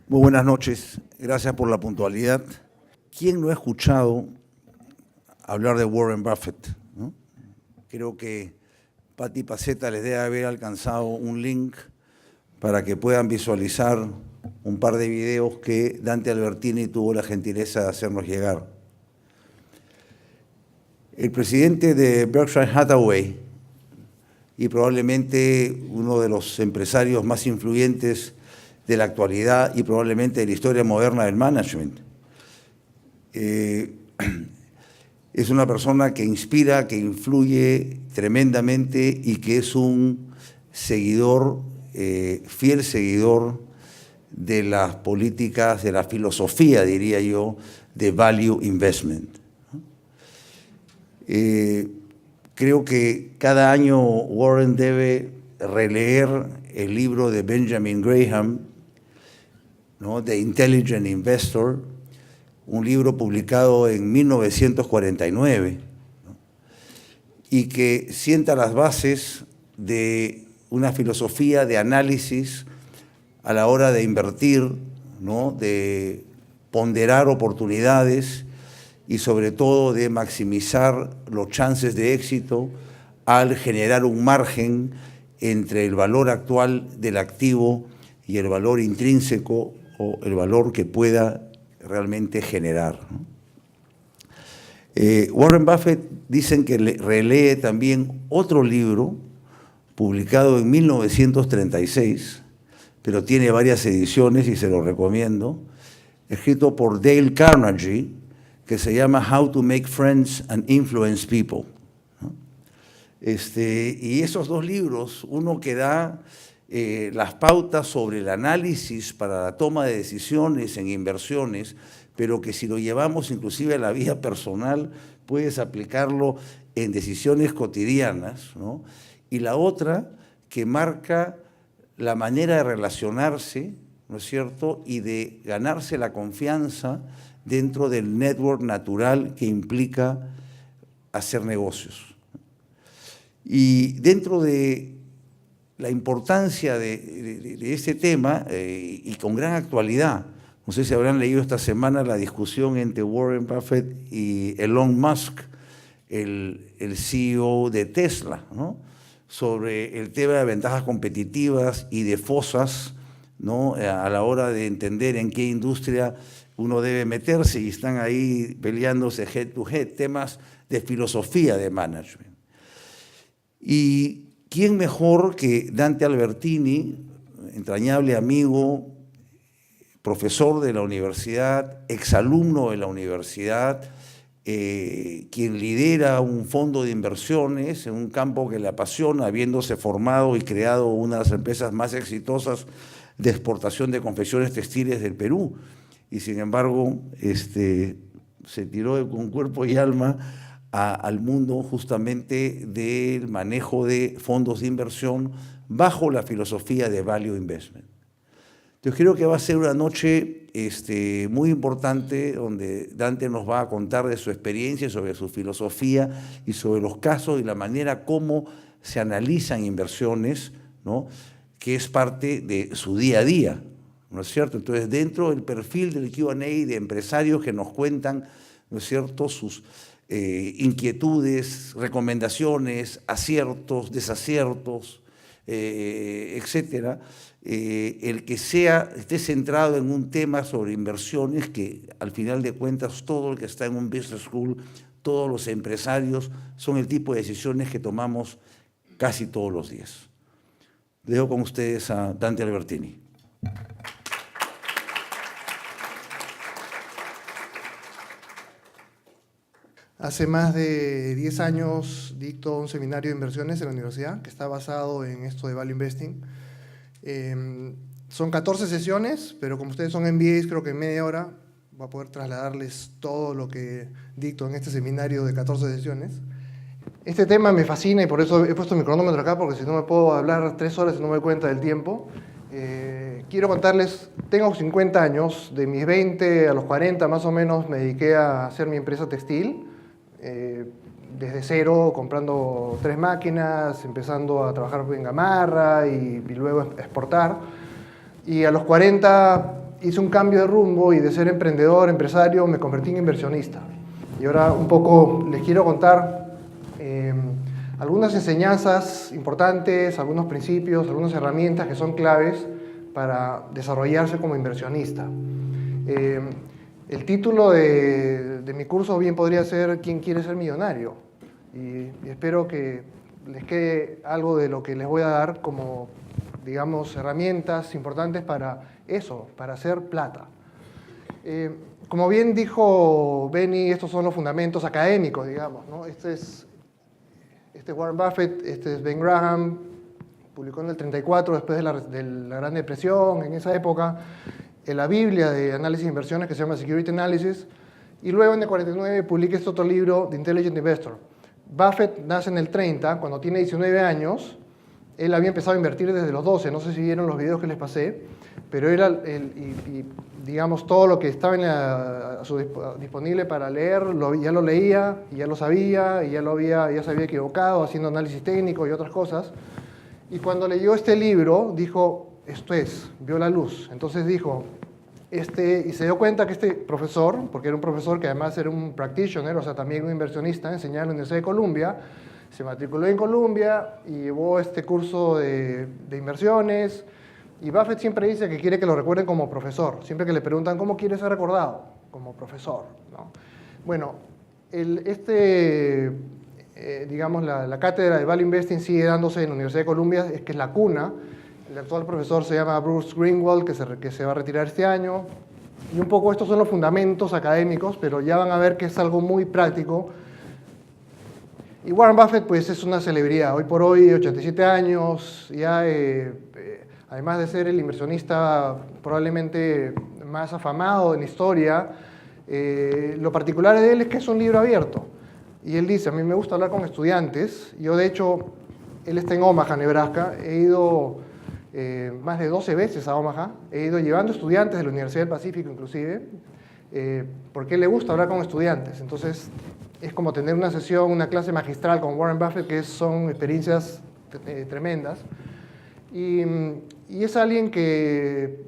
Muy buenas noches, gracias por la puntualidad. ¿Quién no ha escuchado hablar de Warren Buffett, ¿no? Creo que Patti Paceta les debe haber alcanzado un link para que puedan visualizar un par de videos que Dante Albertini tuvo la gentileza de hacernos llegar. El presidente de Berkshire Hathaway y probablemente uno de los empresarios más influyentes de la actualidad y probablemente de la historia moderna del management. Es una persona que inspira, que influye tremendamente y que es un seguidor, fiel seguidor de las políticas, de la filosofía, diría yo, de value investment. Creo que cada año Warren debe releer el libro de Benjamin Graham, ¿no? The Intelligent Investor, un libro publicado en 1949, ¿no? Y que sienta las bases de una filosofía de análisis a la hora de invertir, ¿no? De ponderar oportunidades y sobre todo de maximizar los chances de éxito al generar un margen entre el valor actual del activo y el valor intrínseco o el valor que pueda realmente generar, ¿no? Warren Buffett dicen que relee también otro libro publicado en 1936, pero tiene varias ediciones y se lo recomiendo, escrito por Dale Carnegie, que se llama How to Make Friends and Influence People, ¿no? Y esos dos libros, uno que da las pautas sobre el análisis para la toma de decisiones en inversiones, pero que si lo llevamos inclusive a la vida personal, puedes aplicarlo en decisiones cotidianas, ¿no? Y la otra que marca la manera de relacionarse, ¿no es cierto?, y de ganarse la confianza dentro del network natural que implica hacer negocios. Y dentro de la importancia de este tema, y con gran actualidad, no sé si habrán leído esta semana la discusión entre Warren Buffett y Elon Musk, el CEO de Tesla, ¿no?, sobre el tema de ventajas competitivas y de fosas, ¿no?, a la hora de entender en qué industria uno debe meterse, y están ahí peleándose head to head, temas de filosofía de management. Y ¿quién mejor que Dante Albertini, entrañable amigo, profesor de la universidad, exalumno de la universidad, quien lidera un fondo de inversiones en un campo que le apasiona, habiéndose formado y creado una de las empresas más exitosas de exportación de confecciones textiles del Perú, y sin embargo se tiró con cuerpo y alma al mundo justamente del manejo de fondos de inversión bajo la filosofía de value investment. Entonces creo que va a ser una noche muy importante donde Dante nos va a contar de su experiencia, sobre su filosofía y sobre los casos y la manera como se analizan inversiones, ¿no?, que es parte de su día a día, ¿no es cierto? Entonces, dentro del perfil del Q&A de empresarios que nos cuentan, ¿no es cierto?, sus inquietudes, recomendaciones, aciertos, desaciertos, etcétera, el que esté centrado en un tema sobre inversiones que al final de cuentas todo el que está en un business school, todos los empresarios, son el tipo de decisiones que tomamos casi todos los días. Dejo con ustedes a Dante Albertini. Hace más de 10 años dicto un seminario de inversiones en la universidad que está basado en esto de Value Investing. Son 14 sesiones, pero como ustedes son MBAs, creo que en media hora voy a poder trasladarles todo lo que dicto en este seminario de 14 sesiones. Este tema me fascina y por eso he puesto mi cronómetro acá, porque si no me puedo hablar 3 horas y no me doy cuenta del tiempo. Quiero contarles, tengo 50 años, de mis 20 a los 40 más o menos me dediqué a hacer mi empresa textil. Desde cero, comprando 3 máquinas, empezando a trabajar en Gamarra y luego exportar. Y a los 40 hice un cambio de rumbo y de ser emprendedor, empresario, me convertí en inversionista. Y ahora un poco les quiero contar algunas enseñanzas importantes, algunos principios, algunas herramientas que son claves para desarrollarse como inversionista. El título de mi curso bien podría ser ¿Quién quiere ser millonario? Y espero que les quede algo de lo que les voy a dar como, digamos, herramientas importantes para eso, para hacer plata. Como bien dijo Benny, estos son los fundamentos académicos, digamos, ¿no? Este es Warren Buffett, este es Ben Graham, publicó en el 34 después de la Gran Depresión, en esa época, en la Biblia de análisis de inversiones que se llama Security Analysis, y luego en el 49 publica este otro libro, The Intelligent Investor. Buffett nace en el 30, cuando tiene 19 años, él había empezado a invertir desde los 12, no sé si vieron los videos que les pasé, pero era digamos, todo lo que estaba disponible para leer, ya lo leía, y ya lo sabía, y ya se había equivocado haciendo análisis técnico y otras cosas. Y cuando leyó este libro, dijo, vio la luz. Entonces dijo, y se dio cuenta que este profesor, porque era un profesor que además era un practitioner, o sea, también un inversionista, enseñaba en la Universidad de Columbia, se matriculó en Columbia y llevó este curso de inversiones. Y Buffett siempre dice que quiere que lo recuerden como profesor. Siempre que le preguntan, ¿cómo quiere ser recordado? Como profesor, ¿no? Bueno, digamos, la cátedra de Value Investing sigue dándose en la Universidad de Columbia, que es la cuna. El actual profesor se llama Bruce Greenwald, que se va a retirar este año. Y un poco estos son los fundamentos académicos, pero ya van a ver que es algo muy práctico. Y Warren Buffett, pues, es una celebridad. Hoy por hoy, 87 años, ya además de ser el inversionista probablemente más afamado en la historia, lo particular de él es que es un libro abierto. Y él dice, a mí me gusta hablar con estudiantes. Yo, de hecho, él está en Omaha, Nebraska. He ido más de 12 veces a Omaha. He ido llevando estudiantes de la Universidad del Pacífico, inclusive, porque a él le gusta hablar con estudiantes. Entonces, es como tener una sesión, una clase magistral con Warren Buffett, que son experiencias tremendas. Y es alguien que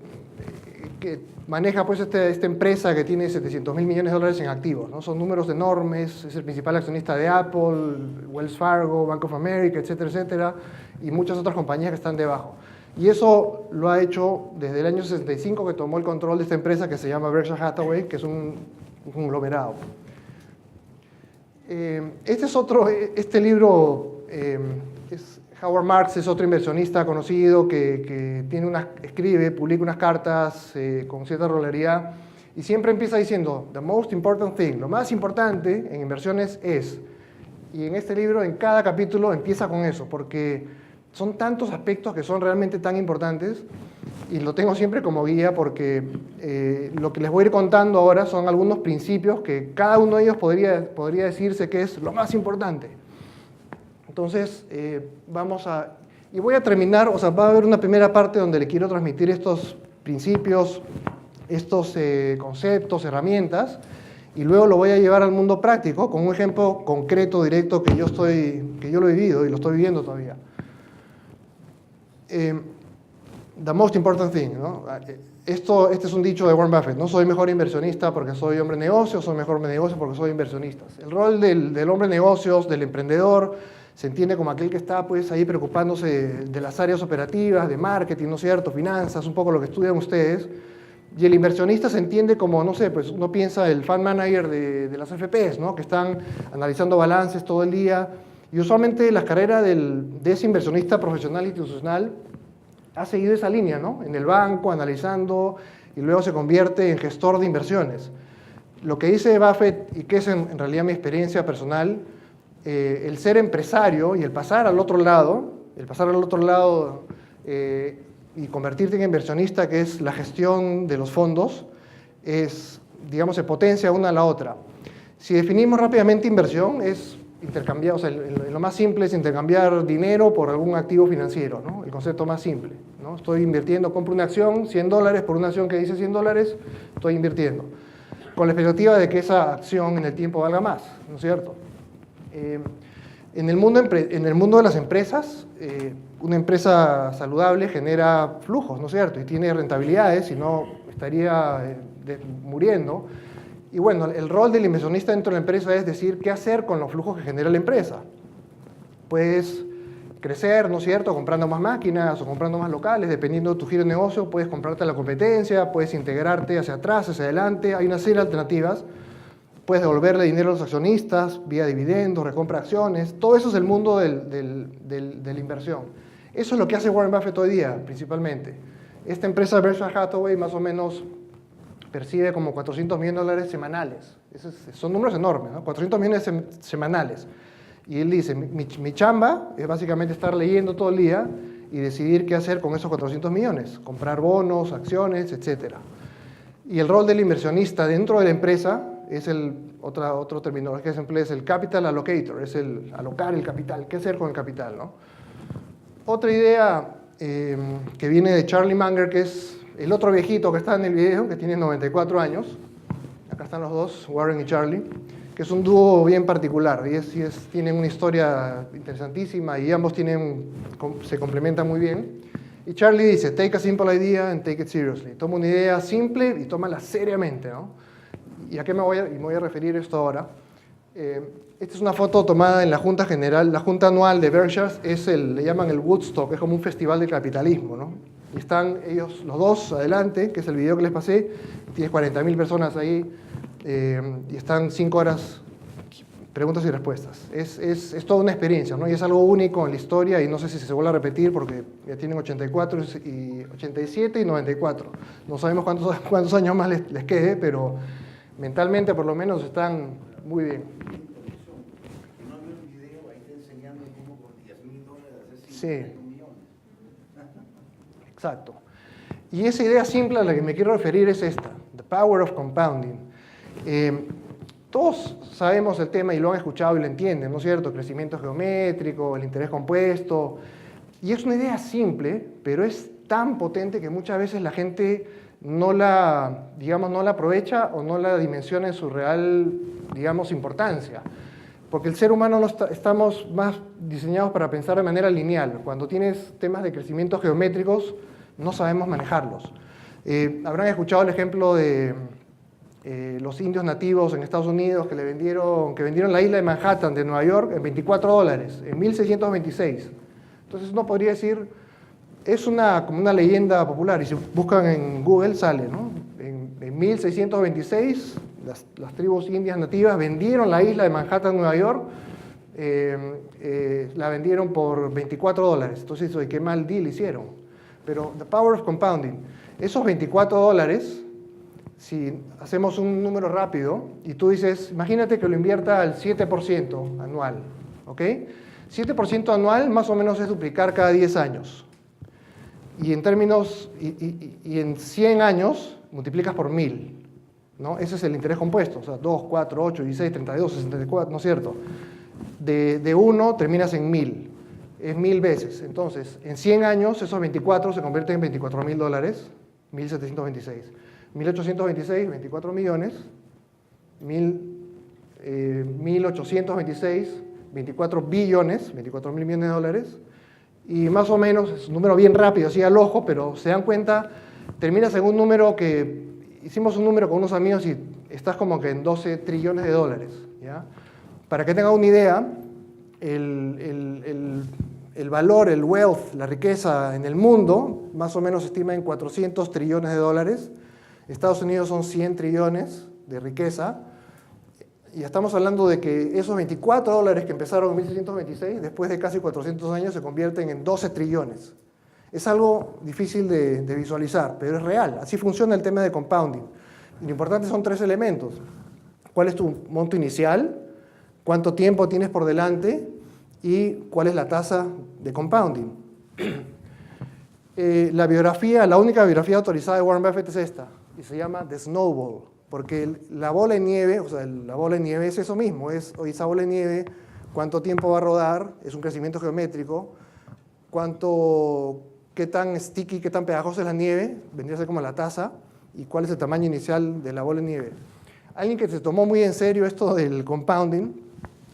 maneja, pues, esta empresa que tiene 700.000 millones de dólares en activos, ¿no? Son números enormes, es el principal accionista de Apple, Wells Fargo, Bank of America, etcétera, etcétera, y muchas otras compañías que están debajo. Y eso lo ha hecho desde el año 65, que tomó el control de esta empresa que se llama Berkshire Hathaway, que es un conglomerado. Este libro Howard Marks es otro inversionista conocido que publica unas cartas con cierta regularidad y siempre empieza diciendo, the most important thing, lo más importante en inversiones es, y en este libro, en cada capítulo empieza con eso, porque son tantos aspectos que son realmente tan importantes y lo tengo siempre como guía porque lo que les voy a ir contando ahora son algunos principios que cada uno de ellos podría decirse que es lo más importante. Entonces, y voy a terminar, o sea, va a haber una primera parte donde le quiero transmitir estos principios, estos conceptos, herramientas, y luego lo voy a llevar al mundo práctico con un ejemplo concreto, directo, que yo lo he vivido y lo estoy viviendo todavía. The most important thing, ¿no? Este es un dicho de Warren Buffett, no soy mejor inversionista porque soy hombre de negocios, soy mejor hombre de negocios porque soy inversionista. El rol del hombre de negocios, del emprendedor, se entiende como aquel que está, pues, ahí preocupándose de las áreas operativas, de marketing, ¿no es cierto?, finanzas, un poco lo que estudian ustedes. Y el inversionista se entiende como, no sé, pues uno piensa el fund manager de las FPs, ¿no?, que están analizando balances todo el día. Y usualmente la carrera de ese inversionista profesional institucional ha seguido esa línea, ¿no?, en el banco, analizando, y luego se convierte en gestor de inversiones. Lo que dice Buffett, y que es en realidad mi experiencia personal, el ser empresario y el pasar al otro lado y convertirte en inversionista, que es la gestión de los fondos, digamos, se potencia una a la otra. Si definimos rápidamente inversión, es intercambiar, o sea, lo más simple es intercambiar dinero por algún activo financiero, ¿no? El concepto más simple, ¿no? Estoy invirtiendo, compro una acción, $100 por una acción que dice $100, estoy invirtiendo, con la expectativa de que esa acción en el tiempo valga más, ¿no es cierto? En el mundo de las empresas, una empresa saludable genera flujos, ¿no es cierto? Y tiene rentabilidades, si no estaría muriendo. Y bueno, el rol del inversionista dentro de la empresa es decir qué hacer con los flujos que genera la empresa. Puedes crecer, ¿no es cierto?, comprando más máquinas o comprando más locales, dependiendo de tu giro de negocio, puedes comprarte a la competencia, puedes integrarte hacia atrás, hacia adelante, hay una serie de alternativas. Puedes devolverle dinero a los accionistas, vía dividendos, recompra de acciones, todo eso es el mundo de la inversión. Eso es lo que hace Warren Buffett hoy día, principalmente. Esta empresa Berkshire Hathaway más o menos percibe como $400 millones semanales. Son números enormes, ¿no? 400 millones semanales. Y él dice, mi chamba es básicamente estar leyendo todo el día y decidir qué hacer con esos 400 millones, comprar bonos, acciones, etc. Y el rol del inversionista dentro de la empresa es otro término que se emplea, es el capital allocator, es el alocar el capital, qué hacer con el capital, ¿no? Otra idea que viene de Charlie Munger, que es el otro viejito que está en el video, que tiene 94 años, acá están los dos, Warren y Charlie, que es un dúo bien particular, tienen una historia interesantísima y ambos se complementan muy bien. Y Charlie dice, take a simple idea and take it seriously. Toma una idea simple y tómala seriamente, ¿no? ¿Y a qué me voy a referir esto ahora? Esta es una foto tomada en la Junta General, la Junta Anual de Berkshire, le llaman el Woodstock, es como un festival de capitalismo, ¿no? Y están ellos, los dos, adelante, que es el video que les pasé, tienes 40.000 personas ahí, y están 5 horas, preguntas y respuestas. Es toda una experiencia, ¿no? Y es algo único en la historia, y no sé si se vuelve a repetir, porque ya tienen 84, y 87 y 94. No sabemos cuántos años más les quede, pero mentalmente por lo menos están muy bien. No había un video ahí enseñando cómo por $10.000 hacer Sí. Exacto. Y esa idea simple a la que me quiero referir es esta, the power of compounding. Todos sabemos el tema y lo han escuchado y lo entienden, ¿no es cierto? Crecimiento geométrico, el interés compuesto. Y es una idea simple, pero es tan potente que muchas veces la gente no la aprovecha o no la dimensiona en su real, importancia. Porque el ser humano estamos más diseñados para pensar de manera lineal. Cuando tienes temas de crecimiento geométricos, no sabemos manejarlos. Habrán escuchado el ejemplo de los indios nativos en Estados Unidos que vendieron la isla de Manhattan de Nueva York en $24, en 1626. Entonces uno podría decir, es como una leyenda popular, y si buscan en Google sale, ¿no? En 1626, las tribus indias nativas vendieron la isla de Manhattan, Nueva York, la vendieron por $24. Entonces, ¿qué mal deal hicieron? Pero the power of compounding, esos $24, si hacemos un número rápido, y tú dices, imagínate que lo invierta al 7% anual, ¿ok? 7% anual más o menos es duplicar cada 10 años. Y en términos, y en 100 años multiplicas por 1000, ¿no? Ese es el interés compuesto, o sea, 2, 4, 8, 16, 32, 64, ¿no es cierto? De 1 terminas en 1000, es 1000 veces. Entonces, en 100 años, esos 24 se convierten en $24.000, 1726. 1826, 24 millones, 1826, 24 billones, 24.000 millones de dólares, y más o menos, es un número bien rápido, así al ojo, pero se dan cuenta, terminas en un número que, hicimos un número con unos amigos y estás como que en 12 trillones de dólares, ¿ya? Para que tengan una idea, el valor, el wealth, la riqueza en el mundo, más o menos se estima en 400 trillones de dólares. Estados Unidos son 100 trillones de riqueza, y estamos hablando de que esos $24 que empezaron en 1626, después de casi 400 años, se convierten en 12 trillones. Es algo difícil de visualizar, pero es real. Así funciona el tema de compounding. Y lo importante son 3 elementos. ¿Cuál es tu monto inicial? ¿Cuánto tiempo tienes por delante? ¿Y cuál es la tasa de compounding? La única biografía autorizada de Warren Buffett es esta, y se llama The Snowball, porque la bola de nieve, o sea, la bola de nieve es eso mismo, esa bola de nieve, cuánto tiempo va a rodar, es un crecimiento geométrico, qué tan sticky, qué tan pegajosa es la nieve, vendría a ser como la taza, y cuál es el tamaño inicial de la bola de nieve. Alguien que se tomó muy en serio esto del compounding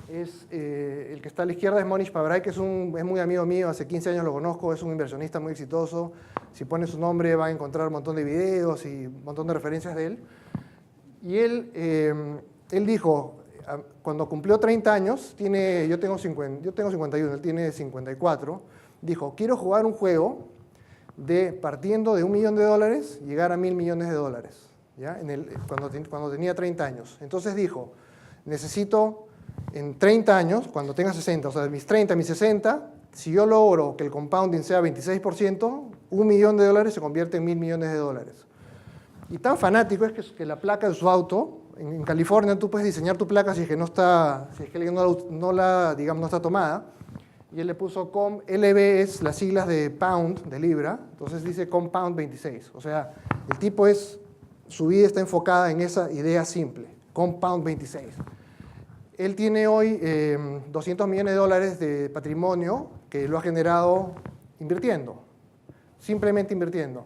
es el que está a la izquierda es Monish Pabrai, que es muy amigo mío, hace 15 años lo conozco, es un inversionista muy exitoso. Si pone su nombre va a encontrar un montón de videos y un montón de referencias de él. Y él dijo, cuando cumplió 30 años, yo tengo 51, él tiene 54, dijo, quiero jugar un juego partiendo de $1 millón llegar a $1.000 millones, ¿ya? Cuando tenía 30 años. Entonces dijo, necesito en 30 años, cuando tenga 60, o sea, de mis 30 a mis 60, si yo logro que el compounding sea 26%, $1 millón se convierte en $1.000 millones. Y tan fanático es que la placa de su auto, en California tú puedes diseñar tu placa si es que no está, digamos, no está tomada, y él le puso LB es las siglas de pound, de libra, entonces dice compound 26. O sea, el tipo su vida está enfocada en esa idea simple, compound 26. Él tiene hoy $200 millones de patrimonio que lo ha generado invirtiendo, simplemente invirtiendo.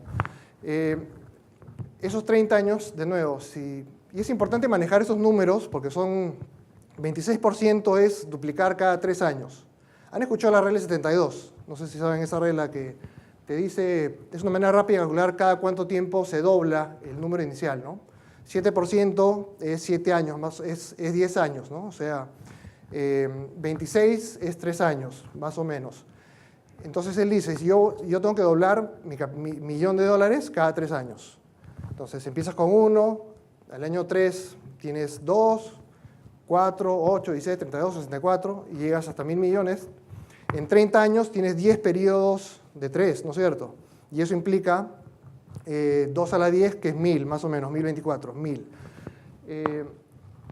Esos 30 años, de nuevo, y es importante manejar esos números porque 26% es duplicar cada 3 años. ¿Han escuchado la regla 72? No sé si saben esa regla que te dice, es una manera rápida de calcular cada cuánto tiempo se dobla el número inicial, ¿no? 7% es 7 años, es 10 años, ¿no? O sea, 26 es 3 años, más o menos. Entonces él dice, si yo tengo que doblar mi $1 millón cada 3 años. Entonces empiezas con 1, al año 3 tienes 2, 4, 8, 16, 32, 64 y llegas hasta $1.000 millones. En 30 años tienes 10 periodos de 3, ¿no es cierto? Y eso implica 2 a la 10, que es 1.000, más o menos, 1.024, 1.000.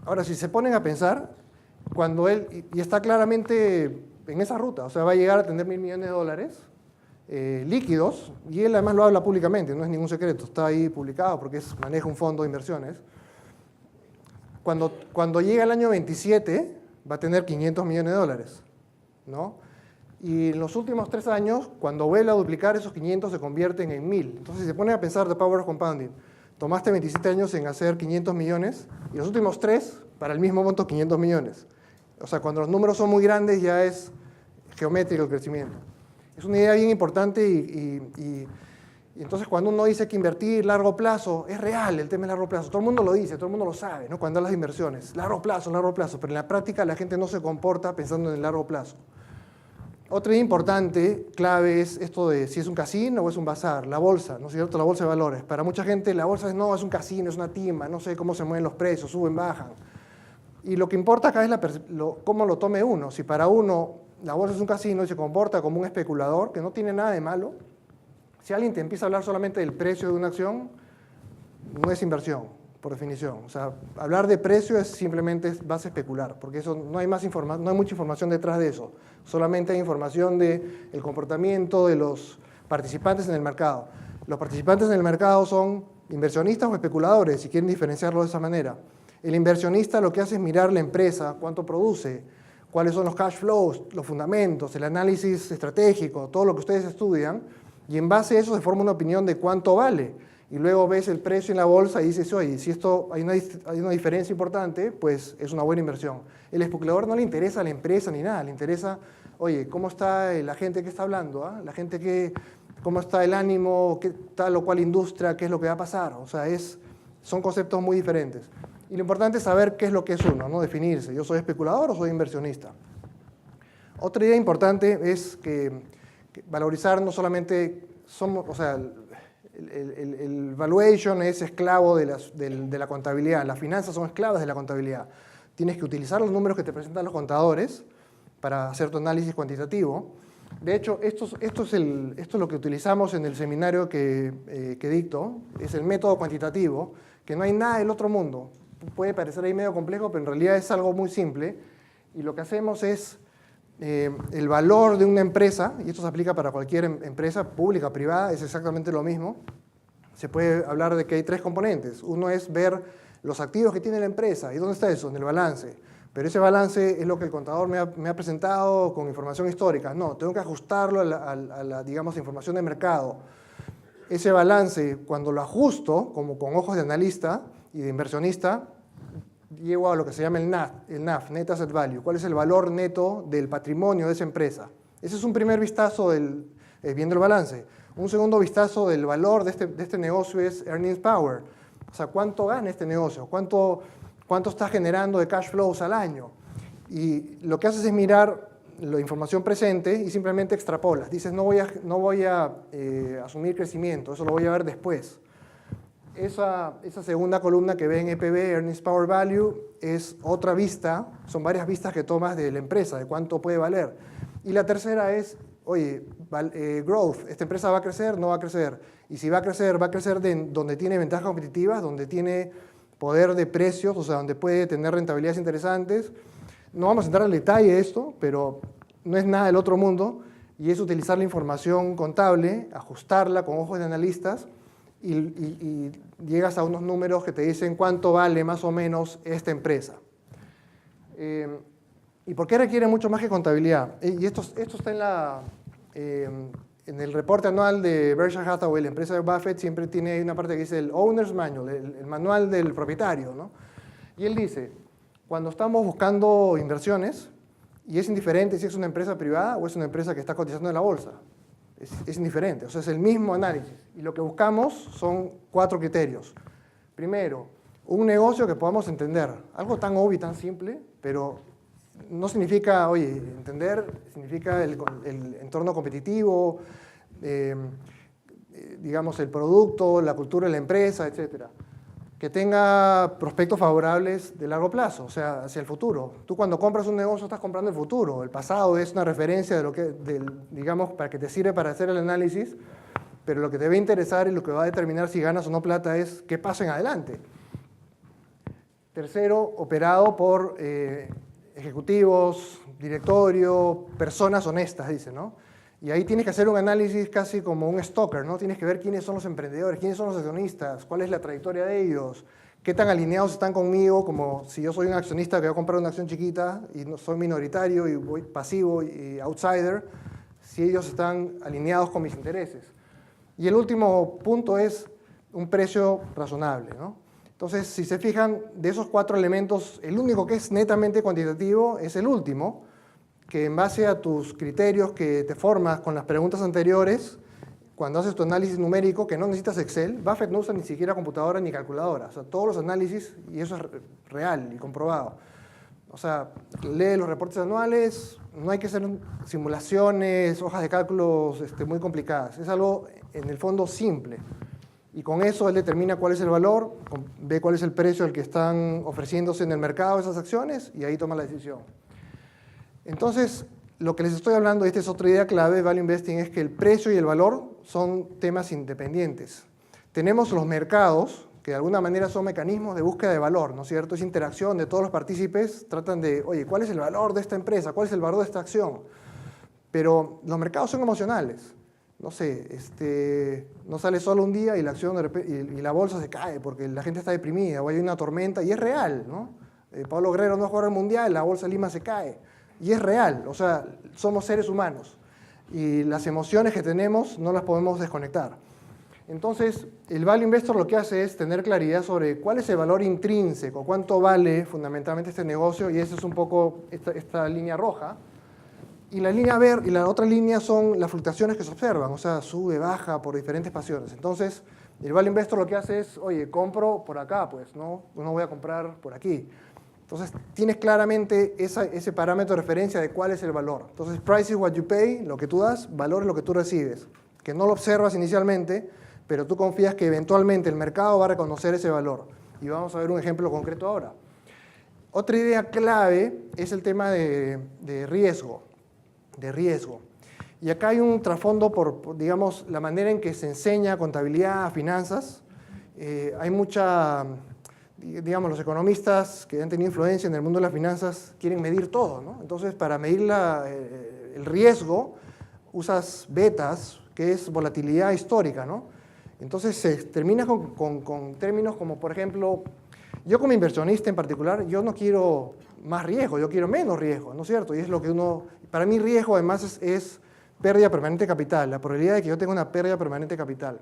Ahora, si se ponen a pensar, cuando y está claramente en esa ruta, o sea, va a llegar a tener $1.000 millones líquidos, y él además lo habla públicamente, no es ningún secreto, está ahí publicado porque maneja un fondo de inversiones. Cuando llega el año 27, va a tener $500 millones, ¿no? Y en los últimos 3 años, cuando vuelve a duplicar, esos 500 se convierten en 1.000. Entonces, si se pone a pensar de Power of Compounding, tomaste 27 años en hacer 500 millones, y los últimos 3, para el mismo monto, 500 millones. O sea, cuando los números son muy grandes, ya es geométrico el crecimiento. Es una idea bien importante y entonces cuando uno dice que invertir largo plazo, es real el tema de largo plazo. Todo el mundo lo dice, todo el mundo lo sabe, ¿no? Cuando hablas de inversiones, largo plazo, pero en la práctica la gente no se comporta pensando en el largo plazo. Otra idea importante, clave, es esto de si es un casino o es un bazar, la bolsa, ¿no es cierto? La bolsa de valores. Para mucha gente la bolsa es un casino, es una timba, no sé cómo se mueven los precios, suben, bajan. Y lo que importa acá es cómo lo tome uno. Si para uno la bolsa es un casino y se comporta como un especulador, que no tiene nada de malo, si alguien te empieza a hablar solamente del precio de una acción, no es inversión, por definición. O sea, hablar de precio es simplemente vas a especular, porque eso no hay mucha información detrás de eso. Solamente hay información del comportamiento de los participantes en el mercado. Los participantes en el mercado son inversionistas o especuladores, si quieren diferenciarlo de esa manera. El inversionista lo que hace es mirar la empresa, cuánto produce, cuáles son los cash flows, los fundamentos, el análisis estratégico, todo lo que ustedes estudian, y en base a eso se forma una opinión de cuánto vale. Y luego ves el precio en la bolsa y dices, oye, si esto hay una diferencia importante, pues es una buena inversión. El especulador no le interesa a la empresa ni nada, le interesa, oye, ¿cómo está la gente que está hablando? ¿Ah? La gente ¿cómo está el ánimo? ¿Qué tal o cual industria? ¿Qué es lo que va a pasar? O sea, son conceptos muy diferentes. Y lo importante es saber qué es lo que es uno, ¿no? Definirse, ¿yo soy especulador o soy inversionista? Otra idea importante es que valorizar no solamente, o sea, el valuation es esclavo de la contabilidad, las finanzas son esclavas de la contabilidad. Tienes que utilizar los números que te presentan los contadores para hacer tu análisis cuantitativo. De hecho, esto es lo que utilizamos en el seminario que dicto, es el método cuantitativo, que no hay nada del otro mundo. Puede parecer ahí medio complejo, pero en realidad es algo muy simple. Y lo que hacemos es el valor de una empresa, y esto se aplica para cualquier empresa pública o privada, es exactamente lo mismo. Se puede hablar de que hay 3 componentes. Uno es ver los activos que tiene la empresa. ¿Y dónde está eso? En el balance. Pero ese balance es lo que el contador me ha presentado con información histórica. No, tengo que ajustarlo a la digamos, información de mercado. Ese balance, cuando lo ajusto, como con ojos de analista y de inversionista, llego a lo que se llama el NAV, Net Asset Value. ¿Cuál es el valor neto del patrimonio de esa empresa? Ese es un primer vistazo viendo el balance. Un segundo vistazo del valor de este negocio es Earnings Power. O sea, ¿cuánto gana este negocio? ¿Cuánto está generando de cash flows al año? Y lo que haces es mirar la información presente y simplemente extrapolas. Dices, no voy a asumir crecimiento, eso lo voy a ver después. Esa segunda columna que ven en EPV, Earnings Power Value, es otra vista, son varias vistas que tomas de la empresa, de cuánto puede valer. Y la tercera es, oye, growth, ¿esta empresa va a crecer? ¿No va a crecer? Y si va a crecer donde tiene ventajas competitivas, donde tiene poder de precios, o sea, donde puede tener rentabilidades interesantes. No vamos a entrar al detalle de esto, pero no es nada del otro mundo, y es utilizar la información contable, ajustarla con ojos de analistas, y llegas a unos números que te dicen cuánto vale más o menos esta empresa. ¿Y por qué requiere mucho más que contabilidad? Y esto está en el reporte anual de Berkshire Hathaway, la empresa de Buffett, siempre tiene una parte que dice el Owner's Manual, el manual del propietario, ¿no? Y él dice, cuando estamos buscando inversiones, y es indiferente si es una empresa privada o es una empresa que está cotizando en la bolsa, es indiferente, o sea, es el mismo análisis. Y lo que buscamos son 4 criterios. Primero, un negocio que podamos entender, algo tan obvio y tan simple, pero no significa, oye, entender, significa el entorno competitivo, digamos, el producto, la cultura de la empresa, etcétera. Que tenga prospectos favorables de largo plazo, o sea, hacia el futuro. Tú cuando compras un negocio estás comprando el futuro. El pasado es una referencia digamos, para que te sirve para hacer el análisis, pero lo que te debe interesar y lo que va a determinar si ganas o no plata es qué pasa en adelante. Tercero, operado por ejecutivos, directorio, personas honestas, dice, ¿no? Y ahí tienes que hacer un análisis casi como un stalker, ¿no? Tienes que ver quiénes son los emprendedores, quiénes son los accionistas, cuál es la trayectoria de ellos, qué tan alineados están conmigo, como si yo soy un accionista que voy a comprar una acción chiquita y no soy minoritario y voy pasivo y outsider, si ellos están alineados con mis intereses. Y el último punto es un precio razonable, ¿no? Entonces, si se fijan, de esos 4 elementos, el único que es netamente cuantitativo es el último, que en base a tus criterios que te formas con las preguntas anteriores, cuando haces tu análisis numérico, que no necesitas Excel, Buffett no usa ni siquiera computadora ni calculadora, o sea, todos los análisis, y eso es real y comprobado. O sea, lee los reportes anuales, no hay que hacer simulaciones, hojas de cálculos muy complicadas, es algo en el fondo simple. Y con eso él determina cuál es el valor, ve cuál es el precio al que están ofreciéndose en el mercado esas acciones, y ahí toma la decisión. Entonces, lo que les estoy hablando, esta es otra idea clave de Value Investing, es que el precio y el valor son temas independientes. Tenemos los mercados, que de alguna manera son mecanismos de búsqueda de valor, ¿no es cierto? Es interacción de todos los partícipes, tratan de, oye, ¿cuál es el valor de esta empresa? ¿Cuál es el valor de esta acción? Pero los mercados son emocionales. No sé, no sale solo un día y la acción y la bolsa se cae porque la gente está deprimida o hay una tormenta, y es real, ¿no? Pablo Guerrero no juega el Mundial, la bolsa de Lima se cae. Y es real, o sea, somos seres humanos y las emociones que tenemos no las podemos desconectar. Entonces, el Value Investor lo que hace es tener claridad sobre cuál es el valor intrínseco, cuánto vale fundamentalmente este negocio, y esa es un poco esta línea roja. Y la línea verde y la otra línea son las fluctuaciones que se observan, o sea, sube, baja por diferentes pasiones. Entonces, el Value Investor lo que hace es, oye, compro por acá, pues, no voy a comprar por aquí. Entonces, tienes claramente ese parámetro de referencia de cuál es el valor. Entonces, price is what you pay, lo que tú das, valor es lo que tú recibes. Que no lo observas inicialmente, pero tú confías que eventualmente el mercado va a reconocer ese valor. Y vamos a ver un ejemplo concreto ahora. Otra idea clave es el tema de riesgo. Y acá hay un trasfondo por, digamos, la manera en que se enseña contabilidad, finanzas. Hay mucha... Digamos, los economistas que han tenido influencia en el mundo de las finanzas quieren medir todo, ¿no? Entonces, para medir el riesgo, usas betas, que es volatilidad histórica, ¿no? Entonces, se termina con términos como, por ejemplo, yo como inversionista en particular, yo no quiero más riesgo, yo quiero menos riesgo, ¿no es cierto? Y es lo que para mí riesgo además es pérdida permanente de capital, la probabilidad de que yo tenga una pérdida permanente de capital.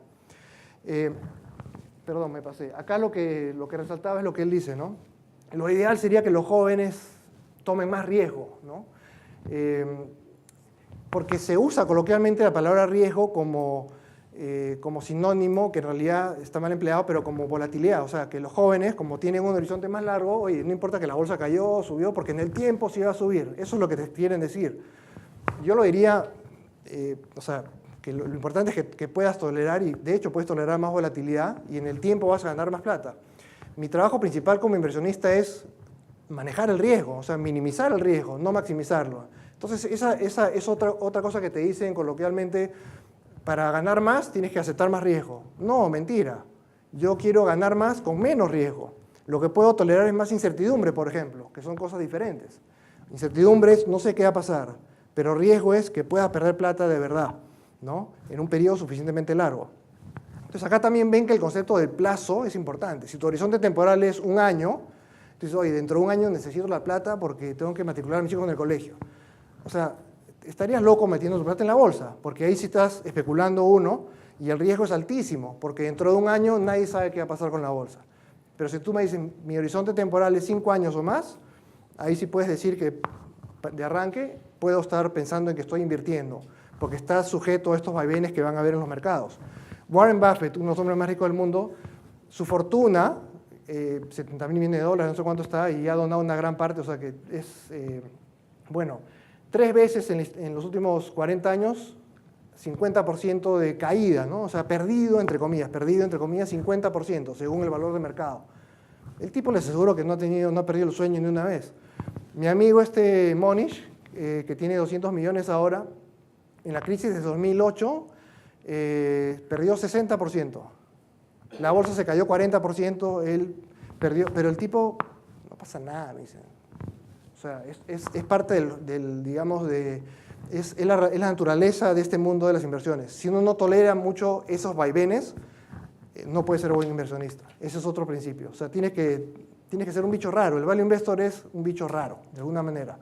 Perdón, me pasé. Acá lo que resaltaba es lo que él dice, ¿no? Lo ideal sería que los jóvenes tomen más riesgo, ¿no? Porque se usa coloquialmente la palabra riesgo como sinónimo, que en realidad está mal empleado, pero como volatilidad. O sea, que los jóvenes, como tienen un horizonte más largo, oye, no importa que la bolsa cayó, subió, porque en el tiempo sí va a subir. Eso es lo que te quieren decir. Yo lo diría, o sea, que lo importante es que puedas tolerar, y de hecho puedes tolerar más volatilidad, y en el tiempo vas a ganar más plata. Mi trabajo principal como inversionista es manejar el riesgo, o sea, minimizar el riesgo, no maximizarlo. Entonces, esa es otra cosa que te dicen coloquialmente: para ganar más tienes que aceptar más riesgo. No, mentira. Yo quiero ganar más con menos riesgo. Lo que puedo tolerar es más incertidumbre, por ejemplo, que son cosas diferentes. Incertidumbre es no sé qué va a pasar, pero riesgo es que puedas perder plata de verdad, ¿no? En un periodo suficientemente largo. Entonces, acá también ven que el concepto del plazo es importante. Si tu horizonte temporal es un año, entonces, oye, dentro de un año necesito la plata porque tengo que matricular a mis hijos en el colegio. O sea, estarías loco metiendo tu plata en la bolsa, porque ahí sí estás especulando uno y el riesgo es altísimo, porque dentro de un año nadie sabe qué va a pasar con la bolsa. Pero si tú me dices, mi horizonte temporal es 5 años o más, ahí sí puedes decir que de arranque puedo estar pensando en que estoy invirtiendo, porque estás sujeto a estos vaivenes que van a haber en los mercados. Warren Buffett, uno de los hombres más ricos del mundo, su fortuna, $70,000 millones, no sé cuánto está, y ha donado una gran parte, o sea que es, bueno, 3 veces en los últimos 40 años, 50% de caída, ¿no? O sea, perdido entre comillas, 50%, según el valor de mercado. El tipo les aseguro que no ha perdido el sueño ni una vez. Mi amigo Monish, que tiene 200 millones ahora, en la crisis de 2008, perdió 60%. La bolsa se cayó 40%, él perdió, pero el tipo, no pasa nada, me dicen. O sea, es parte digamos, es la naturaleza de este mundo de las inversiones. Si uno no tolera mucho esos vaivenes, no puede ser buen inversionista. Ese es otro principio. O sea, tiene que ser un bicho raro. El value investor es un bicho raro, de alguna manera,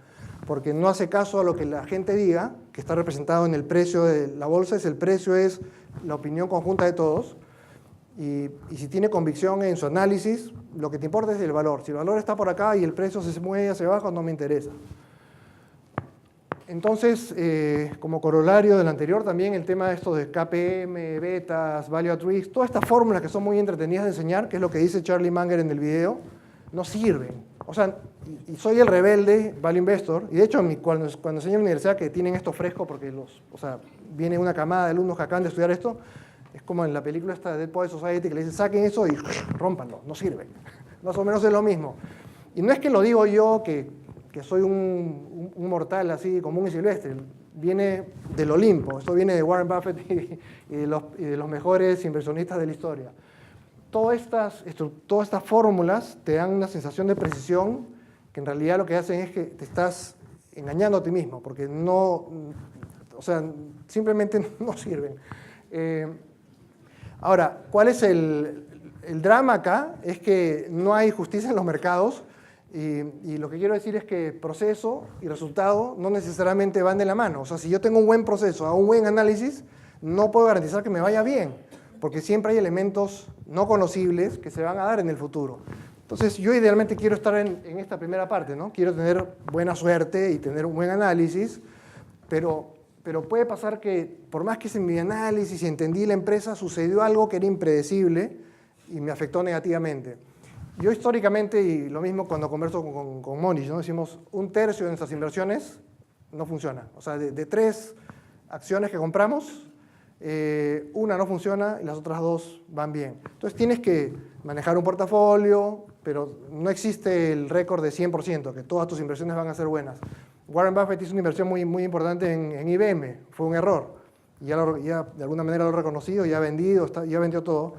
porque no hace caso a lo que la gente diga, que está representado en el precio de la bolsa. El precio es la opinión conjunta de todos. Y si tiene convicción en su análisis, lo que te importa es el valor. Si el valor está por acá y el precio se mueve hacia abajo, no me interesa. Entonces, como corolario del anterior, también el tema de estos de KPM, betas, value at risk, todas estas fórmulas que son muy entretenidas de enseñar, que es lo que dice Charlie Munger en el video, no sirven. O sea, y soy el rebelde value investor, y de hecho cuando enseño en la universidad, que tienen esto fresco, porque viene una camada de alumnos que acaban de estudiar esto, es como en la película esta de Dead Poets Society, que le dicen, saquen eso y rómpanlo, no sirve. Más o menos es lo mismo. Y no es que lo digo yo, que soy un mortal así común y silvestre, viene del Olimpo, esto viene de Warren Buffett y de los mejores inversionistas de la historia. Todas estas fórmulas te dan una sensación de precisión que en realidad lo que hacen es que te estás engañando a ti mismo, porque simplemente no sirven. Ahora, ¿cuál es el drama acá? Es que no hay justicia en los mercados, y lo que quiero decir es que proceso y resultado no necesariamente van de la mano. O sea, si yo tengo un buen proceso, hago un buen análisis, no puedo garantizar que me vaya bien, porque siempre hay elementos no conocibles que se van a dar en el futuro. Entonces, yo idealmente quiero estar en esta primera parte, ¿no? Quiero tener buena suerte y tener un buen análisis, pero puede pasar que, por más que hice mi análisis y entendí la empresa, sucedió algo que era impredecible y me afectó negativamente. Yo históricamente, y lo mismo cuando converso con Monish, ¿no? Decimos, 1/3 de nuestras inversiones no funciona. O sea, de 3 acciones que compramos, una no funciona y las otras 2 van bien. Entonces tienes que manejar un portafolio, pero no existe el récord de 100%, que todas tus inversiones van a ser buenas. Warren Buffett hizo una inversión muy, muy importante en IBM, fue un error. Ya de alguna manera lo he reconocido, ya ha vendido, ya vendió todo.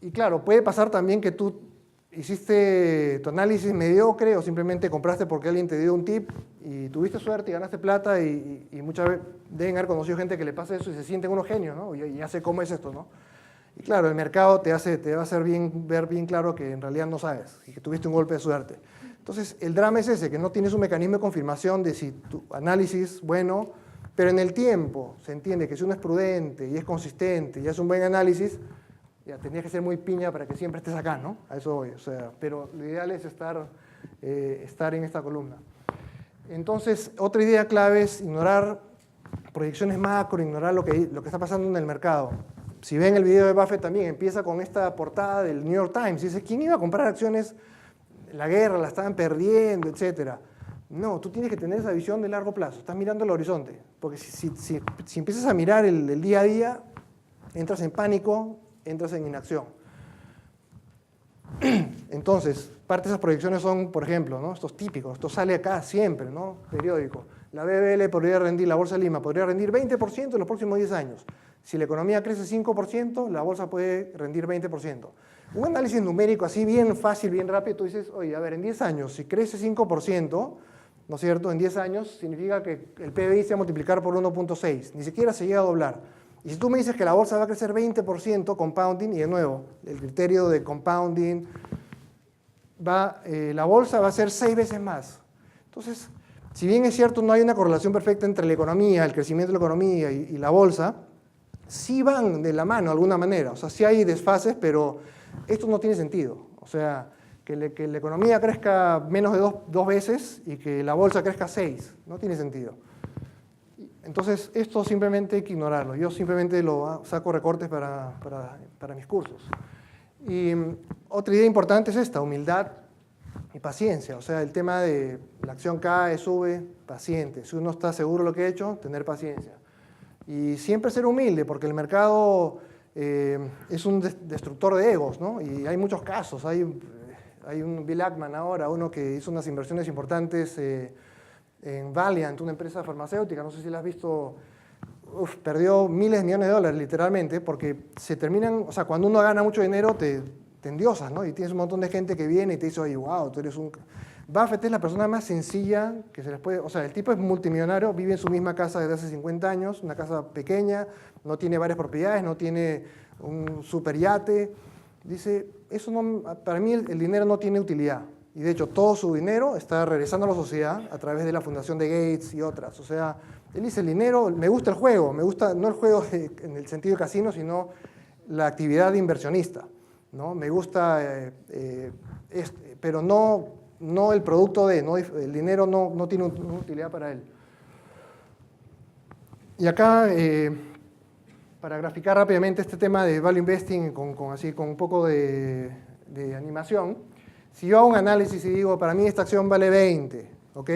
Y claro, puede pasar también que tú hiciste tu análisis mediocre o simplemente compraste porque alguien te dio un tip y tuviste suerte y ganaste plata, y muchas veces deben haber conocido gente que le pasa eso y se sienten unos genios, ¿no? Y ya sé cómo es esto, ¿no? Y claro, el mercado te va a hacer ver bien claro que en realidad no sabes y que tuviste un golpe de suerte. Entonces, el drama es ese, que no tienes un mecanismo de confirmación de si tu análisis, bueno, pero en el tiempo se entiende que si uno es prudente y es consistente y hace un buen análisis, ya tendrías que ser muy piña para que siempre estés acá, ¿no? A eso voy, o sea, pero lo ideal es estar en esta columna. Entonces, otra idea clave es ignorar proyecciones macro, ignorar lo que está pasando en el mercado. Si ven el video de Buffett también, empieza con esta portada del New York Times, dice, ¿quién iba a comprar acciones? La guerra, la estaban perdiendo, etcétera. No, tú tienes que tener esa visión de largo plazo, estás mirando el horizonte, porque si empiezas a mirar el día a día, entras en pánico, entras en inacción. Entonces, parte de esas proyecciones son, por ejemplo, ¿no? Estos típicos, esto sale acá siempre, ¿no? Periódico. La BBL podría rendir, la Bolsa de Lima podría rendir 20% en los próximos 10 años. Si la economía crece 5%, la bolsa puede rendir 20%. Un análisis numérico así bien fácil, bien rápido, tú dices, oye, a ver, en 10 años, si crece 5%, ¿no es cierto? En 10 años significa que el PBI se va a multiplicar por 1.6, ni siquiera se llega a doblar. Y si tú me dices que la bolsa va a crecer 20% compounding, y de nuevo, el criterio de compounding, la bolsa va a ser 6 veces más. Entonces, si bien es cierto, no hay una correlación perfecta entre la economía, el crecimiento de la economía y la bolsa, sí van de la mano de alguna manera. O sea, sí hay desfases, pero esto no tiene sentido. O sea, que la economía crezca menos de dos veces y que la bolsa crezca 6. No tiene sentido. Entonces, esto simplemente hay que ignorarlo. Yo simplemente saco recortes para mis cursos. Y otra idea importante es esta, humildad y paciencia. O sea, el tema de la acción cae, sube, paciente. Si uno está seguro de lo que ha hecho, tener paciencia. Y siempre ser humilde, porque el mercado es un destructor de egos, ¿no? Y hay muchos casos. Hay un Bill Ackman ahora, uno que hizo unas inversiones importantes en Valiant, una empresa farmacéutica, no sé si la has visto, perdió miles de millones de dólares literalmente, porque se terminan, o sea, cuando uno gana mucho dinero te endiosas, ¿no? Y tienes un montón de gente que viene y te dice, oye, wow, tú eres un... Buffett es la persona más sencilla que se les puede... O sea, el tipo es multimillonario, vive en su misma casa desde hace 50 años, una casa pequeña, no tiene varias propiedades, no tiene un superyate. Dice, eso no, para mí el dinero no tiene utilidad. Y de hecho, todo su dinero está regresando a la sociedad a través de la fundación de Gates y otras. O sea, él dice, el dinero, me gusta el juego, me gusta no el juego en el sentido de casino, sino la actividad de inversionista, ¿no? Me gusta, pero no el producto el dinero no tiene una utilidad para él. Y acá, para graficar rápidamente este tema de value investing con un poco de animación, si yo hago un análisis y digo, para mí esta acción vale 20, ¿ok?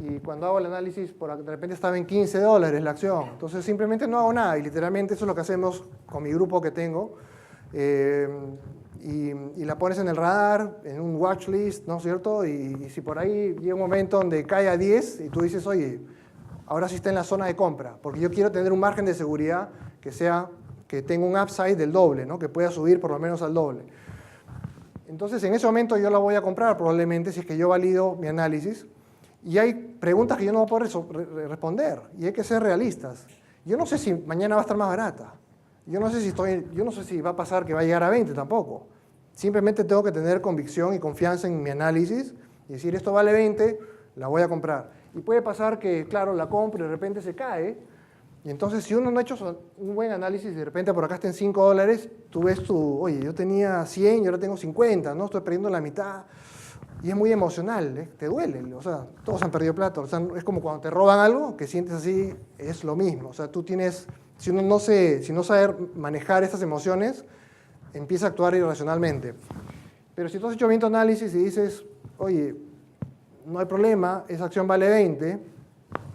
Y cuando hago el análisis, de repente estaba en $15 la acción. Entonces simplemente no hago nada y literalmente eso es lo que hacemos con mi grupo que tengo. Y la pones en el radar, en un watch list, ¿no es cierto? Y si por ahí llega un momento donde cae a 10 y tú dices, oye, ahora sí está en la zona de compra, porque yo quiero tener un margen de seguridad que tenga un upside del doble, ¿no? Que pueda subir por lo menos al doble. Entonces, en ese momento yo la voy a comprar probablemente si es que yo valido mi análisis. Y hay preguntas que yo no voy a poder responder y hay que ser realistas. Yo no sé si mañana va a estar más barata. Yo no sé si va a pasar que va a llegar a 20 tampoco. Simplemente tengo que tener convicción y confianza en mi análisis y decir, esto vale 20, la voy a comprar. Y puede pasar que, claro, la compro y de repente se cae. Y entonces, si uno no ha hecho un buen análisis y de repente por acá está en $5, tú ves oye, yo tenía 100 y ahora tengo 50, ¿no? Estoy perdiendo la mitad. Y es muy emocional, ¿eh? Te duele. O sea, todos han perdido plata. O sea, es como cuando te roban algo, que sientes así, es lo mismo. O sea, tú tienes, si no sabe manejar estas emociones, empieza a actuar irracionalmente. Pero si tú has hecho bien tu análisis y dices, oye, no hay problema, esa acción vale 20,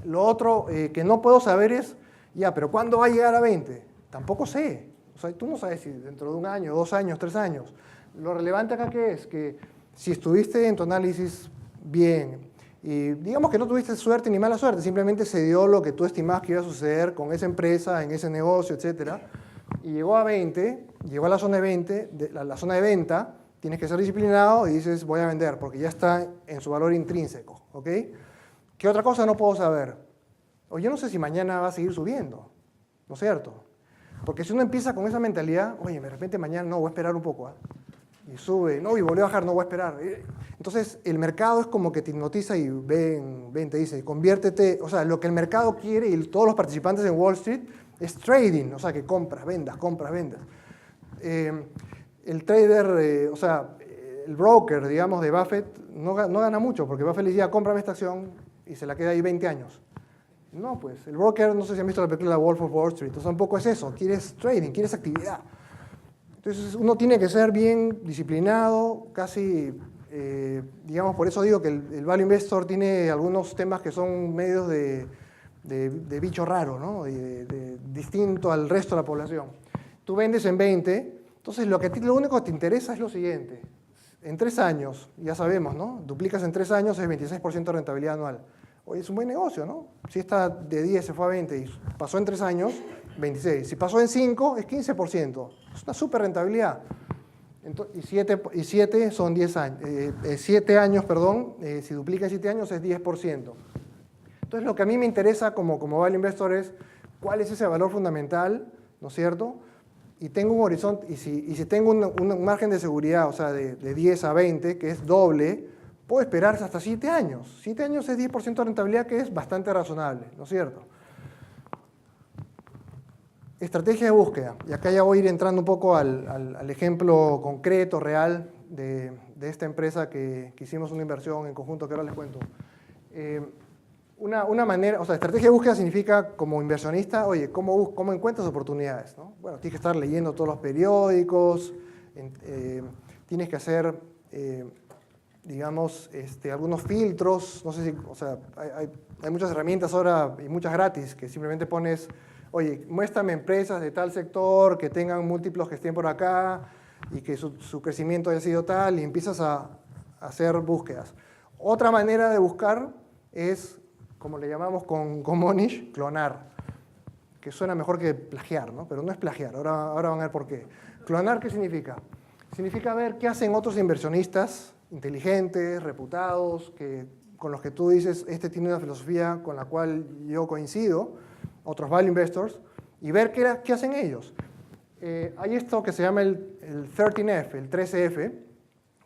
lo otro que no puedo saber es, ya, pero ¿cuándo va a llegar a 20? Tampoco sé. O sea, tú no sabes si dentro de 1 año, 2 años, 3 años. Lo relevante acá que es que si estuviste en tu análisis bien, y digamos que no tuviste suerte ni mala suerte, simplemente se dio lo que tú estimabas que iba a suceder con esa empresa, en ese negocio, etc. Y llegó a 20, llegó a la zona de 20, la zona de venta, tienes que ser disciplinado y dices, voy a vender, porque ya está en su valor intrínseco, ¿ok? ¿Qué otra cosa no puedo saber? O yo no sé si mañana va a seguir subiendo, ¿no es cierto? Porque si uno empieza con esa mentalidad, oye, de repente mañana no, voy a esperar un poco, ¿eh? Y sube, no, y volvió a bajar, no, voy a esperar. Entonces, el mercado es como que te hipnotiza y ven, te dice, conviértete, o sea, lo que el mercado quiere y todos los participantes en Wall Street es trading, o sea, que compras, vendas. el trader, o sea, el broker, digamos, de Buffett no gana mucho, porque Buffett le decía, cómprame esta acción y se la queda ahí 20 años. No, pues, el broker, no sé si han visto la película Wolf of Wall Street, entonces tampoco es eso, quieres trading, quieres actividad. Entonces uno tiene que ser bien disciplinado, casi, digamos, por eso digo que el Value Investor tiene algunos temas que son medios de bicho raro, ¿no? Distinto al resto de la población. Tú vendes en 20, entonces lo único que te interesa es lo siguiente. En 3 años, ya sabemos, ¿no? Duplicas en 3 años, es 26% de rentabilidad anual. Oye, es un buen negocio, ¿no? Si esta de 10 se fue a 20 y pasó en 3 años, 26. Si pasó en 5, es 15%. Es una súper rentabilidad. Y 7 son 10 años. 7 años, perdón, si duplica en 7 años es 10%. Entonces, lo que a mí me interesa como Value Investor es cuál es ese valor fundamental, ¿no es cierto? Y tengo un horizonte, y si tengo un margen de seguridad, o sea, de 10 a 20, que es doble, puedo esperar hasta 7 años. 7 años es 10% de rentabilidad, que es bastante razonable, ¿no es cierto? Estrategia de búsqueda. Y acá ya voy a ir entrando un poco al ejemplo concreto, real, de esta empresa que hicimos una inversión en conjunto, que ahora les cuento. Una manera, o sea, estrategia de búsqueda significa, como inversionista, oye, ¿cómo encuentras oportunidades, ¿no? Bueno, tienes que estar leyendo todos los periódicos, tienes que hacer, digamos, algunos filtros, no sé si, o sea, hay muchas herramientas ahora, y muchas gratis, que simplemente pones, oye, muéstrame empresas de tal sector que tengan múltiplos que estén por acá y que su crecimiento haya sido tal, y empiezas a hacer búsquedas. Otra manera de buscar es, como le llamamos con Monish, clonar, que suena mejor que plagiar, ¿no? Pero no es plagiar, ahora van a ver por qué. ¿Clonar qué significa? Significa ver qué hacen otros inversionistas inteligentes, reputados, con los que tú dices, este tiene una filosofía con la cual yo coincido, otros value investors, y ver qué hacen ellos. Hay esto que se llama el 13F, el 13F,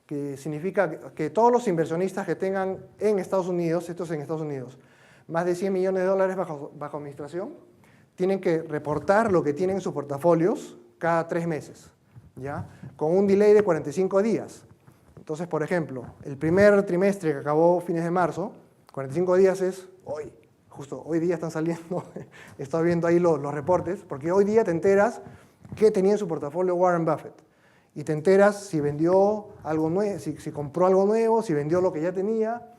que significa que todos los inversionistas que tengan en Estados Unidos, esto es en Estados Unidos, más de $100 millones bajo administración, tienen que reportar lo que tienen en sus portafolios cada 3 meses, ¿ya? Con un delay de 45 días. Entonces, por ejemplo, el primer trimestre que acabó fines de marzo, 45 días es hoy. Justo hoy día están saliendo, he estado viendo ahí los reportes, porque hoy día te enteras qué tenía en su portafolio Warren Buffett. Y te enteras si vendió algo nuevo, si compró algo nuevo, si vendió lo que ya tenía.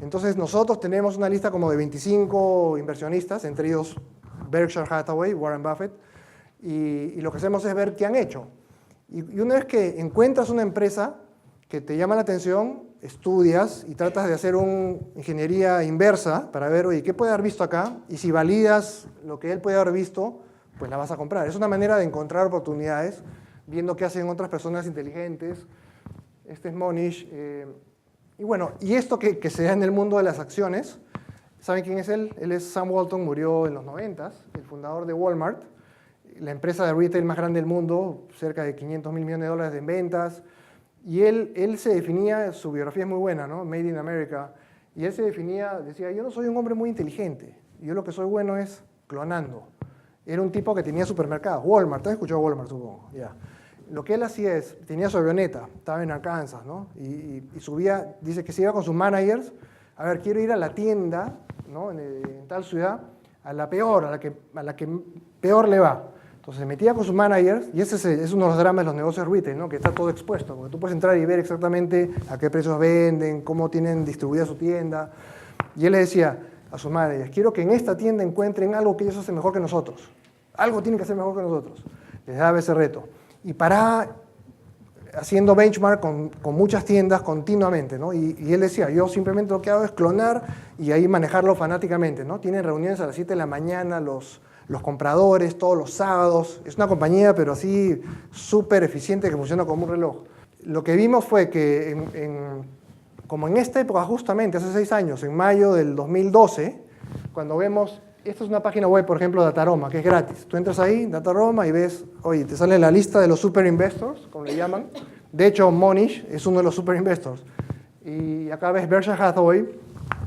Entonces nosotros tenemos una lista como de 25 inversionistas, entre ellos Berkshire Hathaway, Warren Buffett, y lo que hacemos es ver qué han hecho. Y una vez que encuentras una empresa que te llama la atención, estudias y tratas de hacer una ingeniería inversa para ver, oye, ¿qué puede haber visto acá? Y si validas lo que él puede haber visto, pues la vas a comprar. Es una manera de encontrar oportunidades, viendo qué hacen otras personas inteligentes. Este es Monish. Y bueno, y esto que se da en el mundo de las acciones, ¿saben quién es él? Él es Sam Walton, murió en los 90s, el fundador de Walmart, la empresa de retail más grande del mundo, cerca de $500 mil millones en ventas. Y él se definía, su biografía es muy buena, ¿no? Made in America. Y él se definía, decía, yo no soy un hombre muy inteligente, yo lo que soy bueno es clonando. Era un tipo que tenía supermercados, Walmart, ¿has escuchado Walmart, supongo? Ya. Lo que él hacía es, tenía su avioneta, estaba en Arkansas, ¿no? Y subía, dice que se iba con sus managers, a ver, quiero ir a la tienda, ¿no? En tal ciudad, a la que peor le va. Entonces se metía con sus managers, y ese es uno de los dramas de los negocios retail, ¿no? Que está todo expuesto, porque tú puedes entrar y ver exactamente a qué precios venden, cómo tienen distribuida su tienda. Y él le decía a sus managers, quiero que en esta tienda encuentren algo que ellos hacen mejor que nosotros. Algo tienen que hacer mejor que nosotros. Les daba ese reto. Y paraba haciendo benchmark con muchas tiendas continuamente, ¿no? Y él decía, yo simplemente lo que hago es clonar y ahí manejarlo fanáticamente, ¿no? Tienen reuniones a las 7 de la mañana los compradores, todos los sábados. Es una compañía, pero así súper eficiente, que funciona como un reloj. Lo que vimos fue que como en esta época, justamente hace 6 años, en mayo del 2012, cuando vemos, esta es una página web, por ejemplo, Dataroma, que es gratis. Tú entras ahí, Dataroma, y ves, oye, te sale la lista de los super investors, como le llaman. De hecho, Monish es uno de los super investors. Y acá ves Berkshire Hathaway,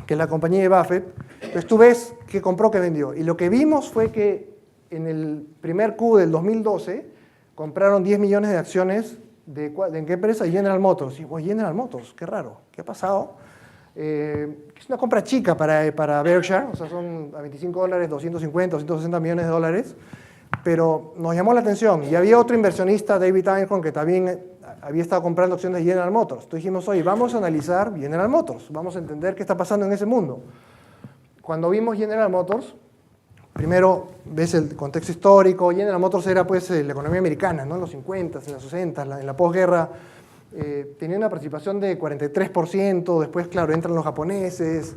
que es la compañía de Buffett. Entonces tú ves qué compró, qué vendió. Y lo que vimos fue que en el primer Q del 2012, compraron 10 millones de acciones ¿en qué empresa? General Motors. Y pues General Motors, qué raro, ¿qué ha pasado? Es una compra chica para Berkshire, o sea, son a $25, 250, 260 millones de dólares, pero nos llamó la atención. Y había otro inversionista, David Einhorn, que también había estado comprando acciones de General Motors. Entonces dijimos, oye, vamos a analizar General Motors, vamos a entender qué está pasando en ese mundo. Cuando vimos General Motors, primero ves el contexto histórico. General Motors era pues la economía americana, ¿no? En los 50, en los 60, en la posguerra. Tenía una participación de 43%, después, claro, entran los japoneses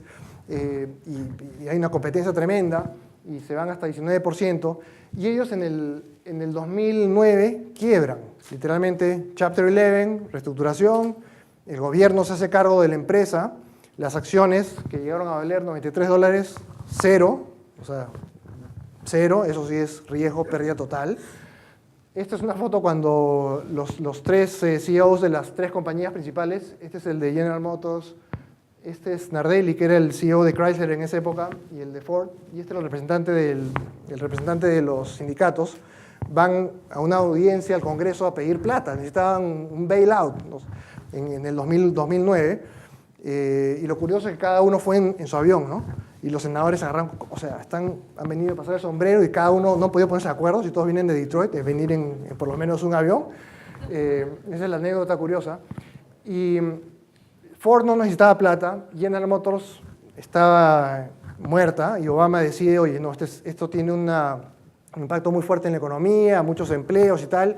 y hay una competencia tremenda y se van hasta 19%. Y ellos en el 2009 quiebran, literalmente Chapter 11, reestructuración, el gobierno se hace cargo de la empresa, las acciones que llegaron a valer $93, cero, o sea, cero, eso sí es riesgo, pérdida total. Esta es una foto cuando los tres CEOs de las tres compañías principales, este es el de General Motors, este es Nardelli, que era el CEO de Chrysler en esa época, y el de Ford, y este es el representante de los sindicatos, van a una audiencia al Congreso a pedir plata, necesitaban un bailout en el 2009, y lo curioso es que cada uno fue en su avión, ¿no? Y los senadores agarran, o sea, han venido a pasar el sombrero y cada uno no ha podido ponerse de acuerdo, si todos vienen de Detroit, es venir en por lo menos un avión. Esa es la anécdota curiosa. Y Ford no necesitaba plata, General Motors estaba muerta y Obama decide, oye, no, esto tiene un impacto muy fuerte en la economía, muchos empleos y tal,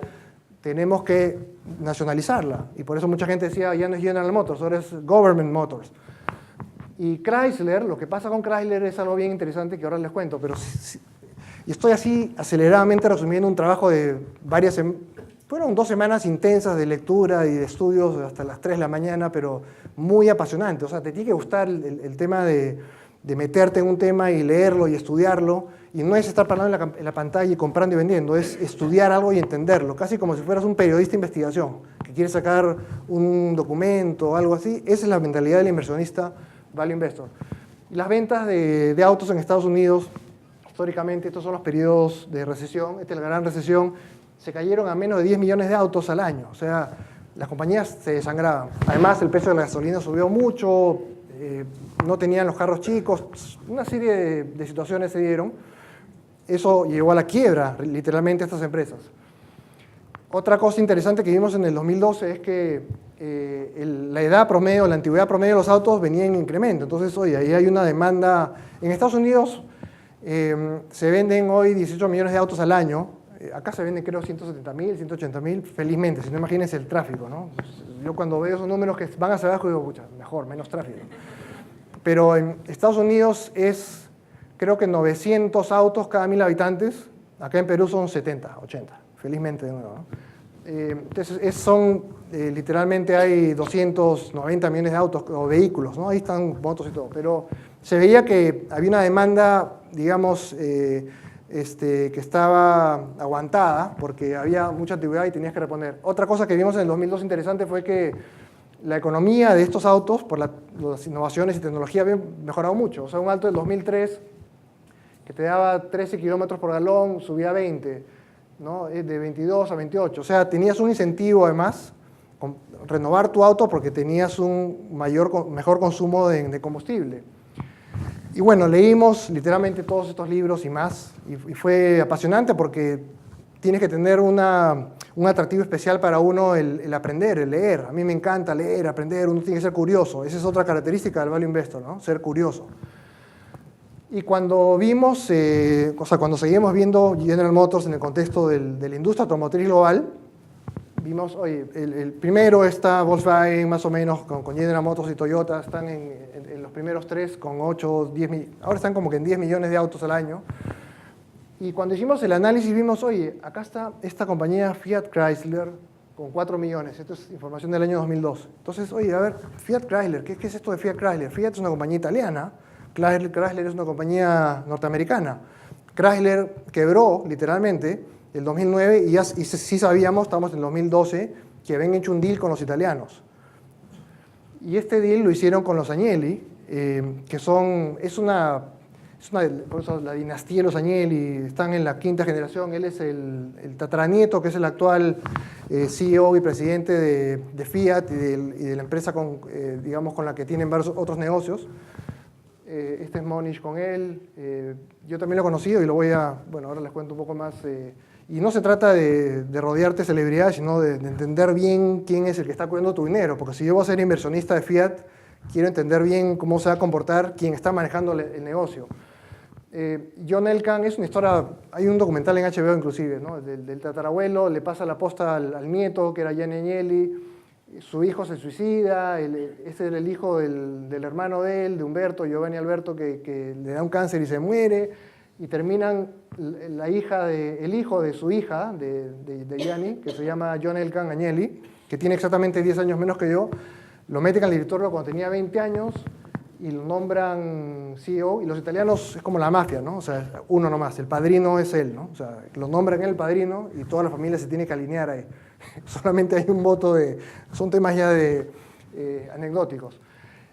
tenemos que nacionalizarla. Y por eso mucha gente decía, ya no es General Motors, ahora es Government Motors. Y Chrysler, lo que pasa con Chrysler es algo bien interesante que ahora les cuento, pero y estoy así aceleradamente resumiendo un trabajo de fueron 2 semanas intensas de lectura y de estudios hasta las 3 de la mañana, pero muy apasionante. O sea, te tiene que gustar el tema de meterte en un tema y leerlo y estudiarlo, y no es estar parando en la pantalla y comprando y vendiendo, es estudiar algo y entenderlo, casi como si fueras un periodista de investigación, que quiere sacar un documento o algo así. Esa es la mentalidad del inversionista Value Investor. Las ventas de autos en Estados Unidos, históricamente, estos son los periodos de recesión, esta es la gran recesión, se cayeron a menos de 10 millones de autos al año, o sea, las compañías se desangraban. Además, el precio de la gasolina subió mucho, no tenían los carros chicos, una serie de situaciones se dieron. Eso llevó a la quiebra, literalmente, de estas empresas. Otra cosa interesante que vimos en el 2012 es que la edad promedio, la antigüedad promedio de los autos venía en incremento. Entonces, oye, ahí hay una demanda. En Estados Unidos se venden hoy 18 millones de autos al año. Acá se venden, creo, 170.000, 180.000, felizmente. Si no, imagínense el tráfico, ¿no? Yo cuando veo esos números que van hacia abajo digo, pucha, mejor, menos tráfico. Pero en Estados Unidos es, creo que 900 autos cada 1.000 habitantes. Acá en Perú son 70, 80, felizmente de nuevo, ¿no? Entonces literalmente hay 290 millones de autos o vehículos, ¿no? Ahí están motos y todo, pero se veía que había una demanda, digamos, que estaba aguantada porque había mucha antigüedad y tenías que reponer. Otra cosa que vimos en el 2002 interesante fue que la economía de estos autos, por las innovaciones y tecnología, había mejorado mucho. O sea, un auto del 2003 que te daba 13 kilómetros por galón, subía a 20, ¿no? De 22 a 28. O sea, tenías un incentivo además, renovar tu auto porque tenías un mejor consumo de combustible. Y bueno, leímos literalmente todos estos libros y más, y fue apasionante porque tienes que tener un atractivo especial para uno el aprender, el leer. A mí me encanta leer, aprender, uno tiene que ser curioso. Esa es otra característica del Value Investor, ¿no? Ser curioso. Y cuando vimos, cuando seguimos viendo General Motors en el contexto de la industria automotriz global, vimos, oye, el primero está Volkswagen más o menos con General Motors y Toyota, están en los primeros 3 con 8, 10 millones, ahora están como que en 10 millones de autos al año. Y cuando hicimos el análisis vimos, oye, acá está esta compañía Fiat Chrysler con 4 millones, esto es información del año 2002. Entonces, oye, a ver, Fiat Chrysler, ¿qué es esto de Fiat Chrysler? Fiat es una compañía italiana, Chrysler es una compañía norteamericana. Chrysler quebró, literalmente, el 2009 y sí sabíamos, estamos en el 2012, que habían hecho un deal con los italianos. Y este deal lo hicieron con los Agnelli, que es por eso la dinastía de los Agnelli, están en la quinta generación. Él es el tataranieto, que es el actual CEO y presidente de Fiat y de la empresa digamos, con la que tienen varios otros negocios. Este es Monish con él. Yo también lo he conocido y lo voy a... Bueno, ahora les cuento un poco más. Y no se trata de rodearte de celebridades, sino de entender bien quién es el que está cuidando tu dinero. Porque si yo voy a ser inversionista de Fiat, quiero entender bien cómo se va a comportar quien está manejando el negocio. John Elkann es una historia, hay un documental en HBO inclusive, ¿no? del tatarabuelo, le pasa la posta al nieto, que era Gianni Agnelli, su hijo se suicida, ese era el hijo del hermano de él, de Umberto, Giovanni Alberto, que le da un cáncer y se muere, y terminan el hijo de su hija, de Gianni, que se llama John Elkann Agnelli, que tiene exactamente 10 años menos que yo, lo meten al directorio cuando tenía 20 años, y lo nombran CEO, y los italianos es como la mafia, ¿no? O sea, uno nomás, el padrino es él, ¿no? O sea, lo nombran el padrino y toda la familia se tiene que alinear ahí. Solamente hay un voto son temas ya anecdóticos.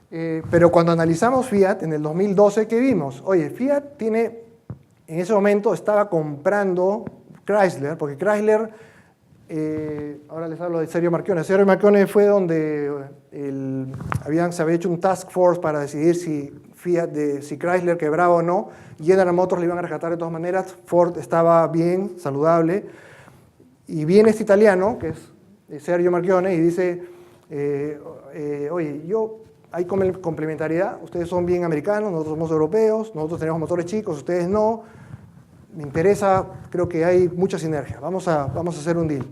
Pero cuando analizamos Fiat en el 2012, ¿qué vimos? Oye, Fiat en ese momento estaba comprando Chrysler, porque Chrysler, ahora les hablo de Sergio Marchionne. Sergio Marchionne fue donde se había hecho un task force para decidir si Chrysler quebraba o no. General Motors le iban a rescatar de todas maneras. Ford estaba bien, saludable. Y viene este italiano, que es Sergio Marchionne, y dice, oye, hay complementariedad, ustedes son bien americanos, nosotros somos europeos, nosotros tenemos motores chicos, ustedes no. Me interesa, creo que hay mucha sinergia, vamos a hacer un deal,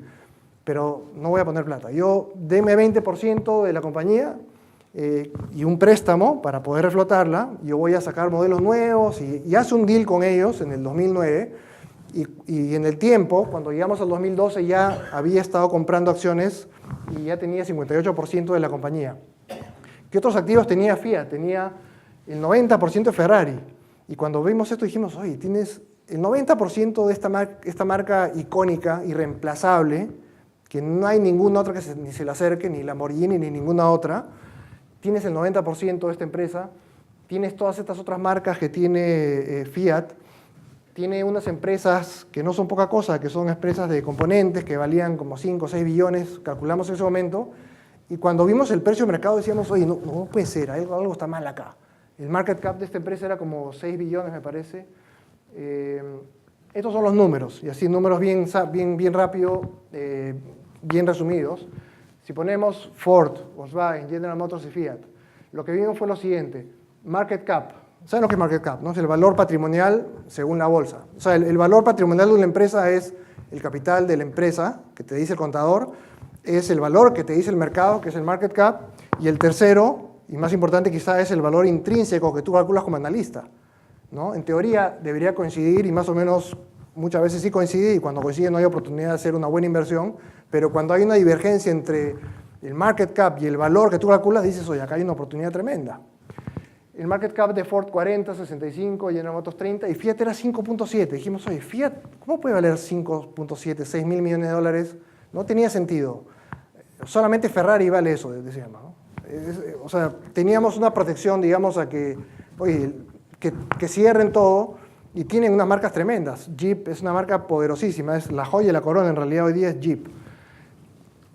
pero no voy a poner plata. Deme 20% de la compañía y un préstamo para poder reflotarla, yo voy a sacar modelos nuevos y hace un deal con ellos en el 2009 y en el tiempo, cuando llegamos al 2012 ya había estado comprando acciones y ya tenía 58% de la compañía. ¿Qué otros activos tenía Fiat? Tenía el 90% de Ferrari. Y cuando vimos esto dijimos, oye, tienes el 90% de esta marca icónica, irreemplazable, que no hay ninguna otra que ni se le acerque, ni Lamborghini, ni ninguna otra. Tienes el 90% de esta empresa, tienes todas estas otras marcas que tiene Fiat, tiene unas empresas que no son poca cosa, que son empresas de componentes que valían como 5 o 6 billones, calculamos en ese momento, y cuando vimos el precio de mercado decíamos, oye, no puede ser, algo está mal acá. El market cap de esta empresa era como 6 billones, me parece. Estos son los números, y así números bien rápido, bien resumidos. Si ponemos Ford, Volkswagen, General Motors y Fiat, lo que vimos fue lo siguiente, market cap. ¿Saben lo que es market cap? ¿No? Es el valor patrimonial según la bolsa. O sea, el valor patrimonial de una empresa es el capital de la empresa, que te dice el contador, es el valor que te dice el mercado, que es el market cap, y el tercero, y más importante quizá, es el valor intrínseco que tú calculas como analista, ¿no? En teoría debería coincidir, y más o menos muchas veces sí coincide, y cuando coincide no hay oportunidad de hacer una buena inversión, pero cuando hay una divergencia entre el market cap y el valor que tú calculas, dices, oye, acá hay una oportunidad tremenda. El market cap de Ford 40, 65, General Motors 30, y Fiat era 5.7. Dijimos, oye, Fiat, ¿cómo puede valer 5.7, 6 mil millones de dólares? No tenía sentido. Solamente Ferrari vale eso, decíamos, ¿no? O sea, teníamos una protección, digamos, a que, oye, que cierren todo, y tienen unas marcas tremendas. Jeep es una marca poderosísima, es la joya y la corona, en realidad hoy día es Jeep.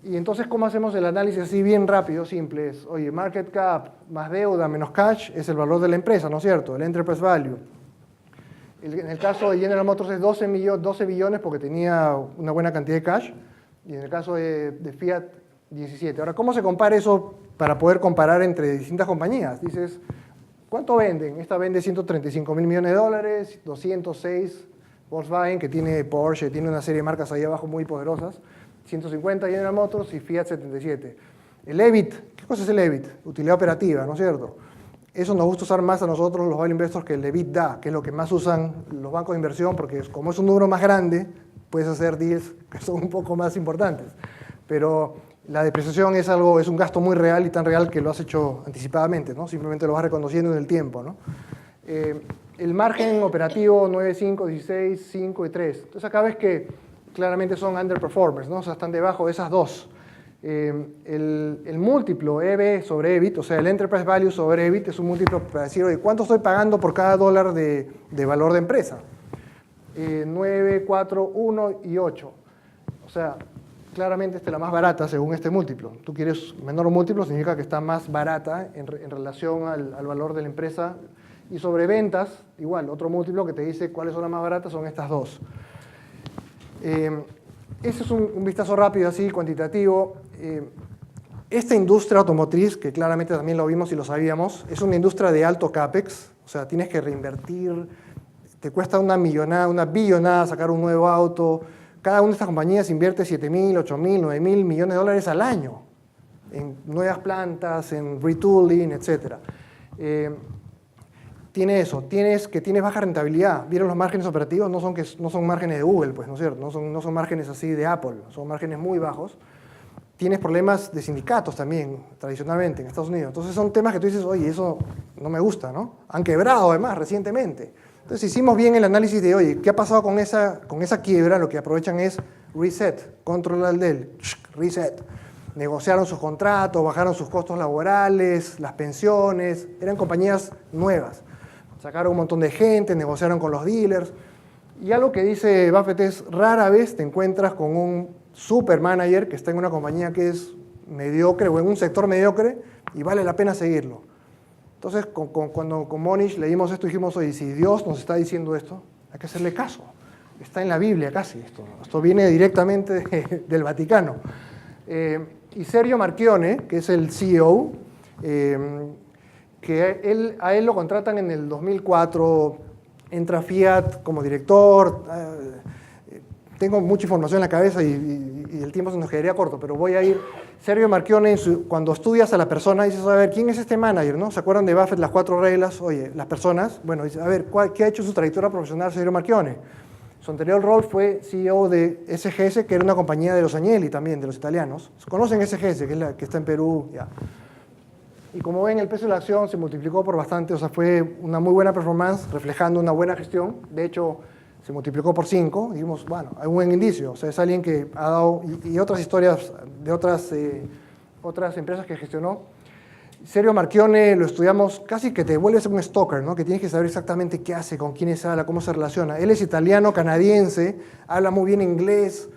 Y entonces, ¿cómo hacemos el análisis así bien rápido, simple? Es, oye, market cap más deuda menos cash es el valor de la empresa, ¿no es cierto? El enterprise value. En el caso de General Motors es 12 billones porque tenía una buena cantidad de cash, y en el caso de Fiat, 17. Ahora, ¿cómo se compara eso para poder comparar entre distintas compañías? Dices, ¿cuánto venden? Esta vende 135 mil millones de dólares, 206 Volkswagen, que tiene Porsche, tiene una serie de marcas ahí abajo muy poderosas, 150 General Motors y Fiat 77. El EBIT, ¿qué cosa es el EBIT? Utilidad operativa, ¿no es cierto? Eso nos gusta usar más a nosotros los value investors que el EBITDA, que es lo que más usan los bancos de inversión, porque como es un número más grande, puedes hacer deals que son un poco más importantes. Pero la depreciación es un gasto muy real, y tan real que lo has hecho anticipadamente, ¿no? Simplemente lo vas reconociendo en el tiempo, ¿no? El margen operativo 9, 5, 16, 5 y 3. Entonces acá ves que claramente son underperformers, ¿no? O sea, están debajo de esas dos. El múltiplo EV sobre EBIT, o sea, el Enterprise Value sobre EBIT, es un múltiplo para decir, oye, ¿cuánto estoy pagando por cada dólar de valor de empresa? 9, 4, 1 y 8. O sea, claramente esta es la más barata según este múltiplo. Tú quieres menor múltiplo, significa que está más barata en relación al valor de la empresa. Y sobre ventas, igual, otro múltiplo que te dice cuáles son las más baratas son estas dos. Ese es un vistazo rápido, así, cuantitativo. Esta industria automotriz, que claramente también lo vimos y lo sabíamos, es una industria de alto CAPEX, o sea, tienes que reinvertir, te cuesta una millonada, una billonada sacar un nuevo auto. Cada una de estas compañías invierte 7.000, 8.000, 9.000 millones de dólares al año en nuevas plantas, en retooling, etc. Tiene eso, tienes baja rentabilidad. ¿Vieron los márgenes operativos? No son márgenes de Google, pues, ¿no es cierto? No son márgenes así de Apple, son márgenes muy bajos. Tienes problemas de sindicatos también, tradicionalmente, en Estados Unidos. Entonces son temas que tú dices, oye, eso no me gusta, ¿no? Han quebrado, además, recientemente. Entonces hicimos bien el análisis de, oye, ¿qué ha pasado con esa quiebra? Lo que aprovechan es reset, control al del, reset. Negociaron sus contratos, bajaron sus costos laborales, las pensiones, eran compañías nuevas. Sacaron un montón de gente, negociaron con los dealers. Y algo que dice Buffett es, rara vez te encuentras con un super manager que está en una compañía que es mediocre o en un sector mediocre y vale la pena seguirlo. Entonces, cuando con Monish leímos esto, dijimos, oye, si Dios nos está diciendo esto, hay que hacerle caso. Está en la Biblia casi esto. Esto viene directamente del Vaticano. Y Sergio Marchionne, que es el CEO, que a él lo contratan en el 2004, entra Fiat como director. Tengo mucha información en la cabeza y el tiempo se nos quedaría corto, pero voy a ir. Sergio Marchionne, cuando estudias a la persona, dices, a ver, ¿quién es este manager? ¿No? ¿Se acuerdan de Buffett, las 4 reglas? Oye, las personas, bueno, dices, a ver, ¿qué ha hecho su trayectoria profesional Sergio Marchionne? Su anterior rol fue CEO de SGS, que era una compañía de los Agnelli también, de los italianos. ¿Conocen SGS, que es la que está en Perú? Ya. Y como ven, el precio de la acción se multiplicó por bastante, o sea, fue una muy buena performance, reflejando una buena gestión. De hecho, se multiplicó por 5, dijimos, bueno, hay un buen indicio, o sea, es alguien que ha dado, y otras historias de otras empresas que gestionó. Sergio Marchionne lo estudiamos, casi que te vuelves un stalker, ¿no? Que tienes que saber exactamente qué hace, con quiénes habla, cómo se relaciona. Él es italiano, canadiense, habla muy bien inglés,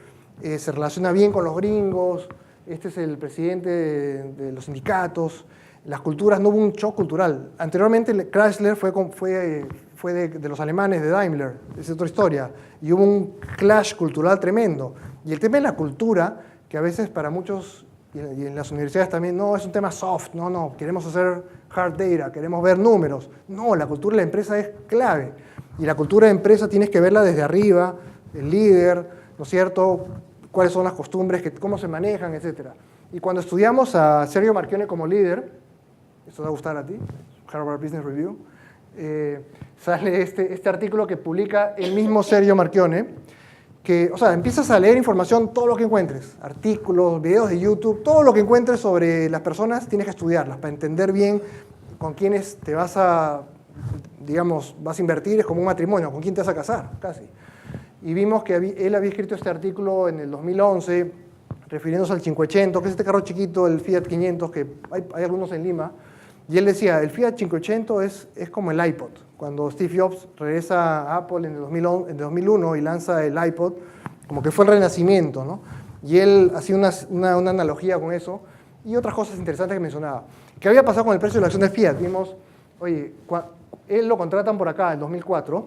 se relaciona bien con los gringos, este es el presidente de los sindicatos. Las culturas, no hubo un shock cultural. Anteriormente Chrysler fue de los alemanes, de Daimler, es otra historia, y hubo un clash cultural tremendo. Y el tema de la cultura, que a veces para muchos, y en las universidades también, no, es un tema soft, no, queremos hacer hard data, queremos ver números. No, la cultura de la empresa es clave. Y la cultura de empresa tienes que verla desde arriba, el líder, ¿no es cierto?, cuáles son las costumbres, cómo se manejan, etc. Y cuando estudiamos a Sergio Marchionne como líder, esto te va a gustar a ti, Harvard Business Review, sale este artículo que publica el mismo Sergio Marchionne, que, o sea, empiezas a leer información, todo lo que encuentres, artículos, videos de YouTube, todo lo que encuentres sobre las personas, tienes que estudiarlas para entender bien con quiénes te vas a, digamos, vas a invertir, es como un matrimonio, con quién te vas a casar, casi. Y vimos que él había escrito este artículo en el 2011, refiriéndose al 580, que es este carro chiquito, el Fiat 500, que hay algunos en Lima. Y él decía, el Fiat 500 es como el iPod. Cuando Steve Jobs regresa a Apple en el 2001 y lanza el iPod, como que fue el renacimiento, ¿no? Y él hacía una analogía con eso y otras cosas interesantes que mencionaba. ¿Qué había pasado con el precio de la acción de Fiat? Vimos, oye, él lo contratan por acá en 2004,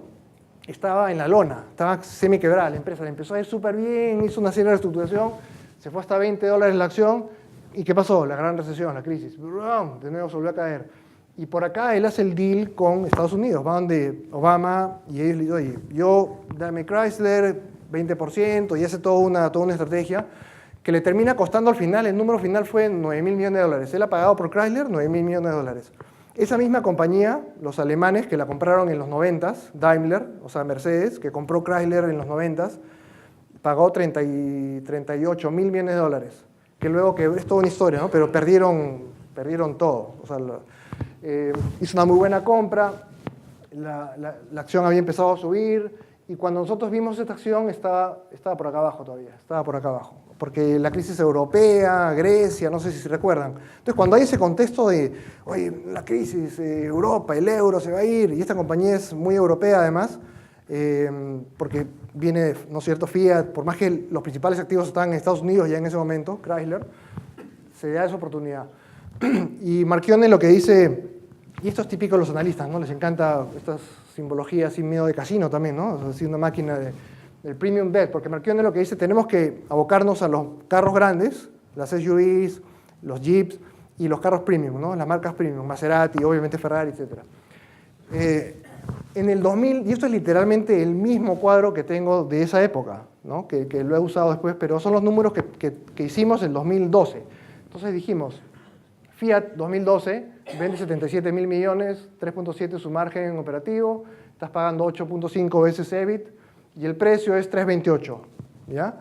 estaba en la lona, estaba semi-quebrada la empresa, le empezó a ir súper bien, hizo una serie de reestructuración, se fue hasta $20 la acción. ¿Y qué pasó? La gran recesión, la crisis. De nuevo se volvió a caer. Y por acá él hace el deal con Estados Unidos. Va donde Obama y ellos le dicen, oye, yo dame Chrysler 20% y hace toda una estrategia que le termina costando al final, el número final fue $9.000 millones. Él ha pagado por Chrysler $9.000 millones. Esa misma compañía, los alemanes que la compraron en los 90s, Daimler, o sea Mercedes, que compró Chrysler en los 90s, pagó $38.000 millones. Que luego, que es toda una historia, ¿no? Pero perdieron todo. O sea, hizo una muy buena compra, la acción había empezado a subir Y cuando nosotros vimos esta acción estaba por acá abajo todavía, estaba por acá abajo. Porque la crisis europea, Grecia, no sé si se recuerdan. Entonces, cuando hay ese contexto de, oye, la crisis, Europa, el euro se va a ir, y esta compañía es muy europea además, porque viene, ¿no es cierto?, Fiat, por más que los principales activos estaban en Estados Unidos ya en ese momento, Chrysler, se da esa oportunidad. Y Marchione lo que dice, y esto es típico de los analistas, ¿no? Les encanta estas simbologías sin miedo de casino también, ¿no? O sea, así una máquina del premium debt, porque Marchione lo que dice, tenemos que abocarnos a los carros grandes, las SUVs, los Jeeps y los carros premium, ¿no? Las marcas premium, Maserati, obviamente Ferrari, etc. En el 2000, y esto es literalmente el mismo cuadro que tengo de esa época, ¿no? Que lo he usado después, pero son los números que hicimos en 2012. Entonces dijimos, Fiat 2012 vende 77 mil millones, 3.7 su margen operativo, estás pagando 8.5 veces EBIT y el precio es 3.28, ¿ya?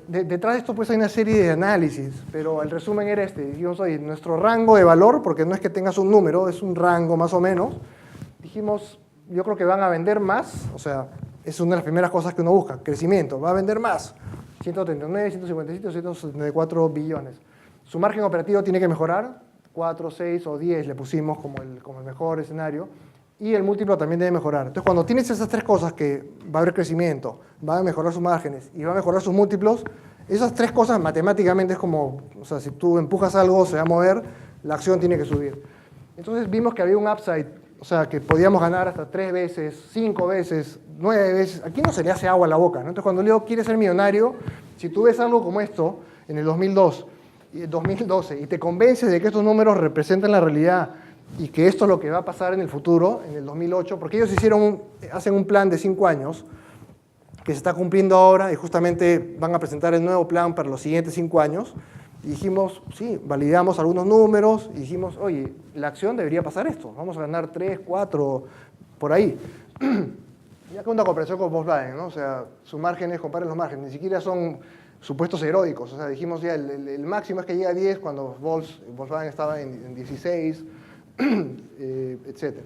Detrás de esto pues hay una serie de análisis, pero el resumen era este. Dijimos, oye, nuestro rango de valor, porque no es que tengas un número, es un rango más o menos, dijimos, yo creo que van a vender más, o sea, es una de las primeras cosas que uno busca, crecimiento, va a vender más, 139, 157, 174 billones. Su margen operativo tiene que mejorar, 4, 6 o 10 le pusimos como el mejor escenario, y el múltiplo también debe mejorar. Entonces, cuando tienes esas tres cosas, que va a haber crecimiento, va a mejorar sus márgenes y va a mejorar sus múltiplos, esas tres cosas matemáticamente es como, o sea, si tú empujas algo, se va a mover, la acción tiene que subir. Entonces vimos que había un upside, o sea, que podíamos ganar hasta 3 veces, 5 veces, 9 veces. Aquí no se le hace agua a la boca, ¿no? Entonces, cuando Leo quiere ser millonario, si tú ves algo como esto en el 2012 y te convences de que estos números representan la realidad y que esto es lo que va a pasar en el futuro, en el 2008, porque ellos hacen un plan de 5 años que se está cumpliendo ahora y justamente van a presentar el nuevo plan para los siguientes 5 años. Y dijimos, sí, validamos algunos números y dijimos, oye, la acción debería pasar esto, vamos a ganar 3, 4, por ahí. Ya que una comparación con Volkswagen, ¿no? O sea, sus márgenes, comparen los márgenes, ni siquiera son supuestos heroicos. O sea, dijimos ya, el máximo es que llega a 10 cuando Volkswagen estaba en 16, etc.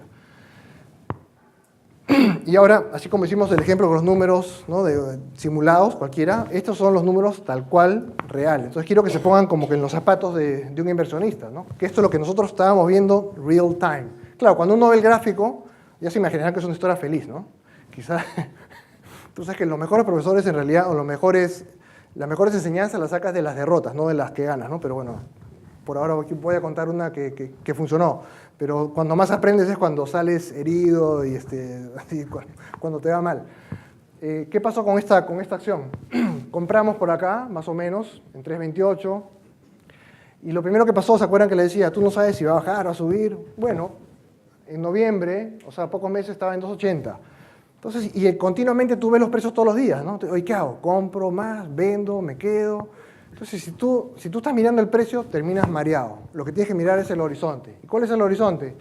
Y ahora, así como hicimos el ejemplo con los números, ¿no?, simulados, cualquiera, estos son los números tal cual reales. Entonces quiero que se pongan como que en los zapatos de un inversionista, ¿no? Que esto es lo que nosotros estábamos viendo real time. Claro, cuando uno ve el gráfico, ya se imaginarán que es una historia feliz, ¿no? Quizás, tú sabes que los mejores profesores en realidad, o las mejores enseñanzas las sacas de las derrotas, no de las que ganas, ¿no? Pero bueno, por ahora voy a contar una que funcionó. Pero cuando más aprendes es cuando sales herido y cuando te va mal. ¿Qué pasó con esta acción? Compramos por acá, más o menos, en 3.28. Y lo primero que pasó, ¿se acuerdan que le decía? Tú no sabes si va a bajar o a subir. Bueno, en noviembre, o sea, pocos meses, estaba en 2.80. Entonces, y continuamente tú ves los precios todos los días, ¿no? Oye, ¿qué hago? ¿Compro más? ¿Vendo? ¿Me quedo? Entonces, si tú estás mirando el precio, terminas mareado. Lo que tienes que mirar es el horizonte. ¿Y cuál es el horizonte?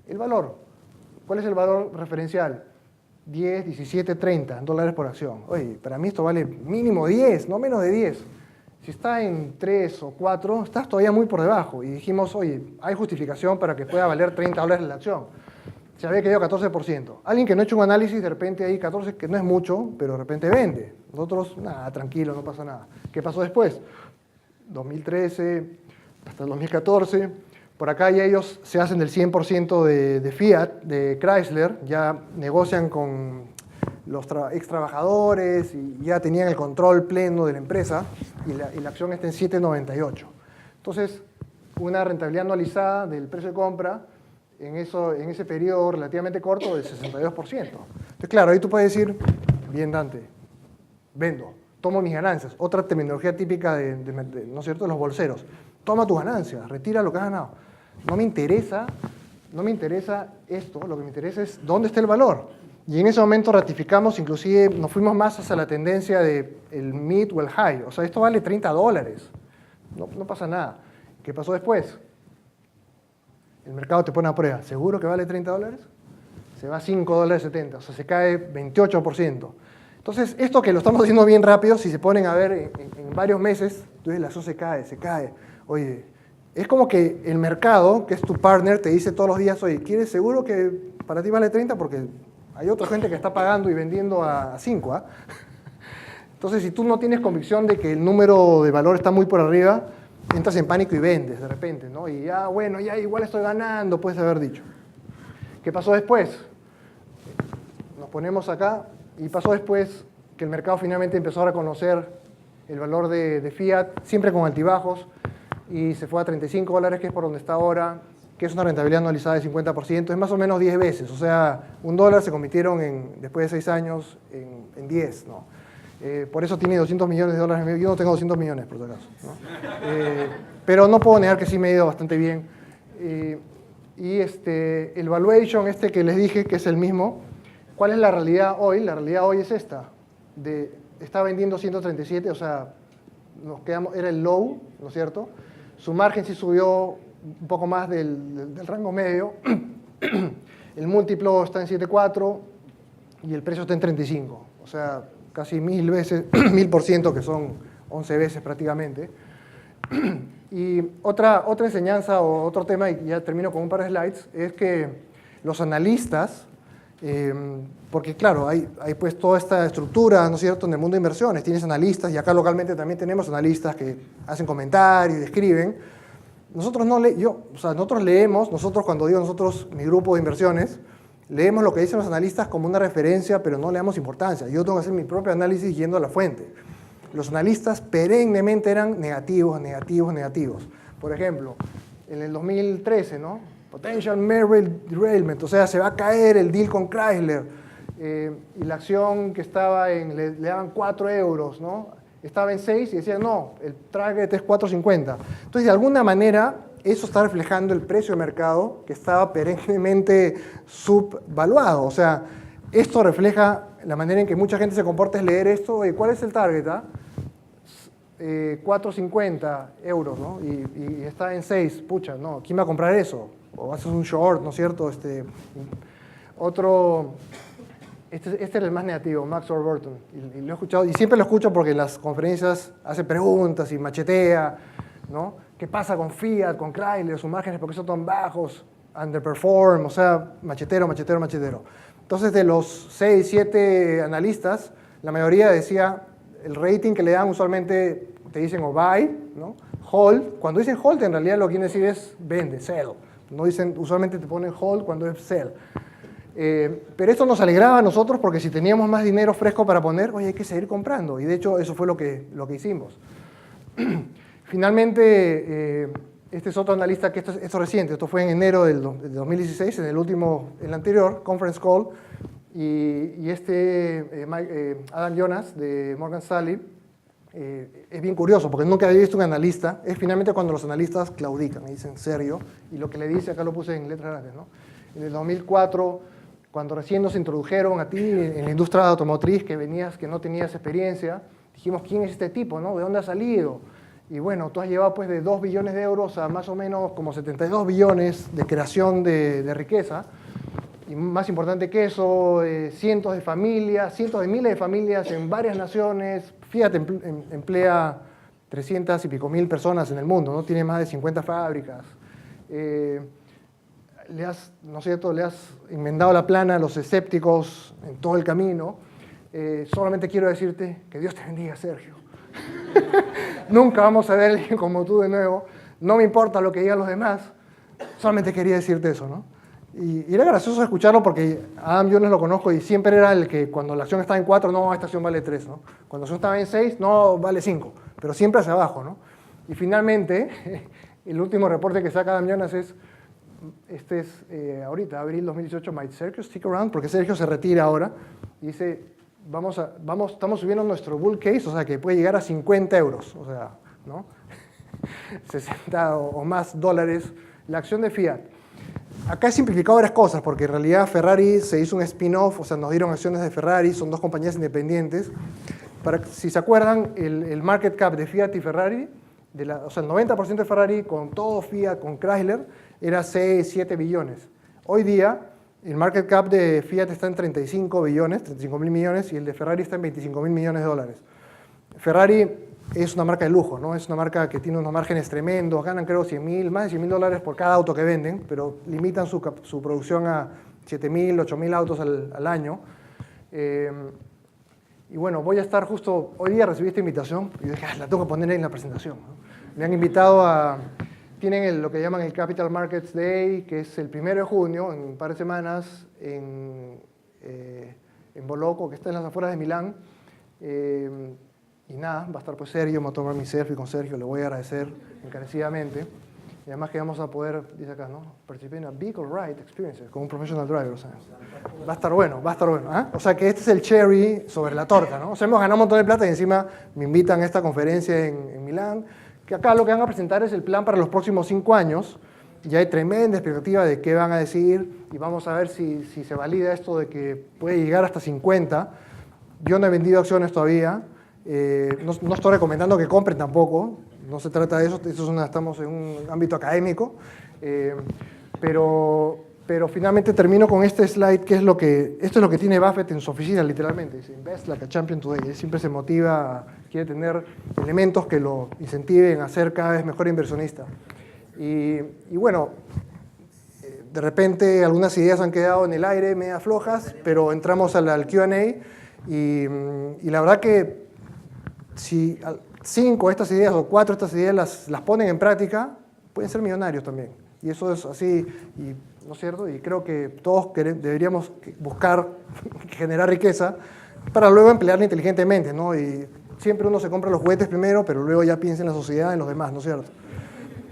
El valor. ¿Cuál es el valor referencial? 10, 17, 30 dólares por acción. Oye, para mí esto vale mínimo 10, no menos de 10. Si está en 3 o 4, estás todavía muy por debajo. Y dijimos, oye, hay justificación para que pueda valer 30 dólares la acción. Se había quedado 14%. Alguien que no ha hecho un análisis, de repente ahí 14, que no es mucho, pero de repente vende. Nosotros, nada, tranquilo, no pasa nada. ¿Qué pasó después? 2013 hasta el 2014. Por acá ya ellos se hacen del 100% de Fiat, de Chrysler, ya negocian con los ex trabajadores y ya tenían el control pleno de la empresa y la acción está en 7.98. Entonces, una rentabilidad anualizada del precio de compra en ese periodo relativamente corto del 62%. Entonces, claro, ahí tú puedes decir, bien Dante, vendo, tomo mis ganancias. Otra terminología típica ¿no es cierto?, de los bolseros. Toma tus ganancias, retira lo que has ganado. No me interesa esto, lo que me interesa es dónde está el valor. Y en ese momento ratificamos, inclusive nos fuimos más hacia la tendencia del mid o el high. O sea, esto vale 30 dólares. No pasa nada. ¿Qué pasó después? El mercado te pone a prueba. ¿Seguro que vale 30 dólares? Se va a 5 dólares 70, o sea, se cae 28%. Entonces, esto que lo estamos haciendo bien rápido, si se ponen a ver en varios meses, entonces la acción se cae. Oye, es como que el mercado, que es tu partner, te dice todos los días, oye, ¿quieres seguro que para ti vale 30? Porque Hay otra gente que está pagando y vendiendo a 5. ¿Ah? Entonces, si tú no tienes convicción de que el número de valor está muy por arriba, entras en pánico y vendes de repente, ¿no? Y ya, bueno, ya igual estoy ganando, puedes haber dicho. ¿Qué pasó después? Nos ponemos acá y pasó después que el mercado finalmente empezó a reconocer el valor de Fiat, siempre con altibajos, y se fue a $35, que es por donde está ahora, que es una rentabilidad anualizada de 50%, es más o menos 10 veces, o sea, $1 se convirtieron después de 6 años en 10, ¿no? Por eso tiene $200 millones, yo no tengo 200 millones, por si acaso, ¿no? Pero no puedo negar que sí me he ido bastante bien. El valuation que les dije, que es el mismo, ¿cuál es la realidad hoy? La realidad hoy es esta, está vendiendo 137, o sea, era el low, ¿no es cierto? Su margen sí subió un poco más del rango medio, el múltiplo está en 7.4 y el precio está en 35, o sea, casi 1000 veces, 1000%, que son 11 veces prácticamente. Y otra enseñanza o otro tema, y ya termino con un par de slides, es que los analistas, porque claro, hay pues toda esta estructura, ¿no es cierto?, en el mundo de inversiones, tienes analistas, y acá localmente también tenemos analistas que hacen comentarios y escriben. Nosotros nosotros leemos, cuando digo nosotros, mi grupo de inversiones, leemos lo que dicen los analistas como una referencia, pero no le damos importancia. Yo tengo que hacer mi propio análisis yendo a la fuente. Los analistas perennemente eran negativos. Por ejemplo, en el 2013, ¿no? Potential Merrill Derailment, o sea, se va a caer el deal con Chrysler, y la acción que estaba le daban 4 euros, ¿no? Estaba en 6 y decían, no, el target es 4.50. Entonces, de alguna manera, eso está reflejando el precio de mercado que estaba perennemente subvaluado. O sea, esto refleja la manera en que mucha gente se comporta, es leer esto. ¿Cuál es el target? 4.50 euros, ¿no? Y está en 6. Pucha, no, ¿quién va a comprar eso? O haces un short, ¿no es cierto? Este era el más negativo, Max Warburton. Y lo he escuchado, y siempre lo escucho porque en las conferencias hace preguntas y machetea, ¿no? ¿Qué pasa con Fiat, con Chrysler, sus márgenes porque son tan bajos, underperform, o sea, machetero. Entonces, de los 6, 7 analistas, la mayoría decía, el rating que le dan usualmente te dicen o buy, ¿no? Hold. Cuando dicen hold, en realidad lo que quieren decir es vende, sell. No dicen, usualmente te ponen hold cuando es sell. Pero esto nos alegraba a nosotros porque si teníamos más dinero fresco para poner, oye, hay que seguir comprando. Y de hecho, eso fue lo que hicimos. Finalmente, este es otro analista que esto es reciente, esto fue en enero del 2016, en el anterior conference call, y Adam Jonas de Morgan Stanley, es bien curioso porque nunca había visto un analista, es finalmente cuando los analistas claudican, me dicen serio, y lo que le dice, acá lo puse en letras grandes, ¿no? En el 2004, cuando recién nos introdujeron a ti en la industria automotriz, que venías, que no tenías experiencia, dijimos, ¿quién es este tipo, no? ¿De dónde ha salido? Y bueno, tú has llevado pues de 2 billones de euros a más o menos como 72 billones de creación de riqueza. Y más importante que eso, cientos de familias, cientos de miles de familias en varias naciones. Fiat emplea 300 y pico mil personas en el mundo, ¿no? Tiene más de 50 fábricas. ¿No es cierto? Le has enmendado la plana a los escépticos en todo el camino. Solamente quiero decirte que Dios te bendiga, Sergio. Nunca vamos a ver a alguien como tú de nuevo. No me importa lo que digan los demás. Solamente quería decirte eso, ¿no? Y era gracioso escucharlo porque Adam Jonas lo conozco y siempre era el que cuando la acción estaba en 4, no, esta acción vale 3, ¿no? Cuando la acción estaba en 6, no, vale 5. Pero siempre hacia abajo, ¿no? Y finalmente, el último reporte que saca Adam Jonas es, ahorita, abril 2018, might Sergio stick around, porque Sergio se retira ahora, y dice, estamos subiendo nuestro bull case, o sea, que puede llegar a 50 euros, o sea, ¿no? 60 o más dólares la acción de Fiat. Acá he simplificado varias cosas, porque en realidad Ferrari se hizo un spin-off, o sea, nos dieron acciones de Ferrari, son dos compañías independientes. Si se acuerdan, el market cap de Fiat y Ferrari, o sea, el 90% de Ferrari con todo Fiat, con Chrysler, era 6, 7 billones. Hoy día, el market cap de Fiat está en 35 billones, 35 mil millones, y el de Ferrari está en 25 mil millones de dólares. Ferrari es una marca de lujo, ¿no? Es una marca que tiene unos márgenes tremendos, ganan creo más de 100 mil dólares por cada auto que venden, pero limitan su producción a 7.000, 8.000 autos al año. Y bueno, voy a estar justo, hoy día recibí esta invitación y dije, la tengo que poner en la presentación, ¿no? Me han invitado tienen lo que llaman el Capital Markets Day, que es el 1 de junio, en un par de semanas, en Boloco, que está en las afueras de Milán. Y nada, va a estar pues Sergio, me voy a tomar mi selfie con Sergio, le voy a agradecer encarecidamente. Y además que vamos a poder, dice acá, ¿no? Participar en una Vehicle Ride Experiences con un professional driver, o sea, va a estar bueno, ¿eh? O sea que este es el cherry sobre la torta, ¿no? O sea, hemos ganado un montón de plata y encima me invitan a esta conferencia en Milán, que acá lo que van a presentar es el plan para los próximos 5 años. Ya hay tremenda expectativa de qué van a decir y vamos a ver si se valida esto de que puede llegar hasta 50. Yo no he vendido acciones todavía, no estoy recomendando que compren tampoco, no se trata de eso, estamos en un ámbito académico, pero finalmente termino con este slide, que es esto es lo que tiene Buffett en su oficina, literalmente. Dice, invest like a champion today. Él siempre se motiva, quiere tener elementos que lo incentiven a ser cada vez mejor inversionista. Y bueno, de repente algunas ideas han quedado en el aire, media flojas, pero entramos al Q&A y la verdad que si 5 de estas ideas o 4 de estas ideas las ponen en práctica, pueden ser millonarios también. Y eso es así, ¿no es cierto? Y creo que todos deberíamos buscar generar riqueza para luego emplearla inteligentemente, ¿no? Y siempre uno se compra los juguetes primero, pero luego ya piensa en la sociedad, en los demás, ¿no es cierto?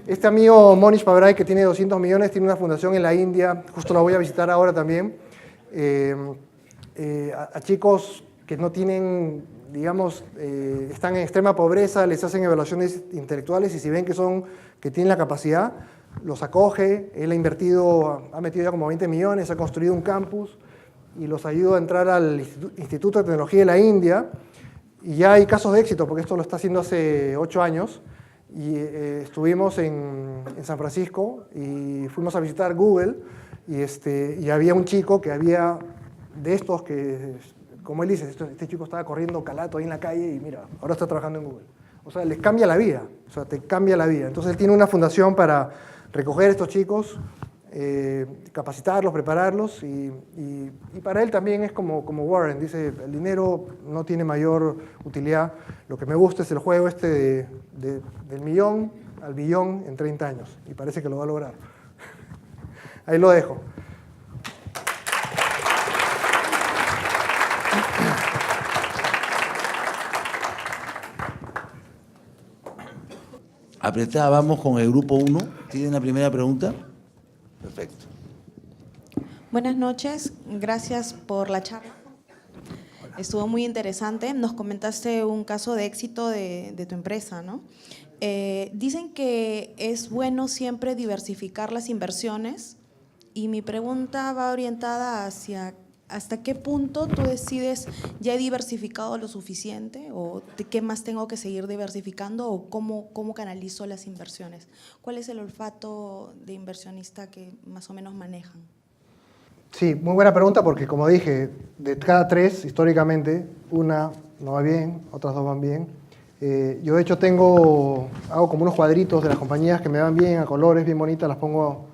Este amigo Monish Pabrai, que tiene 200 millones, tiene una fundación en la India, justo la voy a visitar ahora también, a chicos que no tienen, digamos, están en extrema pobreza, les hacen evaluaciones intelectuales y si ven que tienen la capacidad, los acoge. Él ha metido ya como 20 millones, ha construido un campus y los ayuda a entrar al Instituto de Tecnología de la India. Y ya hay casos de éxito, porque esto lo está haciendo hace 8 años. Y estuvimos en San Francisco y fuimos a visitar Google y había un chico que había de estos que, como él dice, este chico estaba corriendo calato ahí en la calle y mira, ahora está trabajando en Google. O sea, les cambia la vida, o sea, te cambia la vida. Entonces él tiene una fundación para recoger a estos chicos, capacitarlos, prepararlos y para él también es como Warren, dice, el dinero no tiene mayor utilidad, lo que me gusta es el juego del millón al billón en 30 años y parece que lo va a lograr. Ahí lo dejo. Apretada, vamos con el grupo 1. ¿Tienen la primera pregunta? Perfecto. Buenas noches, gracias por la charla. Estuvo muy interesante. Nos comentaste un caso de éxito de tu empresa, ¿no? Dicen que es bueno siempre diversificar las inversiones y mi pregunta va orientada hacia ¿hasta qué punto tú decides ya he diversificado lo suficiente o de qué más tengo que seguir diversificando o cómo canalizo las inversiones? ¿Cuál es el olfato de inversionista que más o menos manejan? Sí, muy buena pregunta porque como dije, de cada 3 históricamente, una no va bien, otras 2 van bien. Yo de hecho hago como unos cuadritos de las compañías que me van bien, a colores bien bonitas, las pongo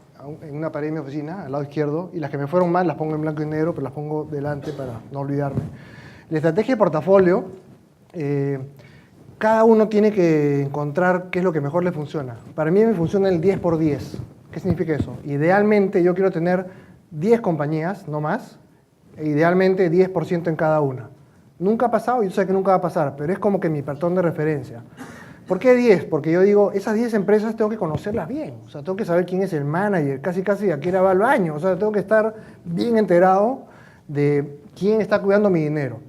en una pared de mi oficina, al lado izquierdo, y las que me fueron mal las pongo en blanco y negro, pero las pongo delante para no olvidarme. La estrategia de portafolio, cada uno tiene que encontrar qué es lo que mejor le funciona. Para mí me funciona el 10 por 10. ¿Qué significa eso? Idealmente yo quiero tener 10 compañías, no más, e idealmente 10% en cada una. Nunca ha pasado, yo sé que nunca va a pasar, pero es como que mi patrón de referencia. ¿Por qué 10? Porque yo digo, esas 10 empresas tengo que conocerlas bien. O sea, tengo que saber quién es el manager, casi a qué hora va al baño. O sea, tengo que estar bien enterado de quién está cuidando mi dinero.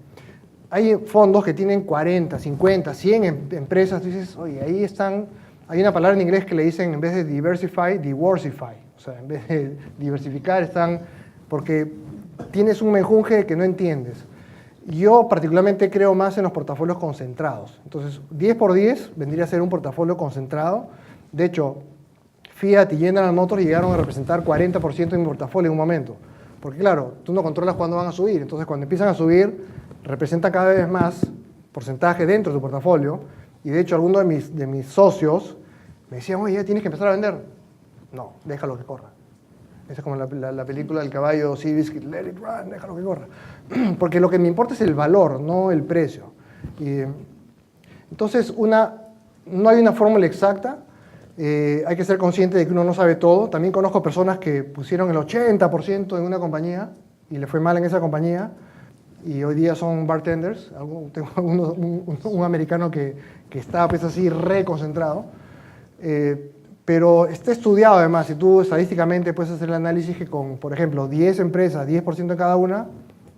Hay fondos que tienen 40, 50, 100 empresas. Tú dices, oye, ahí están. Hay una palabra en inglés que le dicen, en vez de diversify, diversify. O sea, en vez de diversificar, están. Porque tienes un menjunje que no entiendes. Yo particularmente creo más en los portafolios concentrados. Entonces, 10 por 10 vendría a ser un portafolio concentrado. De hecho, Fiat y General Motors llegaron a representar 40% de mi portafolio en un momento. Porque claro, tú no controlas cuándo van a subir. Entonces, cuando empiezan a subir, representan cada vez más porcentaje dentro de tu portafolio. Y de hecho, algunos de mis socios me decían, oye, ya tienes que empezar a vender. No, déjalo que corra. Esa es como la película del caballo Seabiscuit, let it run, déjalo que corra. Porque lo que me importa es el valor, no el precio. Entonces, no hay una fórmula exacta. Hay que ser consciente de que uno no sabe todo. También conozco personas que pusieron el 80% en una compañía y le fue mal en esa compañía y hoy día son bartenders. Tengo un americano que está pues así reconcentrado. Pero está estudiado además, y tú estadísticamente puedes hacer el análisis que con, por ejemplo, 10 empresas, 10% en cada una,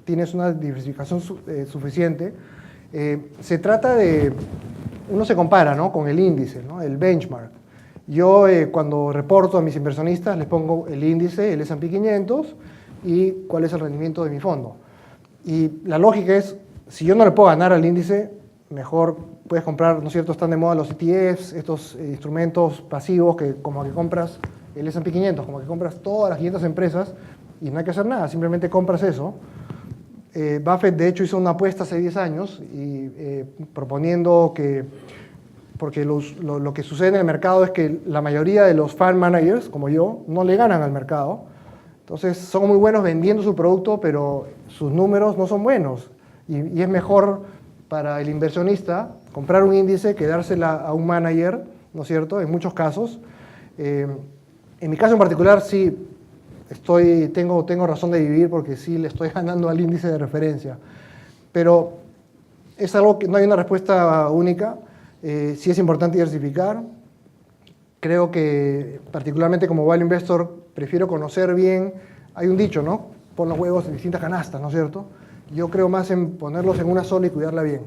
tienes una diversificación suficiente. Se trata de, uno se compara, ¿no?, con el índice, ¿no?, el benchmark. Yo cuando reporto a mis inversionistas les pongo el índice, el S&P 500, y cuál es el rendimiento de mi fondo. Y la lógica es, si yo no le puedo ganar al índice, mejor puedes comprar, ¿no es cierto?, están de moda los ETFs, estos instrumentos pasivos que como que compras el S&P 500, como que compras todas las 500 empresas y no hay que hacer nada, simplemente compras eso. Buffett, de hecho, hizo una apuesta hace 10 años y proponiendo que, porque lo que sucede en el mercado es que la mayoría de los fund managers, como yo, no le ganan al mercado. Entonces, son muy buenos vendiendo su producto, pero sus números no son buenos. Y es mejor para el inversionista comprar un índice que dársela a un manager, ¿no es cierto?, en muchos casos. En mi caso en particular, sí, tengo razón de vivir porque sí le estoy ganando al índice de referencia. Pero es algo que no hay una respuesta única. Sí es importante diversificar. Creo que, particularmente como value investor, prefiero conocer bien. Hay un dicho, ¿no?, pon los huevos en distintas canastas, ¿no es cierto? Yo creo más en ponerlos en una sola y cuidarla bien.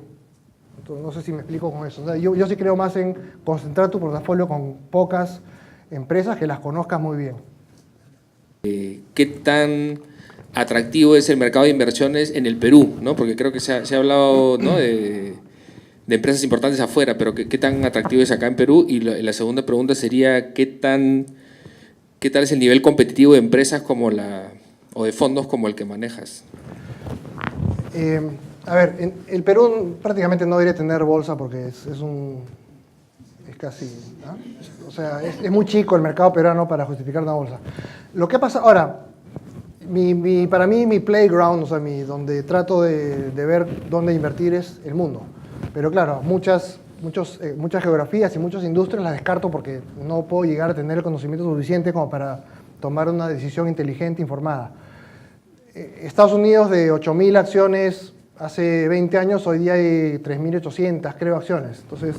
Entonces, no sé si me explico con eso. O sea, yo sí creo más en concentrar tu portafolio con pocas empresas que las conozcas muy bien. ¿Qué tan atractivo es el mercado de inversiones en el Perú, ¿no? Porque creo que se ha hablado, ¿no?, de empresas importantes afuera, pero ¿qué tan atractivo es acá en Perú? Y la segunda pregunta sería, ¿qué tal es el nivel competitivo de empresas o de fondos como el que manejas? A ver, el Perú prácticamente no debería tener bolsa porque es casi, ¿no? O sea, es muy chico el mercado peruano para justificar una bolsa. Lo que pasa ahora, para mí mi playground, o sea, donde trato de ver dónde invertir es el mundo. Pero claro, muchas geografías y muchas industrias las descarto porque no puedo llegar a tener el conocimiento suficiente como para tomar una decisión inteligente, informada. Estados Unidos, de 8.000 acciones hace 20 años, hoy día hay 3.800, creo, acciones. Entonces,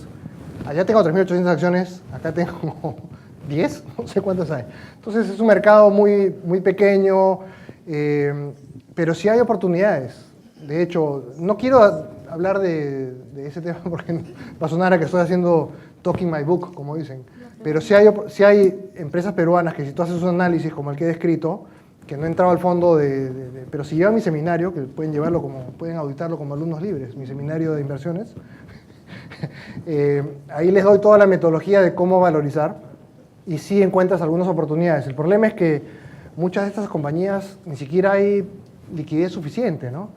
allá tengo 3.800 acciones, acá tengo 10, no sé cuántas hay. Entonces, es un mercado muy, muy pequeño, pero sí hay oportunidades. De hecho, no quiero hablar de ese tema porque va a sonar a que estoy haciendo talking my book, como dicen. Pero sí hay empresas peruanas que si tú haces un análisis como el que he descrito, que no he entrado al fondo pero si llevan mi seminario, que pueden auditarlo como alumnos libres, mi seminario de inversiones, ahí les doy toda la metodología de cómo valorizar y sí encuentras algunas oportunidades. El problema es que muchas de estas compañías ni siquiera hay liquidez suficiente, ¿no?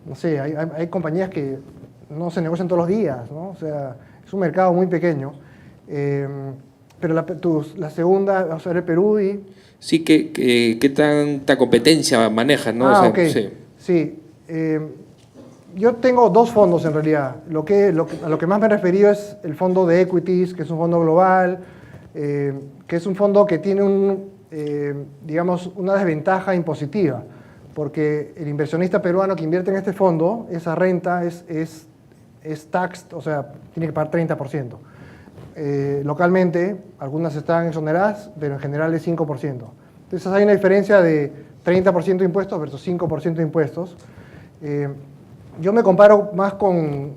No sé, hay compañías que no se negocian todos los días, ¿no? O sea, es un mercado muy pequeño. Pero la segunda, vamos a ver, el Perú y... Sí, ¿qué tanta competencia manejas, ¿no? Ah, o sea, ok. Sí. Yo tengo dos fondos en realidad. A lo que más me he referido es el fondo de equities, que es un fondo global, que es un fondo que tiene digamos, una desventaja impositiva, porque el inversionista peruano que invierte en este fondo, esa renta es taxed, o sea, tiene que pagar 30%. Localmente, algunas están exoneradas, pero en general es 5%. Entonces hay una diferencia de 30% de impuestos versus 5% de impuestos. Yo me comparo más con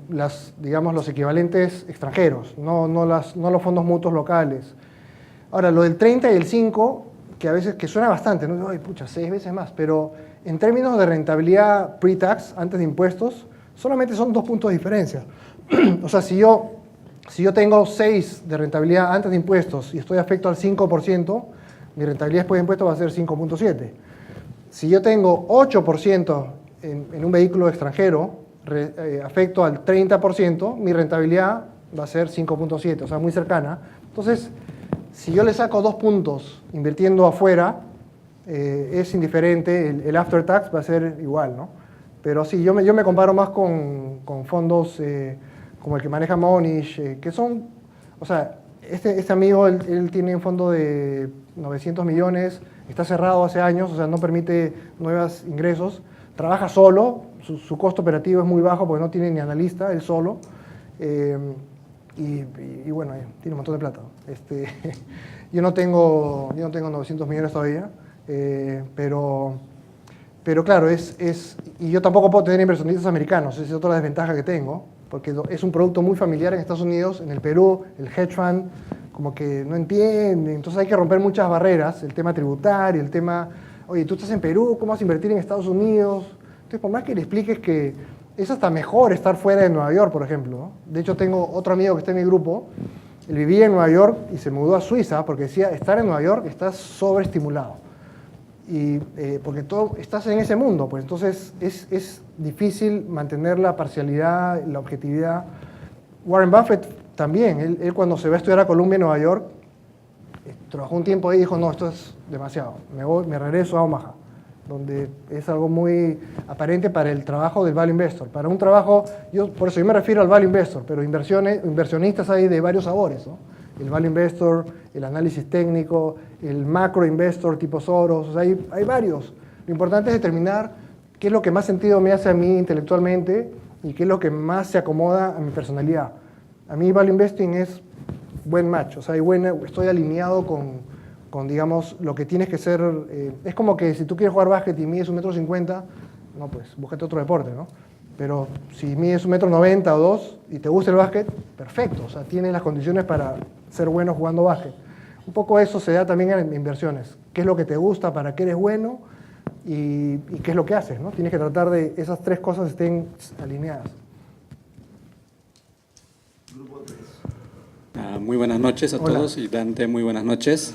digamos, los equivalentes extranjeros, no los fondos mutuos locales. Ahora, lo del 30 y el 5, que suena bastante, ¿no? Ay, pucha, 6 veces más, pero en términos de rentabilidad pre-tax, antes de impuestos, solamente son 2 puntos de diferencia. O sea, si yo tengo 6 de rentabilidad antes de impuestos y estoy afecto al 5%, mi rentabilidad después de impuestos va a ser 5.7. Si yo tengo 8% en un vehículo extranjero, afecto al 30%, mi rentabilidad va a ser 5.7, o sea, muy cercana. Entonces, si yo le saco 2 puntos invirtiendo afuera, es indiferente, el after tax va a ser igual, ¿no? Pero sí, yo me comparo más con fondos como el que maneja Monish, que son, o sea, este amigo, él tiene un fondo de 900 millones, está cerrado hace años, o sea, no permite nuevos ingresos, trabaja solo, su costo operativo es muy bajo porque no tiene ni analista, él solo, y bueno, tiene un montón de plata. Yo no tengo 900 millones todavía, pero claro, y yo tampoco puedo tener inversionistas americanos, esa es otra desventaja que tengo, porque es un producto muy familiar en Estados Unidos, en el Perú, el hedge fund, como que no entiende, entonces hay que romper muchas barreras, el tema tributario, el tema, oye, tú estás en Perú, ¿cómo vas a invertir en Estados Unidos? Entonces, por más que le expliques que es hasta mejor estar fuera de Nueva York, por ejemplo, ¿no? De hecho, tengo otro amigo que está en mi grupo, él vivía en Nueva York y se mudó a Suiza porque decía, estar en Nueva York estás sobreestimulado. Y porque estás en ese mundo, pues entonces es difícil mantener la parcialidad, la objetividad. Warren Buffett también, él cuando se va a estudiar a Columbia en Nueva York, trabajó un tiempo ahí y dijo, no, esto es demasiado, me regreso a Omaha, donde es algo muy aparente para el trabajo del value investor. Para un trabajo, por eso yo me refiero al value investor, pero inversionistas hay de varios sabores, ¿no? El value investor, el análisis técnico, el macro investor tipo Soros, o sea, hay varios. Lo importante es determinar qué es lo que más sentido me hace a mí intelectualmente y qué es lo que más se acomoda a mi personalidad. A mí value investing es buen match, o sea, estoy alineado con, digamos, lo que tienes que ser. Es como que si tú quieres jugar básquet y mides 1,50 m, no, pues búscate otro deporte, ¿no? Pero si mides 1,90 m o 2 y te gusta el básquet, perfecto, o sea, tienes las condiciones para ser bueno jugando básquet. Un poco eso se da también en inversiones. ¿Qué es lo que te gusta, para qué eres bueno y qué es lo que haces, ¿no? Tienes que tratar de esas tres cosas estén alineadas. Muy buenas noches a Hola. todos y Dante, muy buenas noches.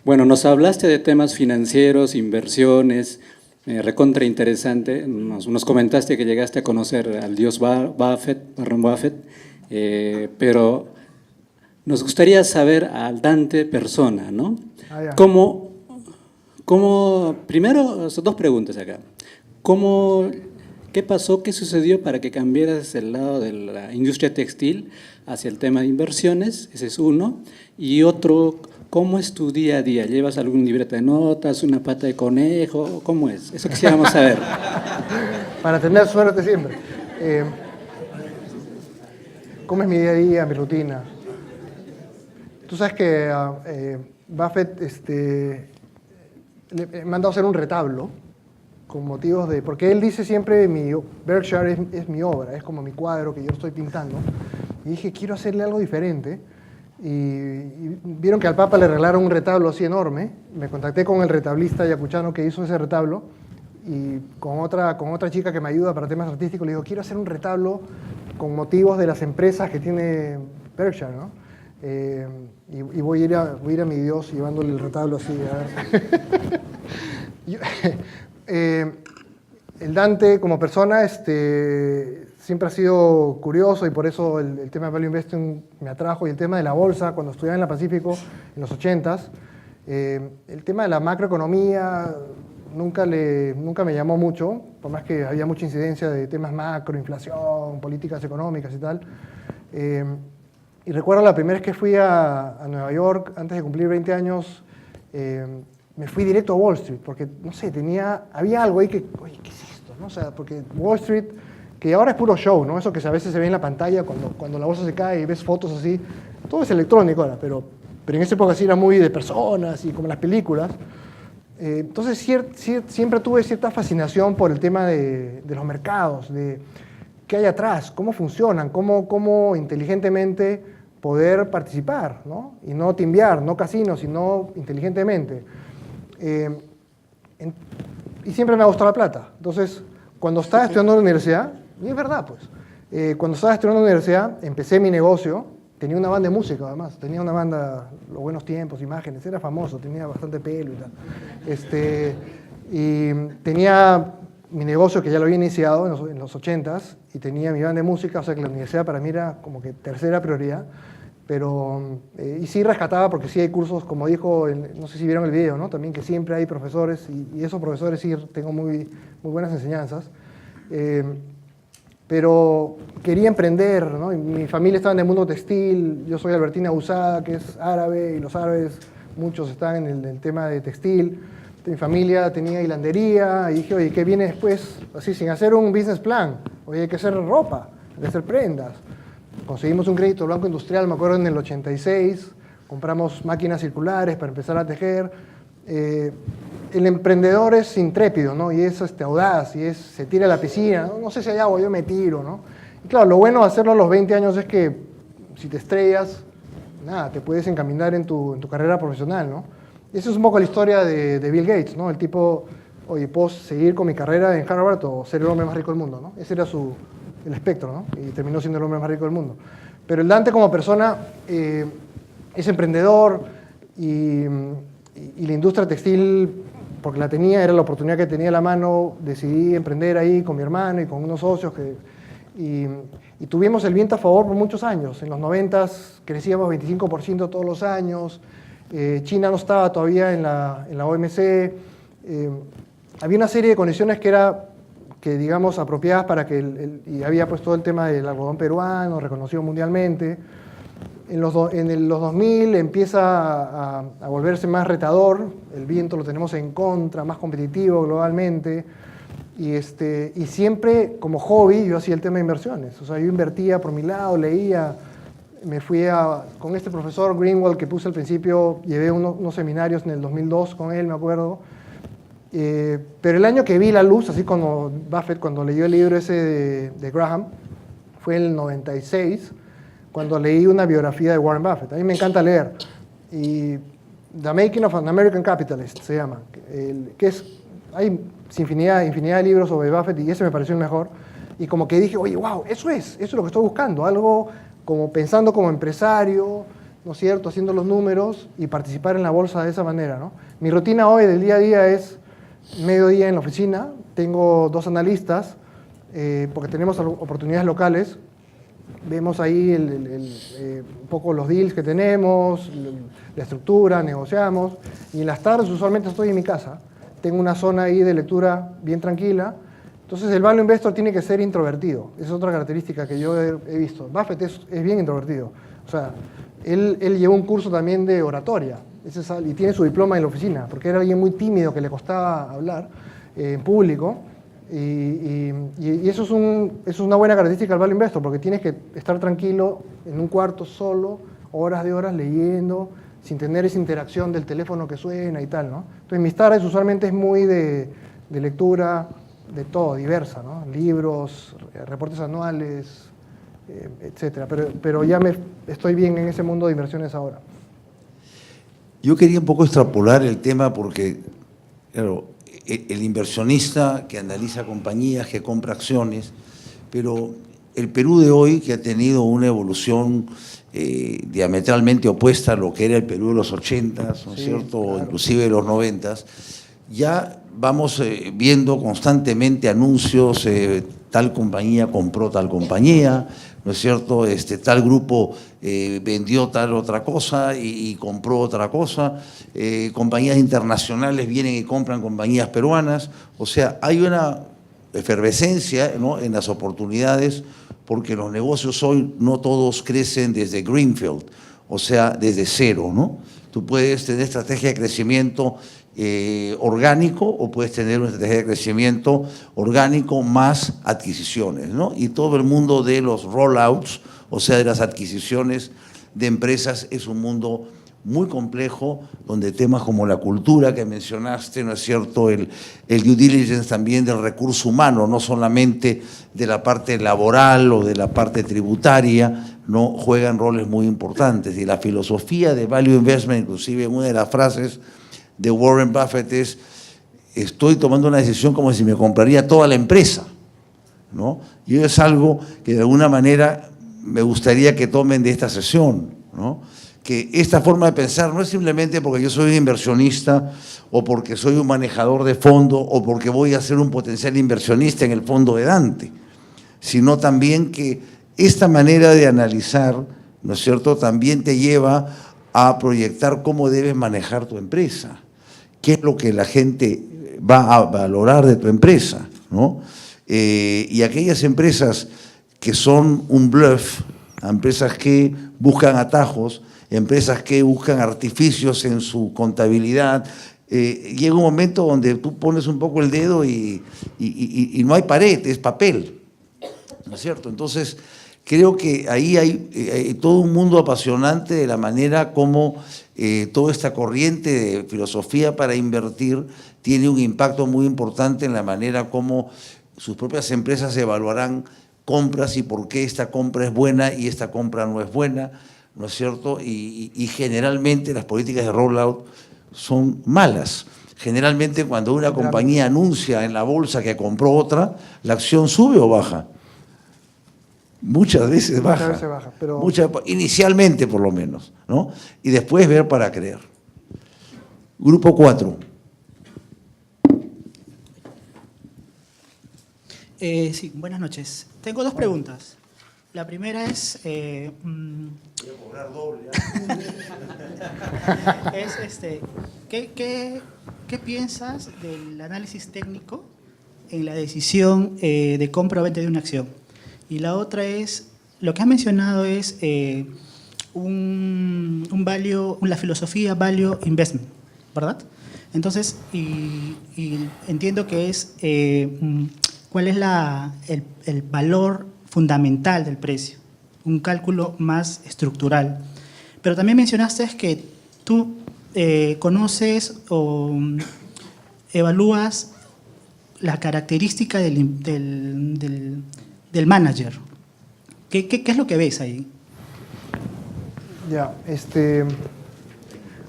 Bueno, nos hablaste de temas financieros, inversiones, recontra interesante. Nos comentaste que llegaste a conocer al dios Buffett, Warren Buffett, pero nos gustaría saber al Dante persona, ¿no? Ya. Primero, dos preguntas acá. ¿Qué pasó, qué sucedió para que cambiaras el lado de la industria textil hacia el tema de inversiones? Ese es uno. Y otro, ¿cómo es tu día a día? ¿Llevas algún libreta de notas, una pata de conejo? ¿Cómo es? Eso quisiéramos saber. Para tener suerte siempre. ¿Cómo es mi día a día, mi rutina? Tú sabes que Buffett le he mandado a hacer un retablo con motivos de... Porque él dice siempre, Berkshire es mi obra, es como mi cuadro que yo estoy pintando. Y dije, quiero hacerle algo diferente. Y vieron que al Papa le regalaron un retablo así enorme. Me contacté con el retablista yacuchano que hizo ese retablo y con otra chica que me ayuda para temas artísticos. Le digo, quiero hacer un retablo con motivos de las empresas que tiene Berkshire, ¿no? Y voy a ir a mi Dios llevándole el retablo así. El Dante como persona siempre ha sido curioso y por eso el tema de Value Investing me atrajo, y el tema de la bolsa cuando estudiaba en la Pacífico en los 80s. El tema de la macroeconomía nunca me llamó mucho, por más que había mucha incidencia de temas macro, inflación, políticas económicas y tal. Y recuerdo la primera vez que fui a Nueva York, antes de cumplir 20 años, me fui directo a Wall Street, porque, no sé, había algo ahí que, oye, ¿qué es esto? ¿No? O sea, porque Wall Street, que ahora es puro show, ¿no? Eso que a veces se ve en la pantalla cuando la bolsa se cae y ves fotos así, todo es electrónico ahora, pero en esa época sí era muy de personas y como las películas. Entonces siempre tuve cierta fascinación por el tema de los mercados, de qué hay atrás, cómo funcionan, cómo inteligentemente poder participar, ¿no? Y no timbiar, no casino, sino inteligentemente. Y siempre me ha gustado la plata. Entonces, cuando estaba estudiando en la universidad, y es verdad, pues, cuando estaba estudiando en la universidad, empecé mi negocio, tenía una banda de música además, tenía una banda, Los Buenos Tiempos, Imágenes, era famoso, tenía bastante pelo y tal. Y tenía mi negocio que ya lo había iniciado en los 80s, y tenía mi banda de música, o sea que la universidad para mí era como que tercera prioridad. pero, y sí rescataba, porque sí hay cursos, como dijo, no sé si vieron el video, ¿no? También que siempre hay profesores, y esos profesores sí tengo muy buenas enseñanzas. Pero quería emprender, ¿no? Y mi familia estaba en el mundo textil, yo soy Albertina Usada, que es árabe, y los árabes, muchos están en el tema de textil. Mi familia tenía hilandería, y dije, oye, ¿qué viene después? Así, sin hacer un business plan. Oye, hay que hacer ropa, hay que hacer prendas. Conseguimos un crédito blanco industrial, me acuerdo, en el 86, compramos máquinas circulares para empezar a tejer. El emprendedor es intrépido, ¿no? Y es audaz, y se tira a la piscina, no sé si hay agua, yo me tiro, ¿no? Y claro, lo bueno de hacerlo a los 20 años es que si te estrellas, nada, te puedes encaminar en tu carrera profesional, ¿no? Y esa es un poco la historia de Bill Gates, ¿no? El tipo, oye, ¿puedo seguir con mi carrera en Harvard o ser el hombre más rico del mundo, ¿no? Ese era el espectro, ¿no? Y terminó siendo el hombre más rico del mundo. Pero el Dante como persona es emprendedor, y la industria textil, porque la tenía, era la oportunidad que tenía a la mano, decidí emprender ahí con mi hermano y con unos socios y tuvimos el viento a favor por muchos años. En los 90s crecíamos 25% todos los años, China no estaba todavía en la OMC, había una serie de condiciones que digamos, apropiadas para que, y había pues todo el tema del algodón peruano, reconocido mundialmente. En los 2000 empieza a volverse más retador, el viento lo tenemos en contra, más competitivo globalmente, y siempre como hobby yo hacía el tema de inversiones, o sea, yo invertía por mi lado, leía, me fui con este profesor Greenwald que puse al principio, llevé unos seminarios en el 2002 con él, me acuerdo, pero el año que vi la luz, así como Buffett cuando leyó el libro ese de Graham, fue el 96, cuando leí una biografía de Warren Buffett. A mí me encanta leer. Y The Making of an American Capitalist se llama. Hay infinidad de libros sobre Buffett y ese me pareció el mejor. Y como que dije, oye, wow, eso es lo que estoy buscando. Algo como pensando como empresario, ¿no es cierto? Haciendo los números y participar en la bolsa de esa manera, ¿no? Mi rutina hoy del día a día es mediodía en la oficina. Tengo 2 analistas porque tenemos oportunidades locales. Vemos ahí un poco los deals que tenemos, la estructura, negociamos, y en las tardes usualmente estoy en mi casa. Tengo una zona ahí de lectura bien tranquila. Entonces el value investor tiene que ser introvertido. Esa es otra característica que yo he visto. Buffett es bien introvertido. O sea, él llevó un curso también de oratoria y tiene su diploma en la oficina, porque era alguien muy tímido que le costaba hablar en público. Y eso es una buena característica del value investor, porque tienes que estar tranquilo en un cuarto solo, horas de horas leyendo, sin tener esa interacción del teléfono que suena y tal, ¿no? Entonces mis tardes usualmente es muy de lectura, de todo, diversa, ¿no? Libros, reportes anuales, etcétera. Pero ya estoy bien en ese mundo de inversiones ahora. Yo quería un poco extrapolar el tema porque, claro, el inversionista que analiza compañías, que compra acciones, pero el Perú de hoy, que ha tenido una evolución diametralmente opuesta a lo que era el Perú de los 80s, ¿no es cierto?, claro, inclusive de los 90s, ya vamos viendo constantemente anuncios, tal compañía compró tal compañía, ¿no es cierto?, tal grupo vendió tal otra cosa y compró otra cosa, compañías internacionales vienen y compran compañías peruanas, o sea, hay una efervescencia, ¿no?, en las oportunidades, porque los negocios hoy no todos crecen desde Greenfield, o sea, desde cero, ¿no? Tú puedes tener estrategia de crecimiento orgánico o puedes tener una estrategia de crecimiento orgánico más adquisiciones, ¿no? Y todo el mundo de los rollouts, o sea, de las adquisiciones de empresas, es un mundo muy complejo, donde temas como la cultura que mencionaste, ¿no es cierto?, el due diligence también del recurso humano, no solamente de la parte laboral o de la parte tributaria, no juegan roles muy importantes. Y la filosofía de value investment, inclusive en una de las frases de Warren Buffett es: estoy tomando una decisión como si me compraría toda la empresa, ¿no? Y es algo que de alguna manera me gustaría que tomen de esta sesión, ¿no? Que esta forma de pensar no es simplemente porque yo soy un inversionista o porque soy un manejador de fondo o porque voy a ser un potencial inversionista en el fondo de Dante, sino también que esta manera de analizar ¿no es cierto?, también te lleva a proyectar cómo debes manejar tu empresa, qué es lo que la gente va a valorar de tu empresa, ¿no? Y aquellas empresas que son un bluff, empresas que buscan atajos, empresas que buscan artificios en su contabilidad, llega un momento donde tú pones un poco el dedo y no hay pared, es papel, ¿no es cierto? Entonces, creo que ahí hay todo un mundo apasionante de la manera como toda esta corriente de filosofía para invertir tiene un impacto muy importante en la manera como sus propias empresas evaluarán compras y por qué esta compra es buena y esta compra no es buena, ¿no es cierto? Y generalmente las políticas de rollout son malas. Generalmente cuando una compañía anuncia en la bolsa que compró otra, la acción sube o baja. Muchas veces baja. Muchas veces baja, pero... inicialmente por lo menos, ¿no? Y después ver para creer. Grupo 4. Sí, buenas noches. Tengo dos preguntas. La primera es... Voy a cobrar doble. ¿Qué piensas del análisis técnico en la decisión de compra o venta de una acción? Y la otra es, lo que has mencionado es la filosofía Value Investment, ¿verdad? Entonces, y entiendo que es cuál es el valor fundamental del precio, un cálculo más estructural. Pero también mencionaste que tú conoces o evalúas la característica del manager. ¿Qué es lo que ves ahí? Ya,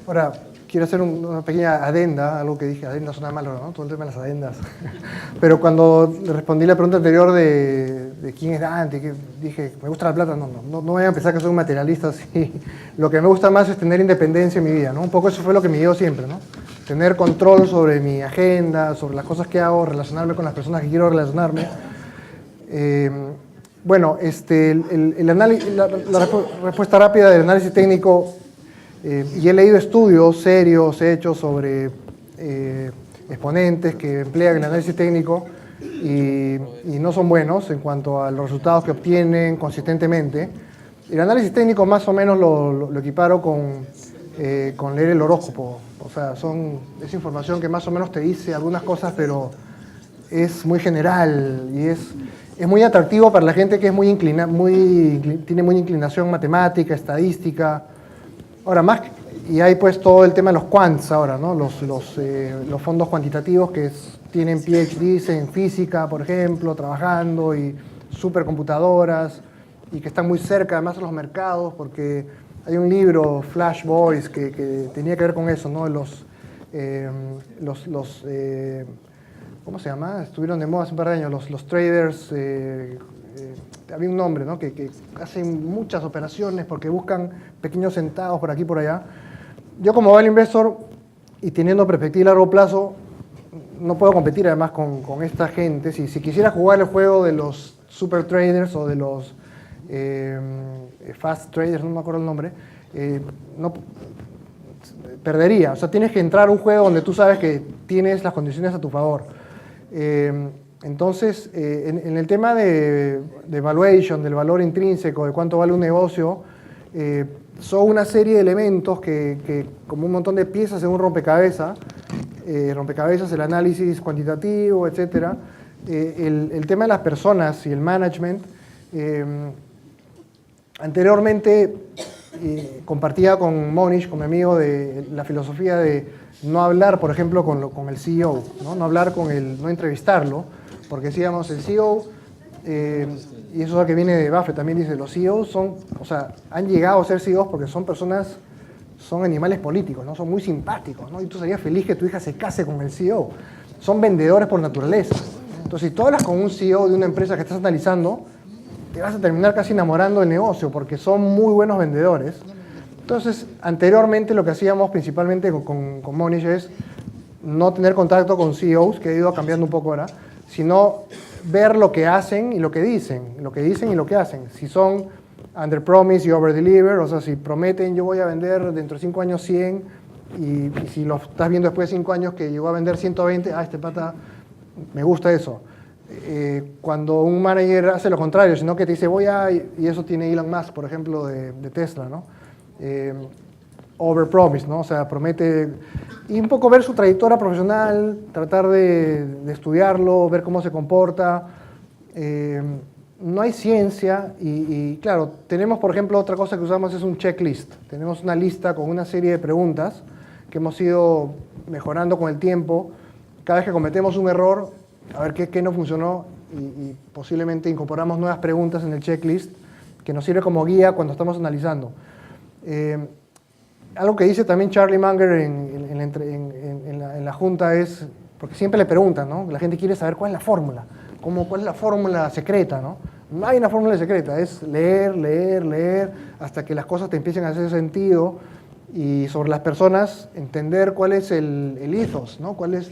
ahora quiero hacer una pequeña adenda, algo que dije, adenda suena malo, ¿no? Todo el tema de las adendas. Pero cuando respondí la pregunta anterior de quién es Dante, que dije, me gusta la plata, no voy a pensar que soy un materialista así. Lo que me gusta más es tener independencia en mi vida, ¿no? Un poco eso fue lo que me dio siempre, ¿no? Tener control sobre mi agenda, sobre las cosas que hago, relacionarme con las personas que quiero relacionarme. Bueno, la respuesta rápida del análisis técnico, y he leído estudios serios hechos sobre exponentes que emplean el análisis técnico y no son buenos en cuanto a los resultados que obtienen consistentemente. El análisis técnico más o menos lo equiparo con leer el horóscopo. O sea, es información que más o menos te dice algunas cosas, pero es muy general y es muy atractivo para la gente que es tiene muy inclinación matemática, estadística. Ahora, y hay pues todo el tema de los quants ahora, ¿no? Los fondos cuantitativos que tienen PhDs en física, por ejemplo, trabajando, y supercomputadoras, y que están muy cerca además de los mercados, porque hay un libro, Flash Boys, que tenía que ver con eso, ¿no? ¿Cómo se llama? Estuvieron de moda hace un par de años, los traders, había un nombre, ¿no? Que hacen muchas operaciones porque buscan pequeños centavos por aquí y por allá. Yo como value investor y teniendo perspectiva a largo plazo, no puedo competir además con esta gente. Si quisiera jugar el juego de los super traders o de los fast traders, no me acuerdo el nombre, perdería. O sea, tienes que entrar a un juego donde tú sabes que tienes las condiciones a tu favor. Entonces, en el tema de valuation, del valor intrínseco, de cuánto vale un negocio, son una serie de elementos que como un montón de piezas en un rompecabezas, el análisis cuantitativo, etc. El tema de las personas y el management, anteriormente compartía con Monish, con mi amigo, de la filosofía de no hablar, por ejemplo, con el CEO, no entrevistarlo, porque decíamos, el CEO, y eso es lo que viene de Buffett, también dice, los CEOs han llegado a ser CEOs porque son animales políticos, ¿no? Son muy simpáticos, ¿no? Y tú serías feliz que tu hija se case con el CEO. Son vendedores por naturaleza. Entonces, si tú hablas con un CEO de una empresa que estás analizando, te vas a terminar casi enamorando del negocio porque son muy buenos vendedores. Entonces, anteriormente lo que hacíamos principalmente con Monish es no tener contacto con CEOs, que ha ido cambiando un poco ahora, sino ver lo que hacen y lo que dicen, y lo que hacen. Si son under promise y over deliver, o sea, si prometen yo voy a vender dentro de 5 años 100 y si lo estás viendo después de 5 años que llegó a vender 120, este pata, me gusta eso. Cuando un manager hace lo contrario, sino que te dice voy a, y eso tiene Elon Musk, por ejemplo, de Tesla, ¿no? Over promise, ¿no? O sea, promete, y un poco ver su trayectoria profesional, tratar de estudiarlo, ver cómo se comporta. No hay ciencia y claro, tenemos por ejemplo otra cosa que usamos es un checklist. Tenemos una lista con una serie de preguntas que hemos ido mejorando con el tiempo. Cada vez que cometemos un error, a ver qué no funcionó y posiblemente incorporamos nuevas preguntas en el checklist que nos sirve como guía cuando estamos analizando. Algo que dice también Charlie Munger en la junta es, porque siempre le preguntan, ¿no? La gente quiere saber cuál es la fórmula, cuál es la fórmula secreta, ¿no? No hay una fórmula secreta, es leer, leer, leer, hasta que las cosas te empiecen a hacer sentido y sobre las personas entender cuál es el ethos, ¿no? Cuál es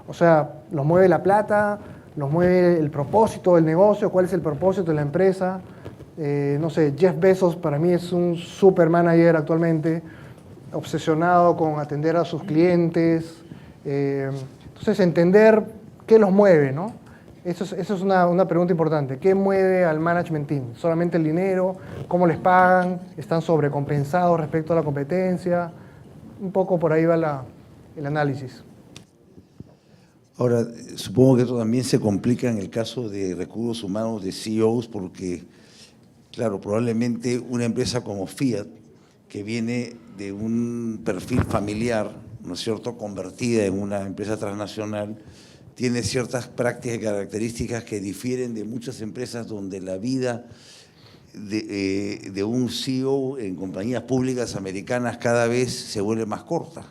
o sea, los mueve la plata, los mueve el propósito del negocio, cuál es el propósito de la empresa. No sé, Jeff Bezos para mí es un super manager actualmente, obsesionado con atender a sus clientes. Entonces, entender qué los mueve, ¿no? Eso es una pregunta importante. ¿Qué mueve al management team? ¿Solamente el dinero? ¿Cómo les pagan? ¿Están sobrecompensados respecto a la competencia? Un poco por ahí va el análisis. Ahora, supongo que eso también se complica en el caso de recursos humanos de CEOs porque, claro, probablemente una empresa como Fiat, que viene de un perfil familiar, ¿no es cierto?, convertida en una empresa transnacional, tiene ciertas prácticas y características que difieren de muchas empresas donde la vida de un CEO en compañías públicas americanas cada vez se vuelve más corta,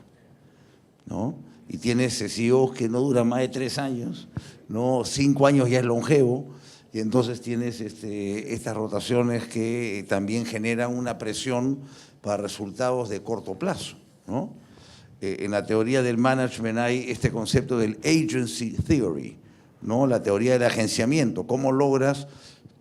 ¿no? Y tienes CEOs que no duran más de 3 años, ¿no? 5 años ya es longevo, y entonces tienes estas rotaciones que también generan una presión para resultados de corto plazo, ¿no? En la teoría del management hay este concepto del agency theory, ¿no? La teoría del agenciamiento. ¿Cómo logras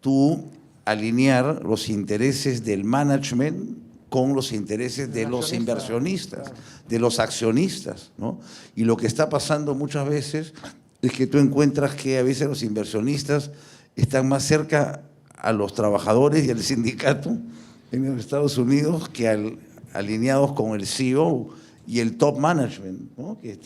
tú alinear los intereses del management con los intereses de los inversionistas, de los accionistas, ¿no? Y lo que está pasando muchas veces es que tú encuentras que a veces los inversionistas están más cerca a los trabajadores y al sindicato en los Estados Unidos que alineados con el CEO y el top management, ¿no? Que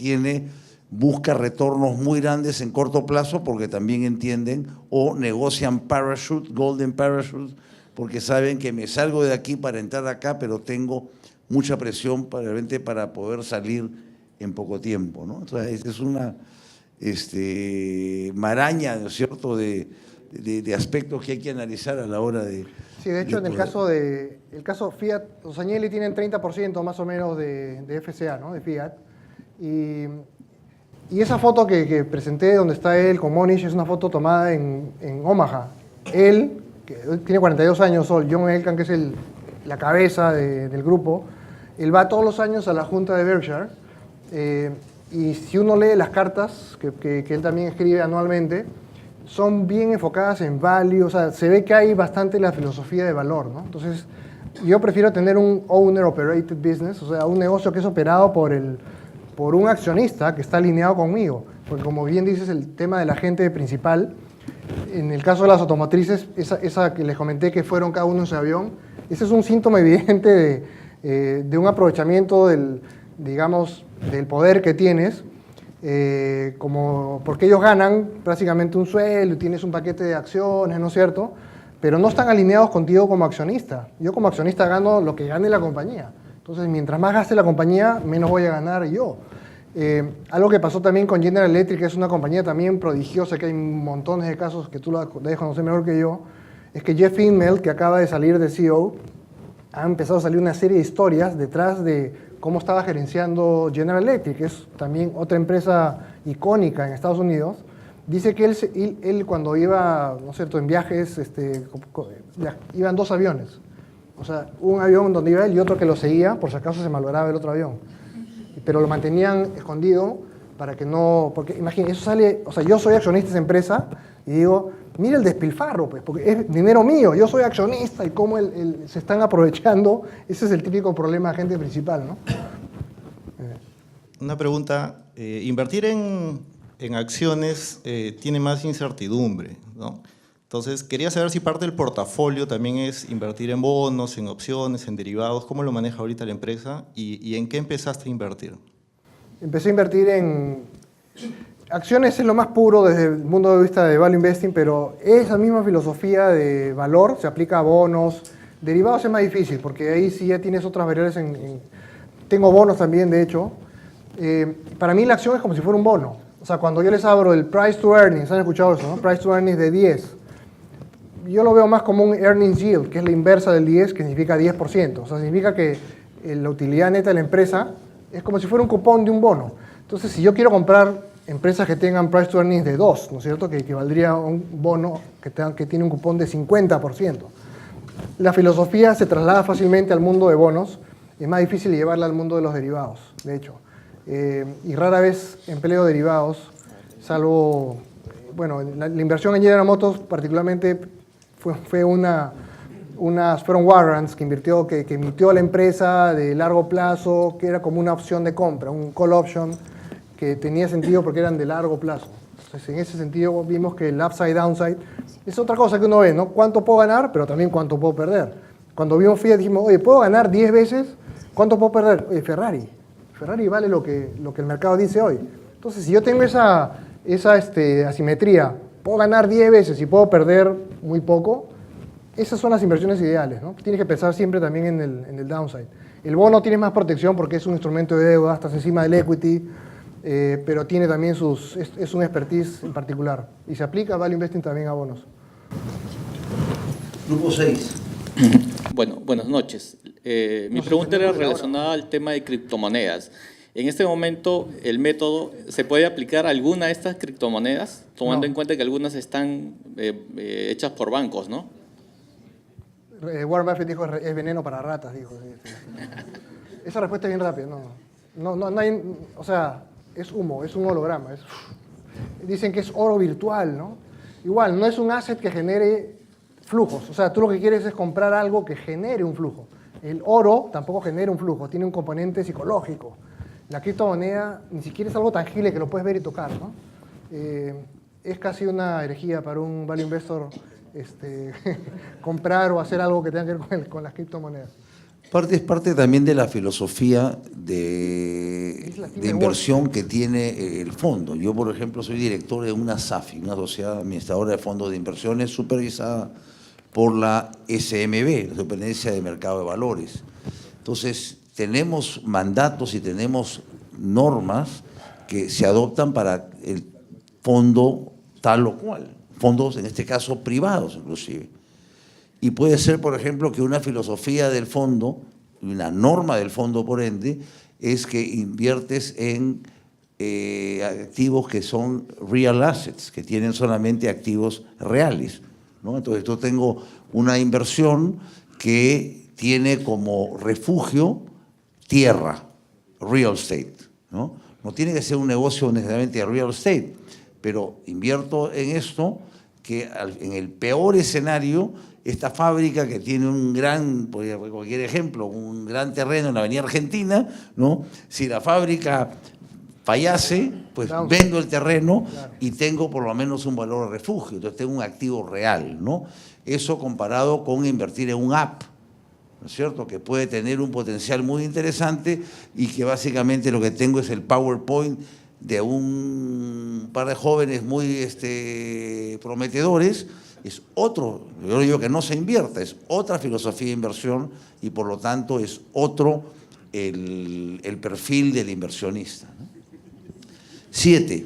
busca retornos muy grandes en corto plazo porque también entienden o negocian parachute, golden parachute, porque saben que me salgo de aquí para entrar acá, pero tengo mucha presión para poder salir en poco tiempo, ¿no? Entonces, es una maraña, ¿no es cierto?, de aspectos que hay que analizar a la hora de... Sí, de hecho, en el caso Fiat, los Agnelli tienen 30% más o menos de FCA, ¿no? De Fiat. Y esa foto que presenté donde está él con Monish es una foto tomada en Omaha. Él, que tiene 42 años, John Elkann, que es la cabeza del grupo, él va todos los años a la junta de Berkshire y si uno lee las cartas que él también escribe anualmente, son bien enfocadas en value, o sea, se ve que hay bastante la filosofía de valor, ¿no? Entonces, yo prefiero tener un owner-operated business, o sea, un negocio que es operado por un accionista que está alineado conmigo, porque como bien dices, el tema del agente principal, en el caso de las automotrices, esa que les comenté que fueron cada uno en su avión, ese es un síntoma evidente de un aprovechamiento digamos, del poder que tienes, porque ellos ganan prácticamente un sueldo, tienes un paquete de acciones, ¿no es cierto? Pero no están alineados contigo como accionista. Yo como accionista gano lo que gane la compañía. Entonces, mientras más gaste la compañía, menos voy a ganar yo. Algo que pasó también con General Electric, es una compañía también prodigiosa, que hay montones de casos que tú la debes conocer mejor que yo, es que Jeff Immelt, que acaba de salir de CEO, ha empezado a salir una serie de historias detrás de cómo estaba gerenciando General Electric, que es también otra empresa icónica en Estados Unidos. Dice que él cuando iba, ¿no es cierto?, en viajes, iban 2 aviones. O sea, un avión donde iba él y otro que lo seguía, por si acaso se malograba el otro avión. Pero lo mantenían escondido para que no... Porque imagínate, eso sale... O sea, yo soy accionista de esa empresa Y digo, mira el despilfarro, pues, porque es dinero mío, yo soy accionista y cómo se están aprovechando. Ese es el típico problema de agente principal, ¿no? Una pregunta, invertir en acciones tiene más incertidumbre, ¿no? Entonces, quería saber si parte del portafolio también es invertir en bonos, en opciones, en derivados. ¿Cómo lo maneja ahorita la empresa y en qué empezaste a invertir? Empecé a invertir en acciones, es lo más puro desde el mundo de vista de value investing, pero esa misma filosofía de valor se aplica a bonos. Derivados es más difícil, porque ahí sí ya tienes otras variables. Tengo bonos también, de hecho. Para mí la acción es como si fuera un bono. O sea, cuando yo les abro el price to earnings, ¿han escuchado eso, no? Price to earnings de 10. Yo lo veo más como un earnings yield, que es la inversa del 10, que significa 10%. O sea, significa que la utilidad neta de la empresa es como si fuera un cupón de un bono. Entonces, si yo quiero comprar empresas que tengan price to earnings de 2, ¿no es cierto? Que equivaldría a un bono que tiene un cupón de 50%. La filosofía se traslada fácilmente al mundo de bonos. Es más difícil llevarla al mundo de los derivados, de hecho. Y rara vez empleo derivados, salvo, bueno, la inversión en General Motors particularmente fueron warrants que emitió la empresa de largo plazo, que era como una opción de compra, un call option, que tenía sentido porque eran de largo plazo. Entonces, en ese sentido vimos que el upside, downside, es otra cosa que uno ve, ¿no? ¿Cuánto puedo ganar? Pero también cuánto puedo perder. Cuando vimos Fiat dijimos, oye, ¿puedo ganar 10 veces? ¿Cuánto puedo perder? Oye, Ferrari vale lo que el mercado dice hoy. Entonces, si yo tengo esa asimetría, puedo ganar 10 veces y puedo perder muy poco, esas son las inversiones ideales, ¿no? Tienes que pensar siempre también en el downside. El bono tiene más protección porque es un instrumento de deuda, estás encima del equity, pero tiene también es un expertise en particular. Y se aplica value investing también a bonos. Grupo 6. Bueno, buenas noches. Mi pregunta era relacionada al tema de criptomonedas. En este momento, el método, ¿se puede aplicar a alguna de estas criptomonedas? Tomando en cuenta que algunas están hechas por bancos, ¿no? Warren Buffett dijo, es veneno para ratas, dijo. Esa respuesta es bien rápida, no hay, o sea, es humo, es un holograma. Dicen que es oro virtual, ¿no? Igual, no es un asset que genere flujos, o sea, tú lo que quieres es comprar algo que genere un flujo. El oro tampoco genera un flujo, tiene un componente psicológico. La criptomoneda ni siquiera es algo tangible que lo puedes ver y tocar, ¿no? Es casi una herejía para un value investor comprar o hacer algo que tenga que ver con las criptomonedas. Es parte también de la filosofía de inversión que tiene el fondo. Yo, por ejemplo, soy director de una SAFI, una sociedad administradora de fondos de inversiones supervisada por la SMB, la Superintendencia de Mercado de Valores. Entonces, tenemos mandatos y tenemos normas que se adoptan para el fondo tal o cual, fondos en este caso privados inclusive. Y puede ser, por ejemplo, que una filosofía del fondo, una norma del fondo por ende, es que inviertes en activos que son real assets, que tienen solamente activos reales, ¿no? Entonces yo tengo una inversión que tiene como refugio tierra, real estate, ¿no? No tiene que ser un negocio necesariamente de real estate, pero invierto en esto que en el peor escenario, esta fábrica que tiene un gran, por cualquier ejemplo, un gran terreno en la Avenida Argentina, ¿no? Si la fábrica fallase, pues vendo el terreno y tengo por lo menos un valor de refugio, entonces tengo un activo real, ¿no? Eso comparado con invertir en un app, ¿no es cierto?, que puede tener un potencial muy interesante y que básicamente lo que tengo es el PowerPoint de un par de jóvenes muy prometedores. Es otro, yo digo que no se invierta, es otra filosofía de inversión y por lo tanto es otro el perfil del inversionista, ¿no? 7.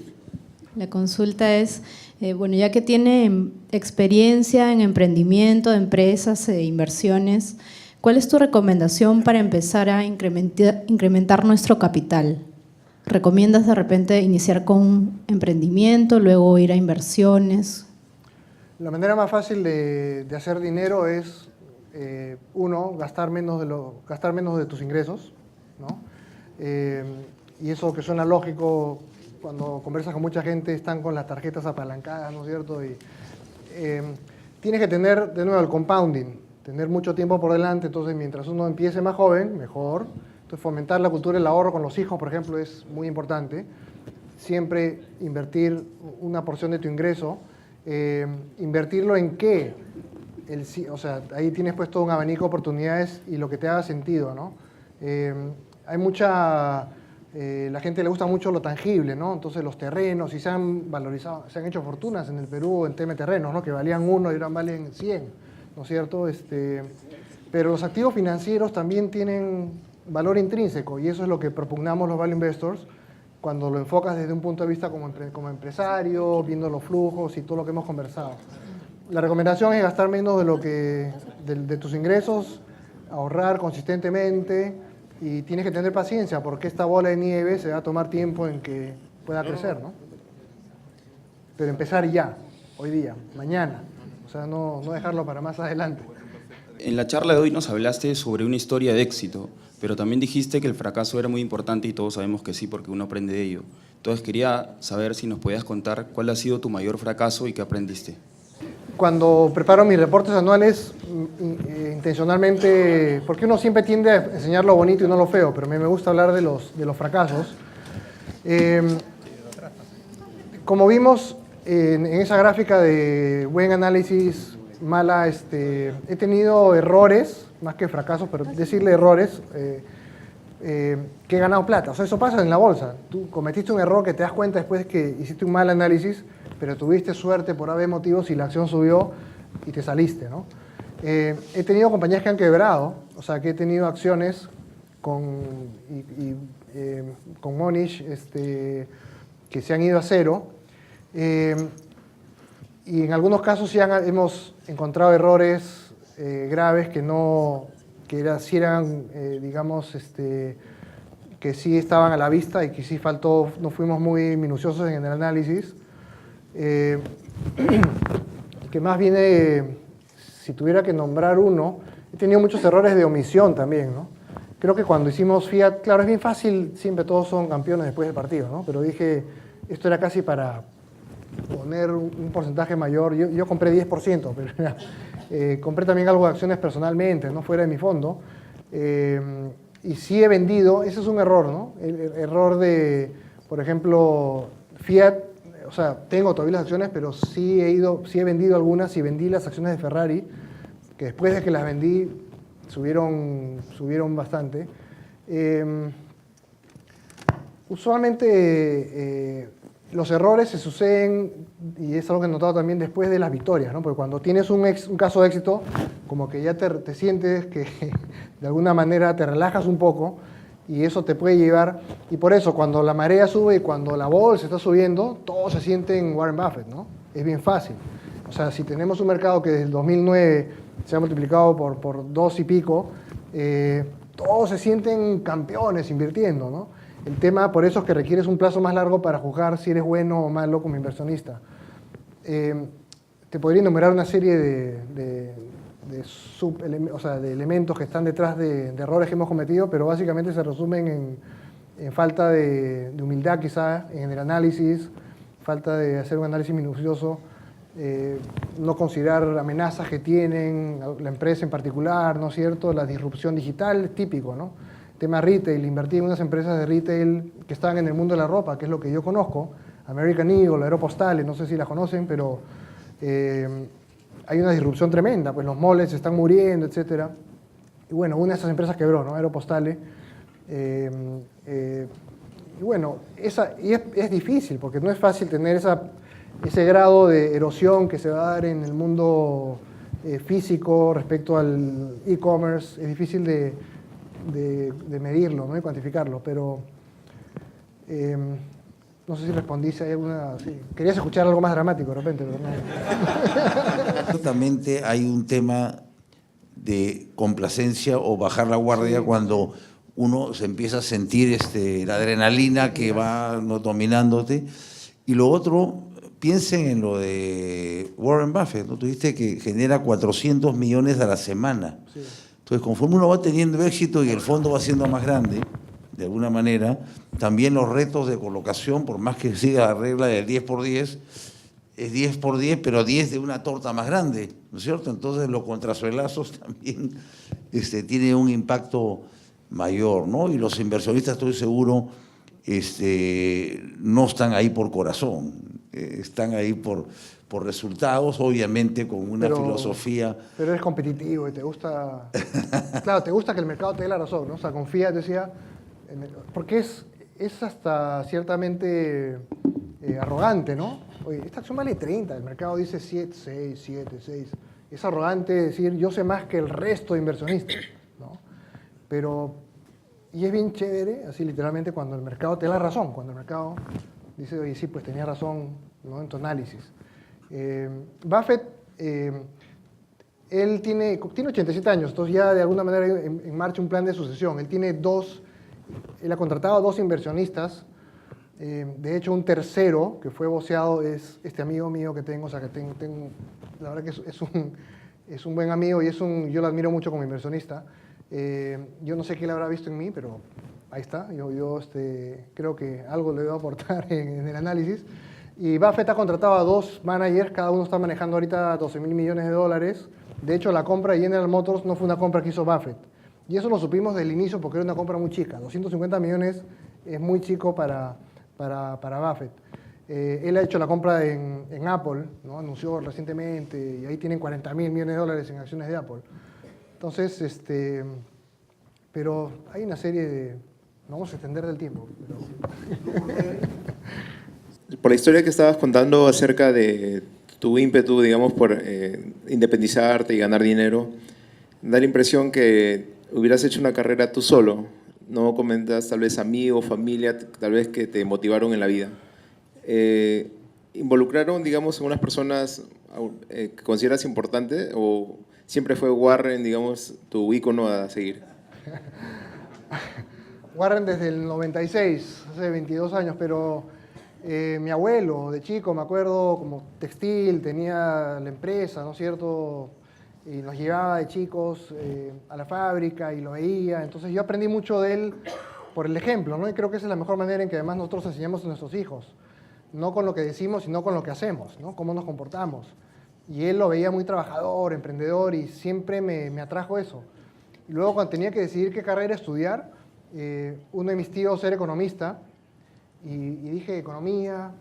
La consulta es, bueno, ya que tiene experiencia en emprendimiento, de empresas e inversiones, ¿cuál es tu recomendación para empezar a incrementar nuestro capital? ¿Recomiendas de repente iniciar con un emprendimiento, luego ir a inversiones? La manera más fácil de hacer dinero es, gastar menos de tus ingresos, ¿no? Y eso que suena lógico, cuando conversas con mucha gente, están con las tarjetas apalancadas, ¿no es cierto? Y tienes que tener, de nuevo, el compounding, tener mucho tiempo por delante, entonces mientras uno empiece más joven, mejor. Entonces fomentar la cultura del ahorro con los hijos, por ejemplo, es muy importante. Siempre invertir una porción de tu ingreso. ¿Invertirlo en qué? O sea, ahí tienes puesto un abanico de oportunidades y lo que te haga sentido, ¿no? Hay mucha... la gente le gusta mucho lo tangible, ¿no? Entonces los terrenos, y se han valorizado, se han hecho fortunas en el Perú en tema de terrenos, ¿no? Que valían 1 y ahora valen 100, ¿no es cierto? Pero los activos financieros también tienen valor intrínseco y eso es lo que propugnamos los value investors cuando lo enfocas desde un punto de vista como empresario, viendo los flujos y todo lo que hemos conversado. La recomendación es gastar menos de tus ingresos, ahorrar consistentemente y tienes que tener paciencia porque esta bola de nieve se va a tomar tiempo en que pueda crecer, ¿no? Pero empezar ya, hoy día, mañana, o sea, no dejarlo para más adelante. En la charla de hoy nos hablaste sobre una historia de éxito, pero también dijiste que el fracaso era muy importante y todos sabemos que sí, porque uno aprende de ello. Entonces quería saber si nos podías contar cuál ha sido tu mayor fracaso y qué aprendiste. Cuando preparo mis reportes anuales, intencionalmente, porque uno siempre tiende a enseñar lo bonito y no lo feo, pero a mí me gusta hablar de los fracasos. Como vimos en esa gráfica de buen análisis, mala, he tenido errores, más que fracasos, pero decirle errores, que he ganado plata. O sea, eso pasa en la bolsa. Tú cometiste un error que te das cuenta después que hiciste un mal análisis, pero tuviste suerte por haber motivos y la acción subió y te saliste, ¿no? He tenido compañías que han quebrado, o sea, que he tenido acciones con Monish que se han ido a cero. Y en algunos casos sí hemos encontrado errores graves sí eran, digamos, que sí estaban a la vista y que sí faltó, no fuimos muy minuciosos en el análisis. Que más viene, si tuviera que nombrar uno, he tenido muchos errores de omisión también, ¿no? Creo que cuando hicimos Fiat, claro, es bien fácil, siempre todos son campeones después del partido, ¿no? Pero dije, esto era casi para poner un porcentaje mayor. Yo compré 10%, pero compré también algo de acciones personalmente, ¿no? Fuera de mi fondo. Y sí he vendido, ese es un error, ¿no? El error de, por ejemplo, Fiat, o sea, tengo todavía las acciones, pero sí he vendido algunas y vendí las acciones de Ferrari, que después de que las vendí subieron bastante. Usualmente los errores se suceden, y es algo que he notado también después de las victorias, ¿no? Porque cuando tienes un caso de éxito, como que ya te sientes que de alguna manera te relajas un poco, y eso te puede llevar, y por eso cuando la marea sube y cuando la bolsa está subiendo, todos se sienten Warren Buffett, ¿no? Es bien fácil. O sea, si tenemos un mercado que desde el 2009 se ha multiplicado por 2 y pico, todos se sienten campeones invirtiendo, ¿no? El tema, por eso es que requieres un plazo más largo para juzgar si eres bueno o malo como inversionista. Te podría enumerar una serie de elementos que están detrás de errores que hemos cometido, pero básicamente se resumen en falta de humildad quizá en el análisis, falta de hacer un análisis minucioso, no considerar amenazas que tienen la empresa en particular, ¿no es cierto? La disrupción digital, típico, ¿no? Tema retail, invertí en unas empresas de retail que estaban en el mundo de la ropa, que es lo que yo conozco, American Eagle, Aeropostale, no sé si las conocen, pero hay una disrupción tremenda, pues los moles se están muriendo, etc. Y bueno, una de esas empresas quebró, ¿no? Aeropostale. Y bueno, es difícil, porque no es fácil tener ese grado de erosión que se va a dar en el mundo físico respecto al e-commerce. Es difícil de medirlo, ¿no? Y cuantificarlo, pero no sé si respondí, si hay alguna... Sí. Querías escuchar algo más dramático de repente, pero no. Ciertamente hay un tema de complacencia o bajar la guardia cuando uno se empieza a sentir la adrenalina que va dominándote. Y lo otro, piensen en lo de Warren Buffett, ¿no? Tú dijiste que genera 400 millones a la semana. Sí. Entonces, conforme uno va teniendo éxito y el fondo va siendo más grande, de alguna manera. También los retos de colocación, por más que siga la regla del 10 por 10, es 10 por 10, pero 10 de una torta más grande, ¿no es cierto? Entonces los contrasuelazos también tienen un impacto mayor, ¿no? Y los inversionistas, estoy seguro, no están ahí por corazón, están ahí por resultados, obviamente con una filosofía. Pero eres competitivo y te gusta, claro, te gusta que el mercado te dé la razón, ¿no? O sea, confía, decía, porque es hasta ciertamente arrogante, ¿no? Oye, esta acción vale 30, el mercado dice 7, 6, 7, 6. Es arrogante decir, yo sé más que el resto de inversionistas, ¿no? Pero, y es bien chévere, así literalmente, cuando el mercado te da la razón, cuando el mercado dice, oye, sí, pues tenía razón, ¿no? En tu análisis. Buffett, él tiene 87 años, entonces ya de alguna manera en marcha un plan de sucesión. Él ha contratado a 2 inversionistas, de hecho un tercero que fue voceado es este amigo mío que tengo, o sea que tengo la verdad que es un buen amigo y yo lo admiro mucho como inversionista. Yo no sé qué él habrá visto en mí, pero ahí está, yo creo que algo le debo aportar en el análisis. Y Buffett ha contratado a 2 managers, cada uno está manejando ahorita $12.000 millones. De hecho, la compra de General Motors no fue una compra que hizo Buffett. Y eso lo supimos del inicio porque era una compra muy chica. 250 millones es muy chico para Buffett. Él ha hecho la compra en Apple, ¿no? Anunció recientemente, y ahí tienen $40.000 millones en acciones de Apple. Entonces, pero hay una serie de... No vamos a extender del tiempo. Por la historia que estabas contando acerca de tu ímpetu, digamos, por independizarte y ganar dinero, da la impresión que hubieras hecho una carrera tú solo. No comentas tal vez amigos, familia, tal vez que te motivaron en la vida. ¿Involucraron, digamos, algunas personas que consideras importantes o siempre fue Warren, digamos, tu ícono a seguir? Warren desde el 96, hace 22 años, pero mi abuelo de chico, me acuerdo, como textil, tenía la empresa, ¿no es cierto?, y nos llevaba de chicos a la fábrica y lo veía, entonces yo aprendí mucho de él por el ejemplo, ¿no? Y creo que esa es la mejor manera en que además nosotros enseñamos a nuestros hijos, no con lo que decimos, sino con lo que hacemos, ¿no? Cómo nos comportamos. Y él lo veía muy trabajador, emprendedor, y siempre me atrajo eso. Y luego cuando tenía que decidir qué carrera estudiar, uno de mis tíos era economista, y dije economía,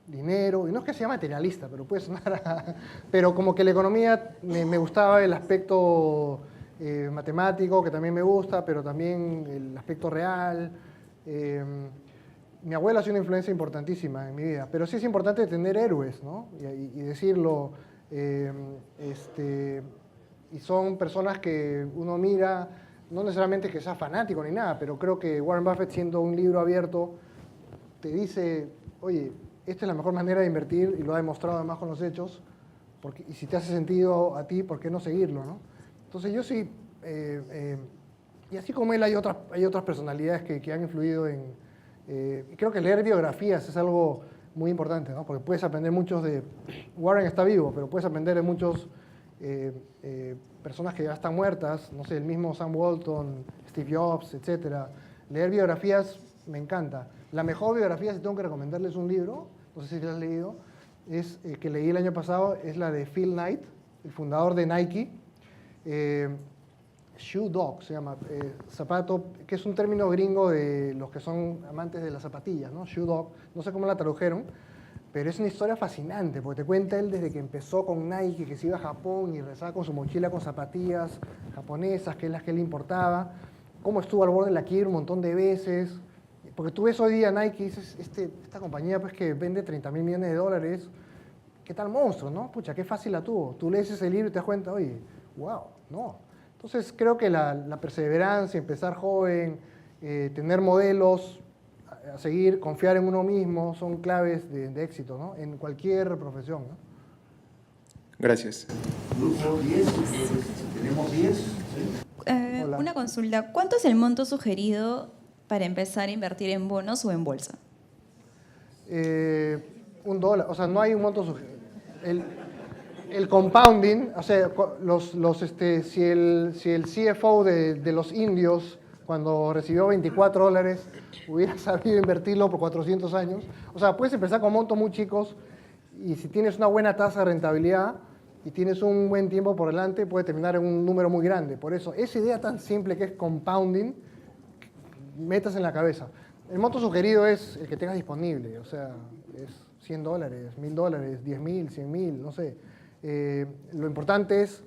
dinero, y no es que sea materialista, pero puede sonar pero como que la economía me gustaba el aspecto matemático, que también me gusta, pero también el aspecto real. Mi abuelo ha sido una influencia importantísima en mi vida, pero sí es importante tener héroes, ¿no? Y decirlo, y son personas que uno mira, no necesariamente que sea fanático ni nada, pero creo que Warren Buffett, siendo un libro abierto, te dice, oye, esta es la mejor manera de invertir, y lo ha demostrado además con los hechos, y si te hace sentido a ti, ¿por qué no seguirlo, no? Entonces yo sí, y así como él hay otras personalidades que han influido creo que leer biografías es algo muy importante, ¿no? Porque puedes aprender muchos Warren está vivo, pero puedes aprender de muchos personas que ya están muertas, no sé, el mismo Sam Walton, Steve Jobs, etc. Leer biografías me encanta. La mejor biografía, si tengo que recomendarles un libro, no sé si lo has leído, que leí el año pasado, es la de Phil Knight, el fundador de Nike. Shoe dog se llama, zapato, que es un término gringo de los que son amantes de las zapatillas, ¿no? Shoe dog, no sé cómo la tradujeron, pero es una historia fascinante, porque te cuenta él desde que empezó con Nike, que se iba a Japón y regresaba con su mochila con zapatillas japonesas, que es las que él importaba, cómo estuvo al borde de la quiebra un montón de veces. Porque tú ves hoy día Nike y dices, esta compañía pues que vende $30.000 millones, ¿qué tal monstruo, no? Pucha, qué fácil la tuvo. Tú lees ese libro y te das cuenta, oye, wow, no. Entonces creo que la perseverancia, empezar joven, tener modelos a seguir, confiar en uno mismo, son claves de éxito, ¿no? En cualquier profesión, ¿no? Gracias. Grupo 10, tenemos 10. Hola. Una consulta, ¿cuánto es el monto sugerido para empezar a invertir en bonos o en bolsa? $1, o sea, no hay un monto sugerido. El compounding, o sea, si el CFO de los indios cuando recibió $24, hubiera sabido invertirlo por 400 años. O sea, puedes empezar con montos muy chicos y si tienes una buena tasa de rentabilidad y tienes un buen tiempo por delante, puedes terminar en un número muy grande. Por eso, esa idea tan simple que es compounding, metas en la cabeza. El monto sugerido es el que tengas disponible, o sea, es $100, $1000, 10.000, 100.000, no sé. Lo importante es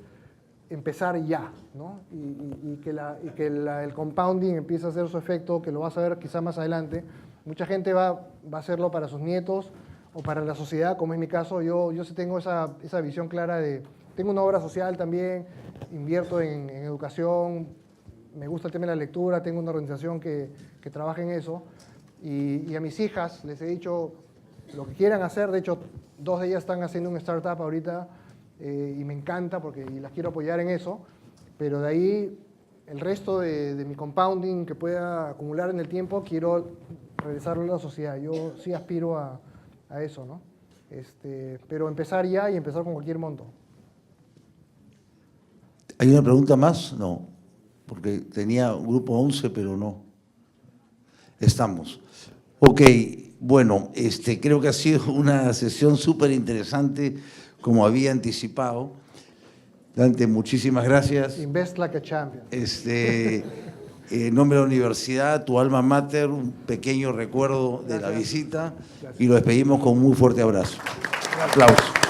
empezar ya, ¿no? Y que el compounding empiece a hacer su efecto, que lo vas a ver quizá más adelante. Mucha gente va a hacerlo para sus nietos o para la sociedad, como es mi caso. Yo sí tengo esa visión clara de... Tengo una obra social también, invierto en educación, me gusta el tema de la lectura, tengo una organización que trabaja en eso. Y a mis hijas les he dicho lo que quieran hacer. De hecho, 2 de ellas están haciendo un startup ahorita, y me encanta y las quiero apoyar en eso, pero de ahí el resto de mi compounding que pueda acumular en el tiempo, quiero regresarlo a la sociedad. Yo sí aspiro a eso, ¿no? Pero empezar ya y empezar con cualquier monto. ¿Hay una pregunta más? No, porque tenía grupo 11, pero no. Estamos. Ok, bueno, creo que ha sido una sesión súper interesante, como había anticipado. Dante, muchísimas gracias. Invest like a champion. En nombre de la universidad, tu alma mater, un pequeño recuerdo de la visita. Gracias. Y lo despedimos con un muy fuerte abrazo. Aplausos.